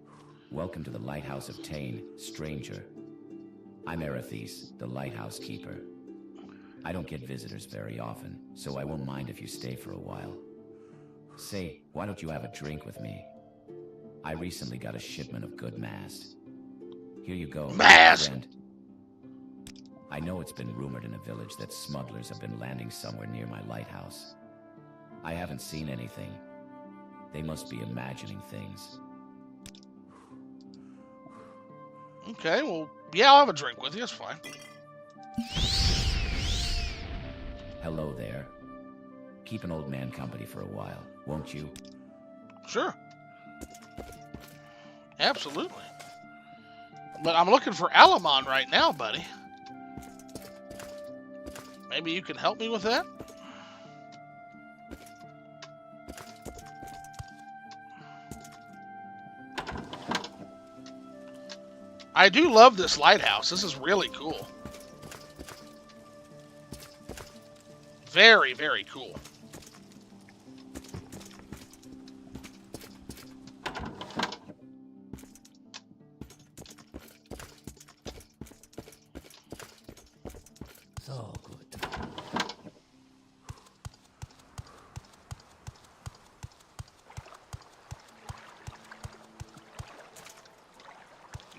Welcome to the Lighthouse of Tane, stranger. I'm Erethys, the lighthouse keeper. I don't get visitors very often, so I won't mind if you stay for a while. Say, why don't you have a drink with me? I recently got a shipment of good mast. Here you go, mast. Friend. I know it's been rumored in a village that smugglers have been landing somewhere near my lighthouse. I haven't seen anything. They must be imagining things. Okay, well, yeah, I'll have a drink with you. It's fine. Hello there. Keep an old man company for a while, won't you? Sure. Absolutely. But I'm looking for Alomon right now, buddy. Maybe you can help me with that? I do love this lighthouse. This is really cool. Very, very cool. So good.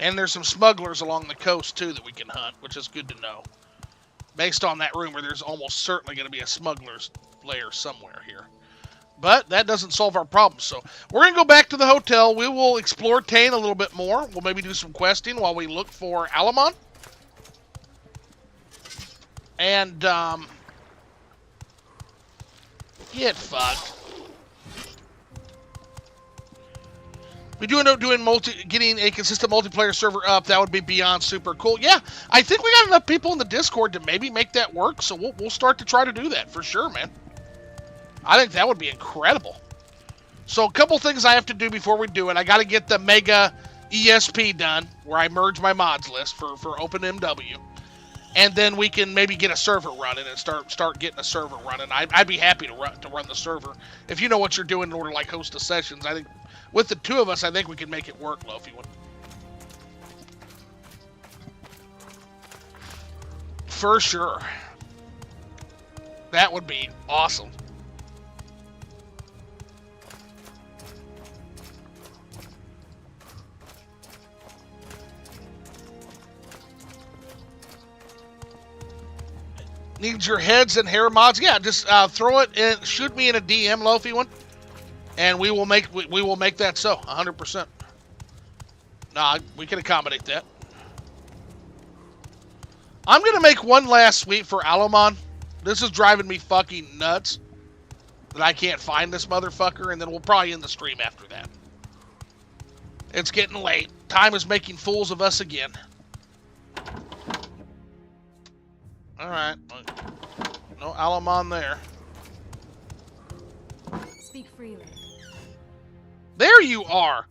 And there's some smugglers along the coast, too, that we can hunt, which is good to know. Based on that rumor, there's almost certainly going to be a smuggler's lair somewhere here. But that doesn't solve our problem, so we're going to go back to the hotel. We will explore Tane a little bit more. We'll maybe do some questing while we look for Alomon. And, get fucked. We do end up getting a consistent multiplayer server up. That would be beyond super cool. Yeah, I think we got enough people in the Discord to maybe make that work. So we'll start to try to do that for sure, man. I think that would be incredible. So a couple things I have to do before we do it. I got to get the Mega ESP done, where I merge my mods list for OpenMW. And then we can maybe get a server running and start getting a server running. I'd be happy to run the server. If you know what you're doing in order to like host the sessions, I think with the two of us, I think we can make it work, Lofi. For sure. That would be awesome. Needs your heads and hair mods? Yeah, just throw it and shoot me in a DM, Lofi one, and we will make that so 100%. Nah, we can accommodate that. I'm gonna make one last suite for Alamon. This is driving me fucking nuts that I can't find this motherfucker, and then we'll probably end the stream after that. It's getting late. Time is making fools of us again. Alright. No Alamon there. Speak freely. There you are!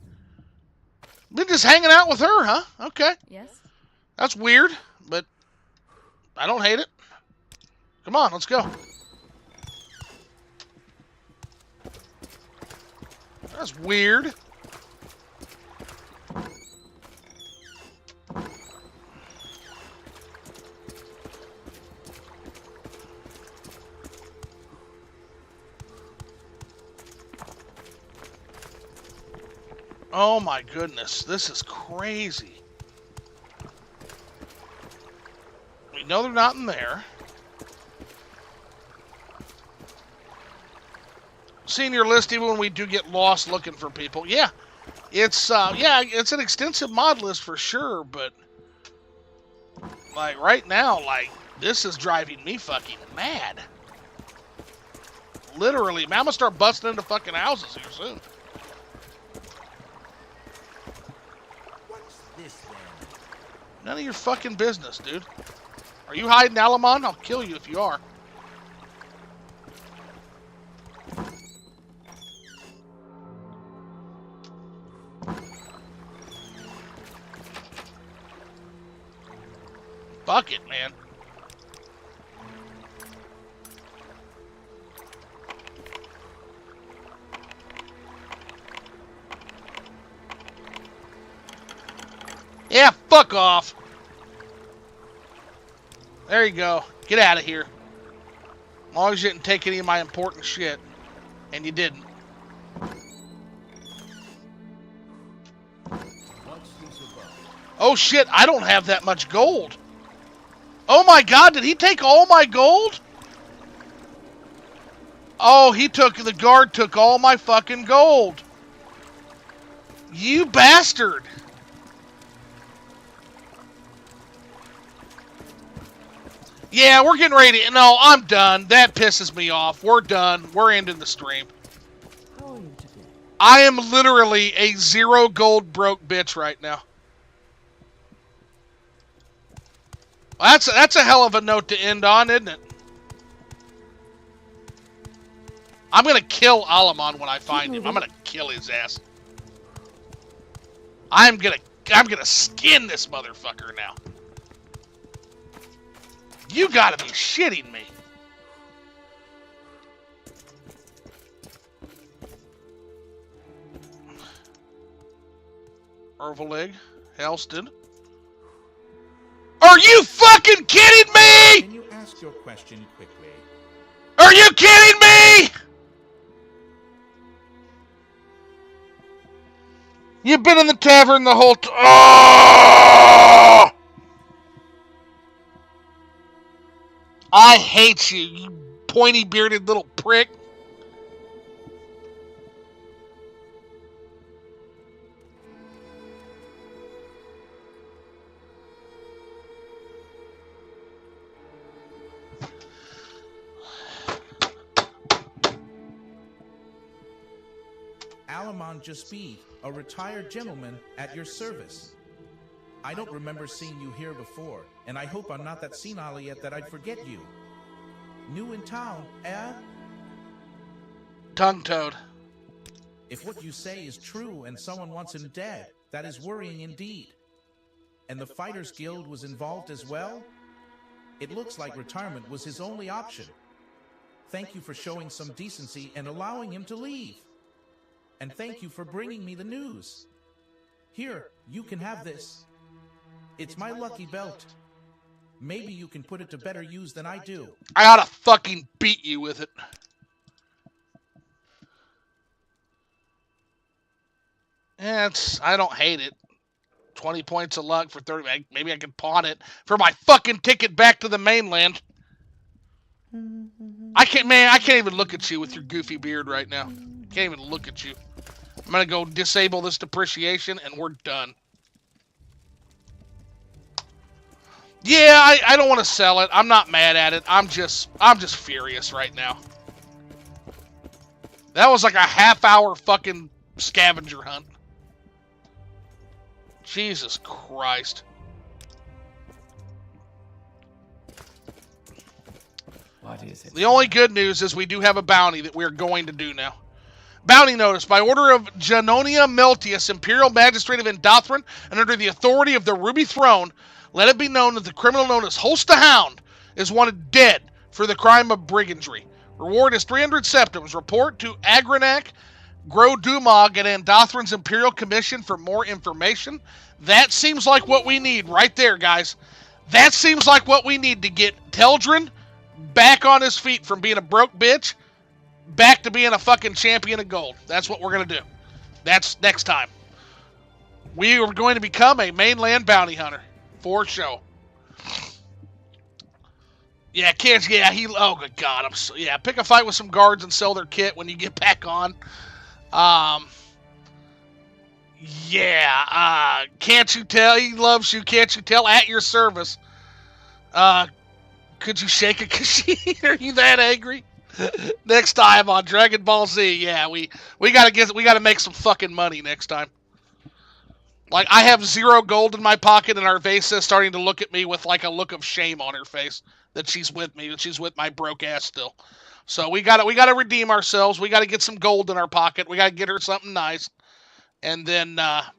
Been just hanging out with her, huh? Okay. Yes? That's weird, but I don't hate it. Come on, let's go. That's weird. Oh my goodness, this is crazy. We know they're not in there. Seeing your list even when we do get lost looking for people. Yeah. It's it's an extensive mod list for sure, but like right now, like this is driving me fucking mad. Literally, man, I'm gonna start busting into fucking houses here soon. None of your fucking business, dude. Are you hiding Alamon? I'll kill you if you are. Fuck it, man. Yeah, fuck off. There you go. Get out of here. As long as you didn't take any of my important shit. And you didn't. Oh shit, I don't have that much gold. Oh my god, did he take all my gold? Oh, the guard took all my fucking gold. You bastard. Yeah, we're getting ready to... No, I'm done. That pisses me off. We're done. We're ending the stream. How are you today? I am literally a 0 gold broke bitch right now. Well, that's a hell of a note to end on, isn't it? I'm gonna kill Alamon when I find him. I'm gonna kill his ass. I'm gonna skin this motherfucker now. You gotta be shitting me. Ervalig, Helston. Are you fucking kidding me? Can you ask your question quickly? Are you kidding me? You've been in the tavern the whole time. Oh! I hate you, you pointy-bearded little prick. Alamon Alamon Jaspeed, a retired gentleman at your service. I don't remember seeing you here before, and I hope I'm not that senile yet that I'd forget you. New in town, eh? Tongue-toed. If what you say is true and someone wants him dead, that is worrying indeed. And the Fighters Guild was involved as well? It looks like retirement was his only option. Thank you for showing some decency and allowing him to leave. And thank you for bringing me the news. Here, you can have this. It's my lucky belt. Maybe you can put it to better use than I do. I ought to fucking beat you with it. I don't hate it. 20 points of luck for 30. Maybe I can pawn it for my fucking ticket back to the mainland. I can't even look at you with your goofy beard right now. Can't even look at you. I'm gonna go disable this depreciation and we're done. Yeah, I don't want to sell it. I'm not mad at it. I'm just furious right now. That was like a half-hour fucking scavenger hunt. Jesus Christ. What is it? The only good news is we do have a bounty that we're going to do now. Bounty notice. By order of Janonia Meltius, Imperial Magistrate of Endothran, and under the authority of the Ruby Throne, let it be known that the criminal known as Host the Hound is wanted dead for the crime of brigandry. Reward is 300 septims. Report to Agranac, Grodumog, and Endothran's Imperial Commission for more information. That seems like what we need right there, guys. That seems like what we need to get Teldrin back on his feet from being a broke bitch back to being a fucking champion of gold. That's what we're going to do. That's next time. We are going to become a mainland bounty hunter. For show. Yeah, kids, yeah, oh, good God. Pick a fight with some guards and sell their kit when you get back on. Can't you tell? He loves you. Can't you tell? At your service. Could you shake a Kashid? Are you that angry? Next time on Dragon Ball Z, yeah, we gotta make some fucking money next time. Like, I have 0 gold in my pocket, and Arvesa starting to look at me with, like, a look of shame on her face that she's with me, that she's with my broke ass still. So we gotta redeem ourselves. We gotta get some gold in our pocket. We gotta get her something nice. And then, I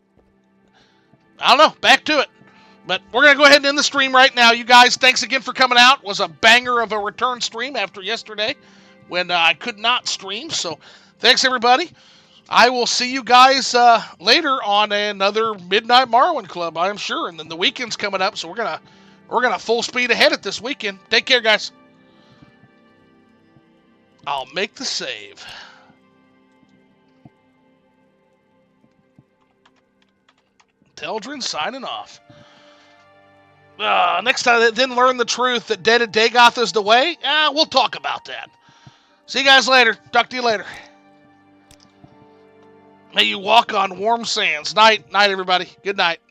don't know, back to it. But we're gonna go ahead and end the stream right now. You guys, thanks again for coming out. It was a banger of a return stream after yesterday when I could not stream. So, thanks, everybody. I will see you guys later on another Midnight Morrowind Club, I am sure. And then the weekend's coming up, so we're gonna full speed ahead at this weekend. Take care, guys. I'll make the save. Teldrin signing off. Next time, then learn the truth that Dead at Dagoth is the way. We'll talk about that. See you guys later. Talk to you later. May you walk on warm sands. Night, everybody. Good night.